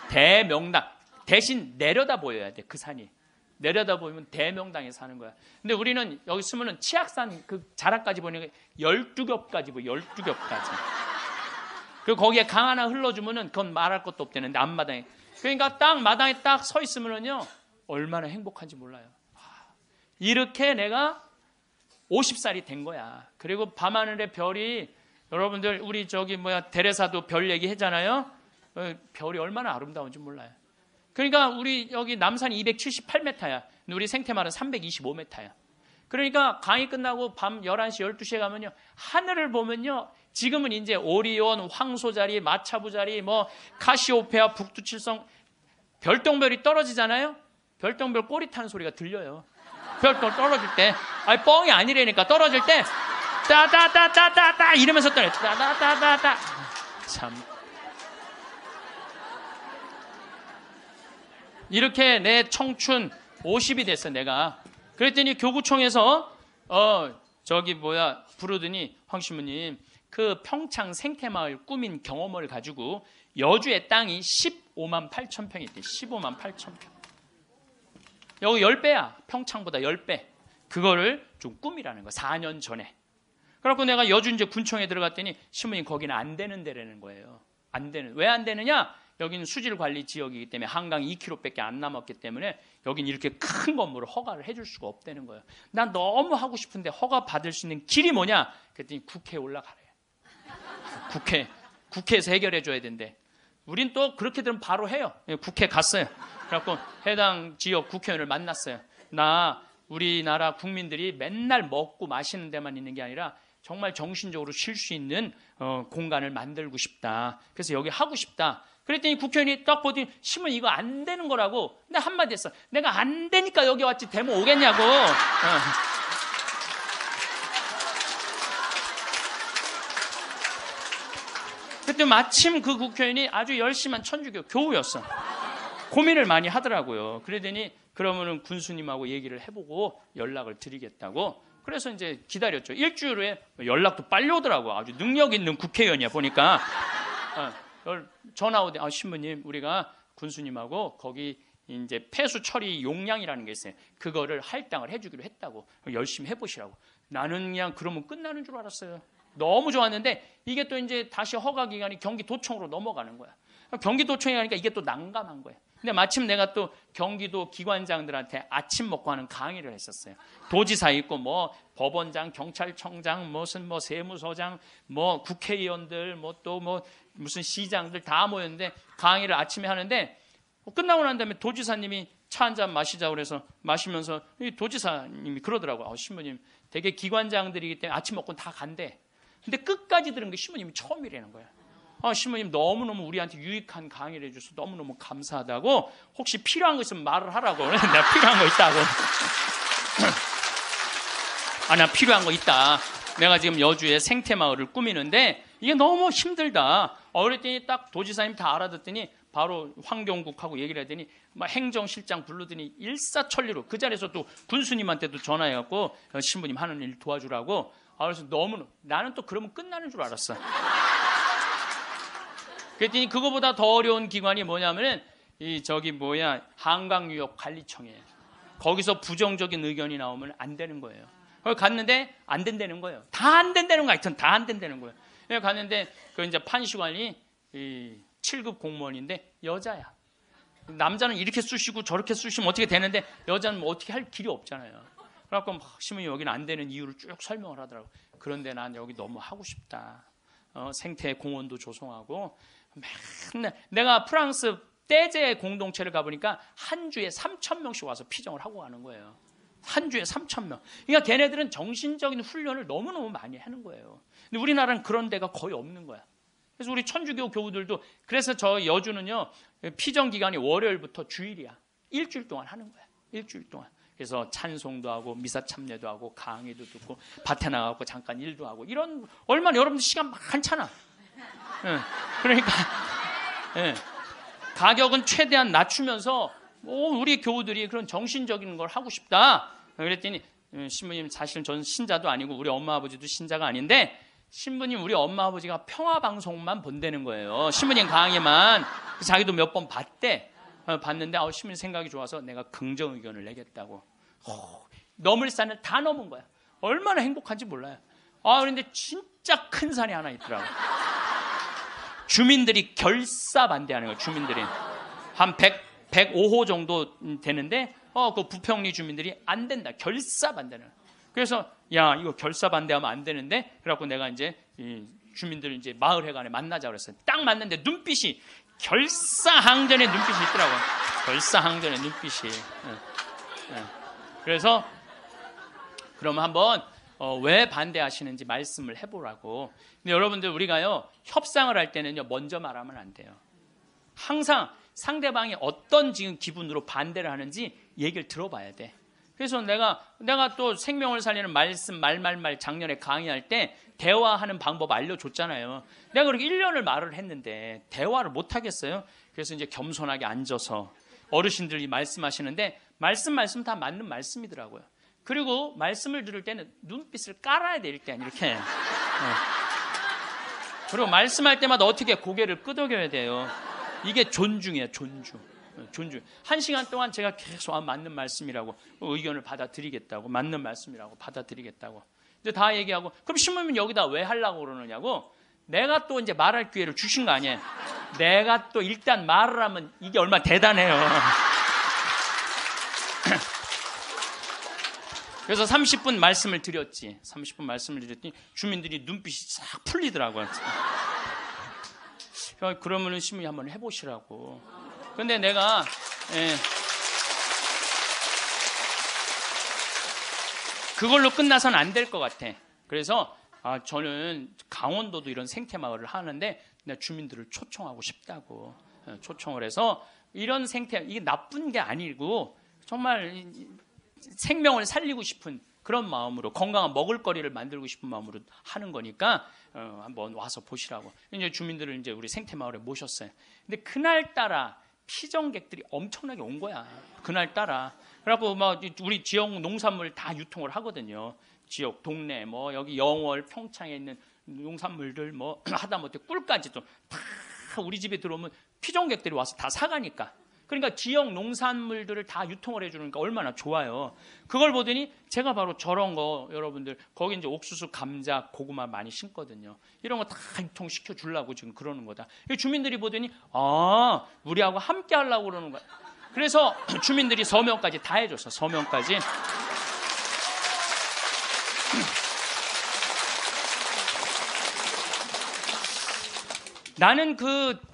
대명당, 대신 내려다 보여야 돼, 그 산이. 내려다 보면 대명당에 사는 거야. 근데 우리는 여기 있으면은 치악산 그 자락까지 보니까 12겹까지 보여, 12겹까지. 그리고 거기에 강 하나 흘러주면은 그건 말할 것도 없대는데 앞마당에. 그러니까 딱 마당에 딱 서 있으면은요, 얼마나 행복한지 몰라요. 이렇게 내가 50살이 된 거야. 그리고 밤하늘의 별이, 여러분들 우리 대레사도 별 얘기 했잖아요. 별이 얼마나 아름다운지 몰라요. 그러니까 우리 여기 남산이 278m야. 우리 생태마을은 325m야. 그러니까 강의 끝나고 밤 11시, 12시에 가면요, 하늘을 보면요, 지금은 이제 오리온, 황소자리, 마차부자리, 뭐 카시오페아, 북두칠성, 별똥별이 떨어지잖아요. 별똥별 꼬리 타는 소리가 들려요. 별똥 떨어질 때, 아니 뻥이 아니라니까. 떨어질 때 따따따따따따 이러면서 떨어져. 따따따따따. 참. 이렇게 내 청춘 50이 됐어, 내가. 그랬더니 교구청에서 부르더니 황 신부님, 그 평창 생태마을 꾸민 경험을 가지고 여주의 땅이 15만 8천 평이 있대. 15만 8천 평. 여기 10배야. 평창보다 10배. 그거를 좀 꾸미라는 거야. 4년 전에. 그래갖고 내가 여주 이제 군청에 들어갔더니 신부님 거기는 안 되는 데라는 거예요. 안 되는. 왜 안 되느냐? 여기는 수질관리 지역이기 때문에 한강 2km밖에 안 남았기 때문에 여긴 이렇게 큰 건물을 허가를 해줄 수가 없다는 거예요. 난 너무 하고 싶은데 허가 받을 수 있는 길이 뭐냐? 그랬더니 국회에 올라가래. 국회에서 해결해 줘야 된대. 우린 또 그렇게 되면 바로 해요. 국회 갔어요. 그래갖고 해당 지역 국회의원을 만났어요. 나 우리나라 국민들이 맨날 먹고 마시는 데만 있는 게 아니라 정말 정신적으로 쉴 수 있는 공간을 만들고 싶다. 그래서 여기 하고 싶다. 그랬더니 국회의원이 딱 보더니 신문 이거 안 되는 거라고. 근데 한마디 했어. 내가 안 되니까 여기 왔지 되면 오겠냐고. 그때 마침 그 국회의원이 아주 열심한 천주교 교우였어. 고민을 많이 하더라고요. 그러더니 그러면은 군수님하고 얘기를 해보고 연락을 드리겠다고. 그래서 이제 기다렸죠. 일주일 후에 연락도 빨리 오더라고. 아주 능력 있는 국회의원이야 보니까. 전화 오대. 신부님, 우리가 군수님하고 거기 이제 폐수 처리 용량이라는 게 있어요. 그거를 할당을 해주기로 했다고. 열심히 해보시라고. 나는 그냥 그러면 끝나는 줄 알았어요. 너무 좋았는데 이게 또 이제 다시 허가 기간이 경기도청으로 넘어가는 거야. 경기도청에 가니까 이게 또 난감한 거야. 근데 마침 내가 또 경기도 기관장들한테 아침 먹고 하는 강의를 했었어요. 도지사 있고 뭐 법원장, 경찰청장, 무슨 뭐 세무서장, 뭐 국회의원들, 뭐 또 뭐 무슨 시장들 다 모였는데 강의를 아침에 하는데 끝나고 난 다음에 도지사님이 차 한 잔 마시자고 그래서 마시면서 이 도지사님이 그러더라고요. 신부님, 되게 기관장들이기 때문에 아침 먹고 다 간대. 근데 끝까지 들은 게 신부님이 처음이라는 거야. 신부님 너무너무 우리한테 유익한 강의를 해줘서 너무너무 감사하다고. 혹시 필요한 거 있으면 말을 하라고. 내가 필요한 거 있다고. 나 필요한 거 있다. 내가 지금 여주에 생태마을을 꾸미는데 이게 너무 힘들다. 그랬더니 딱 도지사님 다 알아듣더니 바로 환경국하고 얘기를 하더니 막 행정실장 부르더니 일사천리로 그 자리에서 또 군수님한테도 전화해갖고 신부님 하는 일 도와주라고. 그래서 너무 나는 또 그러면 끝나는 줄 알았어. 그랬더니 그거보다 더 어려운 기관이 뭐냐면은 한강유역관리청이에요. 거기서 부정적인 의견이 나오면 안 되는 거예요. 거기 갔는데 안 된다는 거예요. 다 안 된다는 거 하여튼 다 안 된다는 거예요. 갔는데 그 이제 판시관이 7급 공무원인데 여자야. 남자는 이렇게 쑤시고 저렇게 쑤시면 어떻게 되는데 여자는 뭐 어떻게 할 길이 없잖아요. 그래갖고 신부님 여기는 안 되는 이유를 쭉 설명을 하더라고. 그런데 난 여기 너무 하고 싶다. 생태 공원도 조성하고 맨날 내가 프랑스 떼제 공동체를 가보니까 한 주에 3,000명씩 와서 피정을 하고 가는 거예요. 한 주에 3,000명. 그러니까 걔네들은 정신적인 훈련을 너무너무 많이 하는 거예요. 근데 우리나라는 그런 데가 거의 없는 거야. 그래서 우리 천주교 교우들도, 그래서 저 여주는요, 피정 기간이 월요일부터 주일이야. 일주일 동안 하는 거야. 일주일 동안. 그래서 찬송도 하고 미사 참례도 하고 강의도 듣고 밭에 나가고 잠깐 일도 하고, 이런, 얼마나 여러분들 시간 많잖아. 그러니까 가격은 최대한 낮추면서 우리 교우들이 그런 정신적인 걸 하고 싶다. 그랬더니 신부님, 사실은 저는 신자도 아니고 우리 엄마 아버지도 신자가 아닌데, 신부님 우리 엄마 아버지가 평화방송만 본다는 거예요. 신부님 강의만. 자기도 몇 번 봤대. 봤는데 신부님 생각이 좋아서 내가 긍정 의견을 내겠다고. 넘을 산을 다 넘은 거야. 얼마나 행복한지 몰라요. 그런데 진짜 큰 산이 하나 있더라고. 주민들이 결사 반대하는 거예요. 주민들이 한 105호 정도 되는데 그 부평리 주민들이 안 된다. 결사 반대는. 그래서 야, 이거 결사 반대하면 안 되는데, 그래갖고 내가 이제 이 주민들 이제 마을회관에 만나자 그랬어요. 딱 만났는데 눈빛이 결사항전의 눈빛이 있더라고요. 결사항전의 눈빛이. 그래서 그러면 한번 왜 반대하시는지 말씀을 해보라고. 근데 여러분들, 우리가요 협상을 할 때는요 먼저 말하면 안 돼요. 항상 상대방이 어떤 지금 기분으로 반대를 하는지 얘기를 들어봐야 돼. 그래서 내가 또 생명을 살리는 말씀 말 작년에 강의할 때 대화하는 방법 알려줬잖아요. 내가 그렇게 1년을 말을 했는데 대화를 못 하겠어요. 그래서 이제 겸손하게 앉아서 어르신들이 말씀하시는데 말씀 다 맞는 말씀이더라고요. 그리고 말씀을 들을 때는 눈빛을 깔아야 돼. 일단 이렇게. 그리고 말씀할 때마다 어떻게 고개를 끄덕여야 돼요. 이게 존중이에요. 존중. 1시간 동안 제가 계속 맞는 말씀이라고 의견을 받아들이겠다고, 맞는 말씀이라고 받아들이겠다고. 이제 다 얘기하고, 그럼 신부님 여기다 왜 하려고 그러느냐고. 내가 또 이제 말할 기회를 주신 거 아니에요. 내가 또 일단 말을 하면 이게 얼마나 대단해요. 그래서 30분 말씀을 드렸지. 30분 말씀을 드렸더니 주민들이 눈빛이 싹 풀리더라고요. 그러면은 신부님 한번 해보시라고. 근데 내가 그걸로 끝나서는 안 될 것 같아. 그래서 저는 강원도도 이런 생태마을을 하는데 내가 주민들을 초청하고 싶다고 초청을 해서, 이런 생태, 이게 나쁜 게 아니고 정말 생명을 살리고 싶은 그런 마음으로, 건강한 먹을거리를 만들고 싶은 마음으로 하는 거니까 한번 와서 보시라고. 이제 주민들을 이제 우리 생태마을에 모셨어요. 근데 그날따라 피정객들이 엄청나게 온 거야. 그날따라. 그래갖고 막 우리 지역 농산물 다 유통을 하거든요. 지역 동네 뭐 여기 영월 평창에 있는 농산물들 뭐 하다못해 꿀까지도 다 우리 집에 들어오면 피정객들이 와서 다 사가니까. 그러니까 지역 농산물들을 다 유통을 해주니까 얼마나 좋아요. 그걸 보더니 제가 바로 저런 거, 여러분들 거기 이제 옥수수, 감자, 고구마 많이 심거든요. 이런 거 다 유통시켜 주려고 지금 그러는 거다. 주민들이 보더니 우리하고 함께 하려고 그러는 거야. 그래서 주민들이 서명까지 다 해줬어. 서명까지. 나는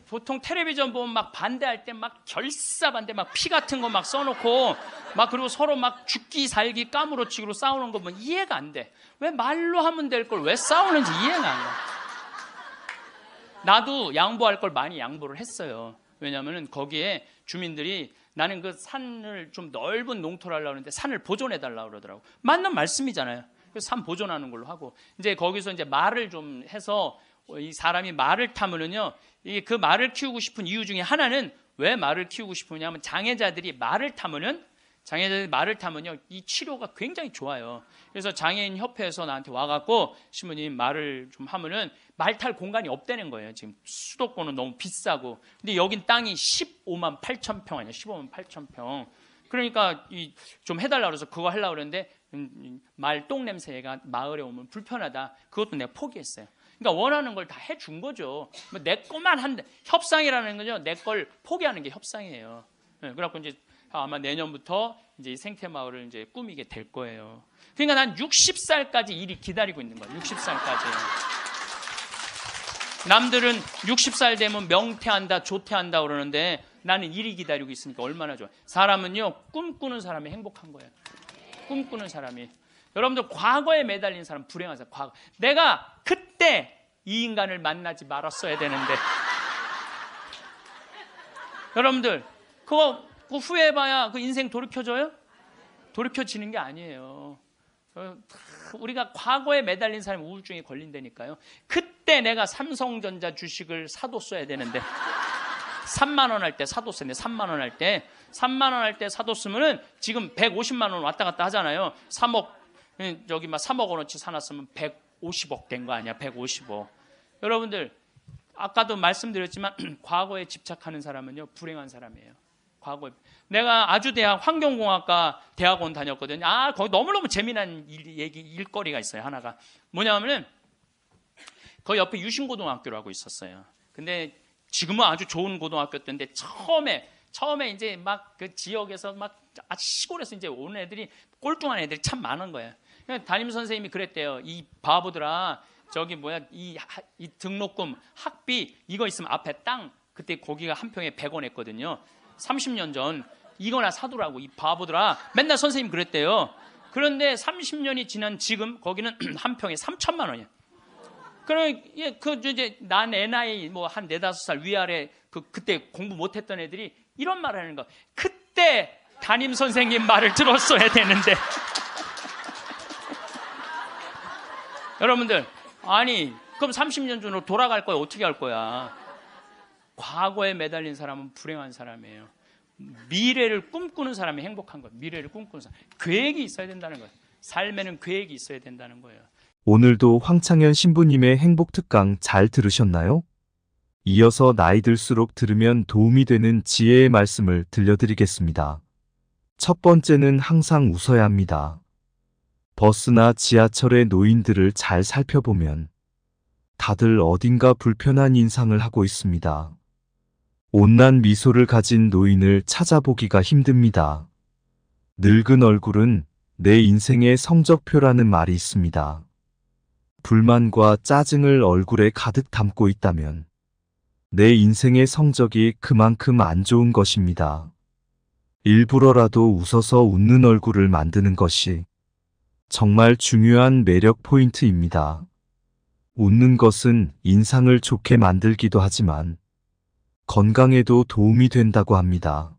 보통 텔레비전 보면 막 반대할 때 막 결사 반대, 막 피 같은 거 막 써놓고 막, 그리고 서로 막 죽기 살기 까무러치기로 싸우는 거 보면 이해가 안 돼. 왜 말로 하면 될 걸 왜 싸우는지 이해가 안 가. 나도 양보할 걸 많이 양보를 했어요. 왜냐하면 거기에 주민들이, 나는 그 산을 좀 넓은 농토를 하려고 하는데 산을 보존해 달라고 그러더라고. 맞는 말씀이잖아요. 그래서 산 보존하는 걸로 하고, 이제 거기서 이제 말을 좀 해서, 이 사람이 말을 타면은요, 그 말을 키우고 싶은 이유 중에 하나는, 왜 말을 키우고 싶으냐면 장애자들이 말을 타면요, 이 치료가 굉장히 좋아요. 그래서 장애인 협회에서 나한테 와갖고, 신부님 말을 좀 하면은 말 탈 공간이 없다는 거예요. 지금 수도권은 너무 비싸고. 근데 여긴 땅이 15만 8천 평 아니야. 15만 8천 평. 그러니까 좀 해달라고 해서 그거 하려고 그러는데, 말 똥 냄새가 마을에 오면 불편하다. 그것도 내가 포기했어요. 그러니까 원하는 걸 다 해준 거죠. 내 것만 한데, 협상이라는 거죠. 내 걸 포기하는 게 협상이에요. 그래갖고 이제 아마 내년부터 이제 이 생태마을을 이제 꾸미게 될 거예요. 그러니까 난 60살까지 일이 기다리고 있는 거예요. 60살까지. 남들은 60살 되면 명퇴한다, 조퇴한다 그러는데 나는 일이 기다리고 있으니까 얼마나 좋아. 사람은요, 꿈꾸는 사람이 행복한 거예요. 꿈꾸는 사람이. 여러분들 과거에 매달린 사람 불행한 사람. 과거. 내가 그때 이 인간을 만나지 말았어야 되는데. 여러분들 그거 후회해봐야 그 인생 돌이켜져요? 돌이켜지는 게 아니에요. 우리가 과거에 매달린 사람이 우울증에 걸린다니까요. 그때 내가 삼성전자 주식을 사뒀어야 되는데 3만 원 할 때 사뒀어야 돼. 3만 원 할 때 3만 원 할 때 사뒀으면은 지금 150만 원 왔다 갔다 하잖아요. 3억 저기 막 3억 원어치 사놨으면 150억 된 거 아니야. 150억. 여러분들 아까도 말씀드렸지만 과거에 집착하는 사람은요 불행한 사람이에요. 과거에 내가 아주대학 환경공학과 대학원 다녔거든요. 거기 너무너무 재미난 일거리가 있어요. 하나가 뭐냐면은 거기 옆에 유신고등학교라고 있었어요. 근데 지금은 아주 좋은 고등학교였는데 처음에 이제 막 그 지역에서 막 아주 시골에서 이제 온 애들이 꼴뚱한 애들이 참 많은 거예요. 담임 선생님이 그랬대요. 이 바보들아, 저기 뭐야 이 등록금 학비 이거 있으면 앞에 땅 그때 고기가 한 평에 100원 했거든요. 30년 전 이거나 사두라고 이 바보들아. 맨날 선생님 그랬대요. 그런데 30년이 지난 지금 거기는 한 평에 3천만 원이야. 그럼 그 이제 난 애 나이 뭐 한 4-5살 위아래 그때 공부 못했던 애들이 이런 말을 하는 거. 그때 담임 선생님 말을 들었어야 되는데. 여러분들 아니 그럼 30년 전으로 돌아갈 거야. 어떻게 할 거야? 과거에 매달린 사람은 불행한 사람이에요. 미래를 꿈꾸는 사람이 행복한 거예요. 미래를 꿈꾸는 사람. 계획이 있어야 된다는 거예요. 삶에는 계획이 있어야 된다는 거예요. 오늘도 황창현 신부님의 행복 특강 잘 들으셨나요? 이어서 나이 들수록 들으면 도움이 되는 지혜의 말씀을 들려드리겠습니다. 첫 번째는 항상 웃어야 합니다. 버스나 지하철의 노인들을 잘 살펴보면 다들 어딘가 불편한 인상을 하고 있습니다. 온난 미소를 가진 노인을 찾아보기가 힘듭니다. 늙은 얼굴은 내 인생의 성적표라는 말이 있습니다. 불만과 짜증을 얼굴에 가득 담고 있다면 내 인생의 성적이 그만큼 안 좋은 것입니다. 일부러라도 웃어서 웃는 얼굴을 만드는 것이 정말 중요한 매력 포인트입니다. 웃는 것은 인상을 좋게 만들기도 하지만 건강에도 도움이 된다고 합니다.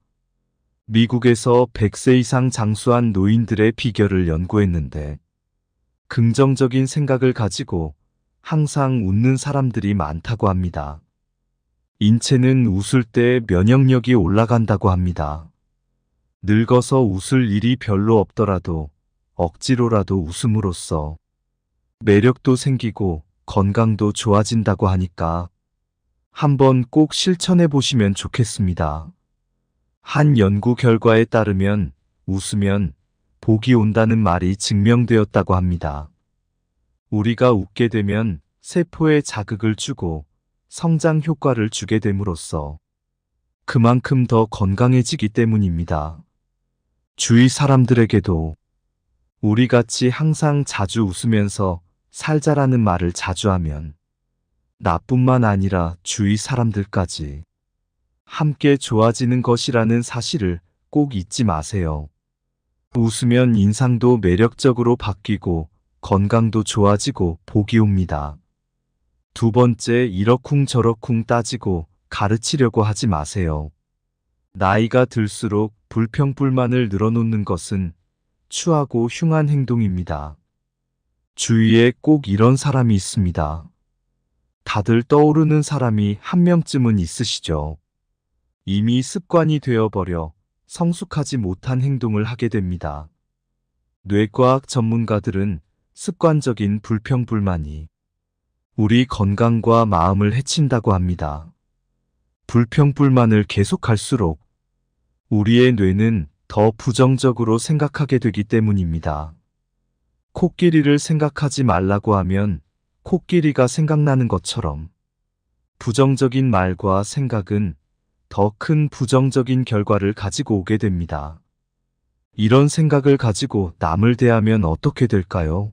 미국에서 100세 이상 장수한 노인들의 비결을 연구했는데 긍정적인 생각을 가지고 항상 웃는 사람들이 많다고 합니다. 인체는 웃을 때 면역력이 올라간다고 합니다. 늙어서 웃을 일이 별로 없더라도 억지로라도 웃음으로써 매력도 생기고 건강도 좋아진다고 하니까 한번 꼭 실천해 보시면 좋겠습니다. 한 연구 결과에 따르면 웃으면 복이 온다는 말이 증명되었다고 합니다. 우리가 웃게 되면 세포에 자극을 주고 성장 효과를 주게 됨으로써 그만큼 더 건강해지기 때문입니다. 주위 사람들에게도 우리같이 항상 자주 웃으면서 살자라는 말을 자주 하면 나뿐만 아니라 주위 사람들까지 함께 좋아지는 것이라는 사실을 꼭 잊지 마세요. 웃으면 인상도 매력적으로 바뀌고 건강도 좋아지고 복이 옵니다. 두 번째, 이러쿵저러쿵 따지고 가르치려고 하지 마세요. 나이가 들수록 불평불만을 늘어놓는 것은 추하고 흉한 행동입니다. 주위에 꼭 이런 사람이 있습니다. 다들 떠오르는 사람이 한 명쯤은 있으시죠. 이미 습관이 되어버려 성숙하지 못한 행동을 하게 됩니다. 뇌과학 전문가들은 습관적인 불평불만이 우리 건강과 마음을 해친다고 합니다. 불평불만을 계속할수록 우리의 뇌는 더 부정적으로 생각하게 되기 때문입니다. 코끼리를 생각하지 말라고 하면 코끼리가 생각나는 것처럼 부정적인 말과 생각은 더 큰 부정적인 결과를 가지고 오게 됩니다. 이런 생각을 가지고 남을 대하면 어떻게 될까요?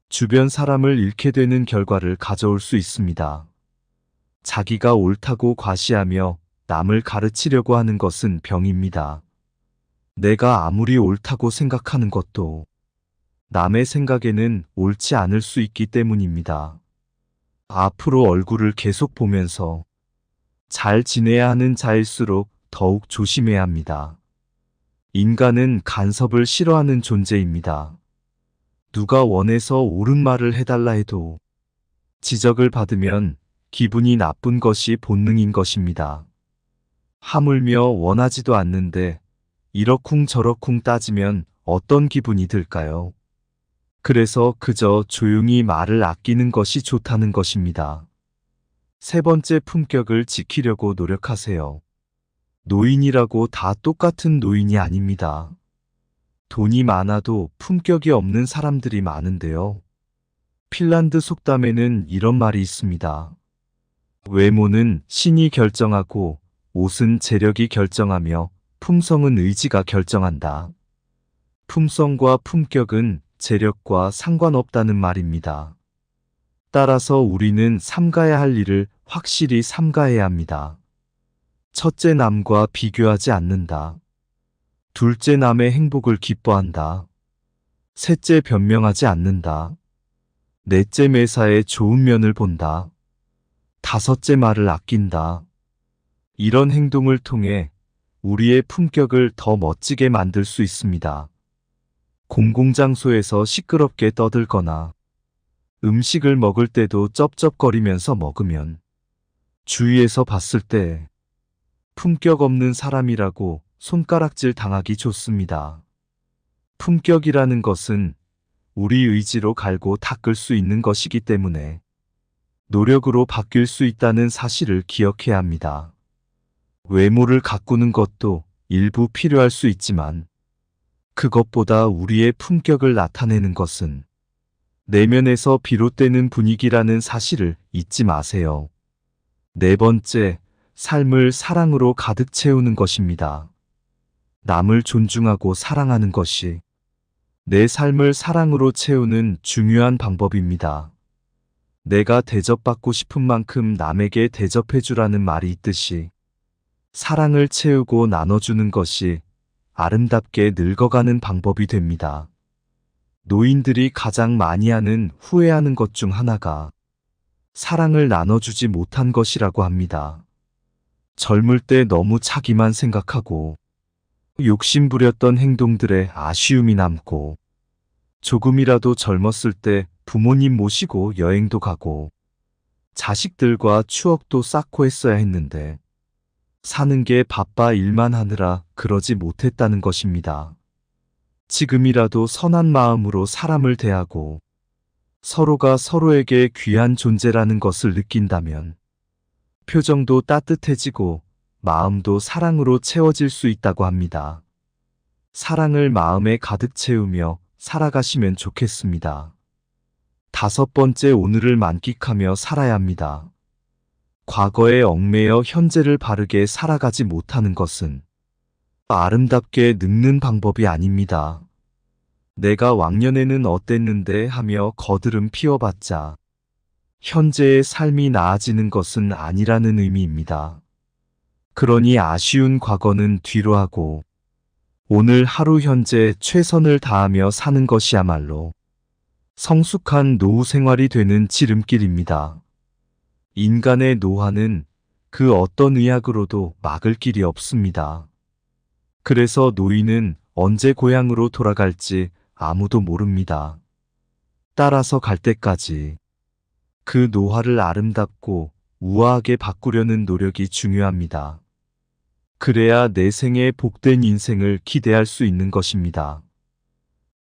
주변 사람을 잃게 되는 결과를 가져올 수 있습니다. 자기가 옳다고 과시하며 남을 가르치려고 하는 것은 병입니다. 내가 아무리 옳다고 생각하는 것도 남의 생각에는 옳지 않을 수 있기 때문입니다. 앞으로 얼굴을 계속 보면서 잘 지내야 하는 자일수록 더욱 조심해야 합니다. 인간은 간섭을 싫어하는 존재입니다. 누가 원해서 옳은 말을 해달라 해도 지적을 받으면 기분이 나쁜 것이 본능인 것입니다. 하물며 원하지도 않는데 이러쿵저러쿵 따지면 어떤 기분이 들까요? 그래서 그저 조용히 말을 아끼는 것이 좋다는 것입니다. 세 번째, 품격을 지키려고 노력하세요. 노인이라고 다 똑같은 노인이 아닙니다. 돈이 많아도 품격이 없는 사람들이 많은데요. 핀란드 속담에는 이런 말이 있습니다. 외모는 신이 결정하고 옷은 재력이 결정하며 품성은 의지가 결정한다. 품성과 품격은 재력과 상관없다는 말입니다. 따라서 우리는 삼가야 할 일을 확실히 삼가해야 합니다. 첫째, 남과 비교하지 않는다. 둘째, 남의 행복을 기뻐한다. 셋째, 변명하지 않는다. 넷째, 매사에 좋은 면을 본다. 다섯째, 말을 아낀다. 이런 행동을 통해 우리의 품격을 더 멋지게 만들 수 있습니다. 공공장소에서 시끄럽게 떠들거나 음식을 먹을 때도 쩝쩝거리면서 먹으면 주위에서 봤을 때 품격 없는 사람이라고 손가락질 당하기 좋습니다. 품격이라는 것은 우리 의지로 갈고 닦을 수 있는 것이기 때문에 노력으로 바뀔 수 있다는 사실을 기억해야 합니다. 외모를 가꾸는 것도 일부 필요할 수 있지만 그것보다 우리의 품격을 나타내는 것은 내면에서 비롯되는 분위기라는 사실을 잊지 마세요. 네 번째, 삶을 사랑으로 가득 채우는 것입니다. 남을 존중하고 사랑하는 것이 내 삶을 사랑으로 채우는 중요한 방법입니다. 내가 대접받고 싶은 만큼 남에게 대접해주라는 말이 있듯이 사랑을 채우고 나눠주는 것이 아름답게 늙어가는 방법이 됩니다. 노인들이 가장 많이 하는 후회하는 것 중 하나가 사랑을 나눠주지 못한 것이라고 합니다. 젊을 때 너무 자기만 생각하고 욕심부렸던 행동들에 아쉬움이 남고 조금이라도 젊었을 때 부모님 모시고 여행도 가고 자식들과 추억도 쌓고 했어야 했는데 사는 게 바빠 일만 하느라 그러지 못했다는 것입니다. 지금이라도 선한 마음으로 사람을 대하고 서로가 서로에게 귀한 존재라는 것을 느낀다면 표정도 따뜻해지고 마음도 사랑으로 채워질 수 있다고 합니다. 사랑을 마음에 가득 채우며 살아가시면 좋겠습니다. 다섯 번째, 오늘을 만끽하며 살아야 합니다. 과거에 얽매여 현재를 바르게 살아가지 못하는 것은 아름답게 늙는 방법이 아닙니다. 내가 왕년에는 어땠는데 하며 거드름 피워봤자 현재의 삶이 나아지는 것은 아니라는 의미입니다. 그러니 아쉬운 과거는 뒤로 하고 오늘 하루 현재 최선을 다하며 사는 것이야말로 성숙한 노후 생활이 되는 지름길입니다. 인간의 노화는 그 어떤 의학으로도 막을 길이 없습니다. 그래서 노인은 언제 고향으로 돌아갈지 아무도 모릅니다. 따라서 갈 때까지 그 노화를 아름답고 우아하게 바꾸려는 노력이 중요합니다. 그래야 내 생에 복된 인생을 기대할 수 있는 것입니다.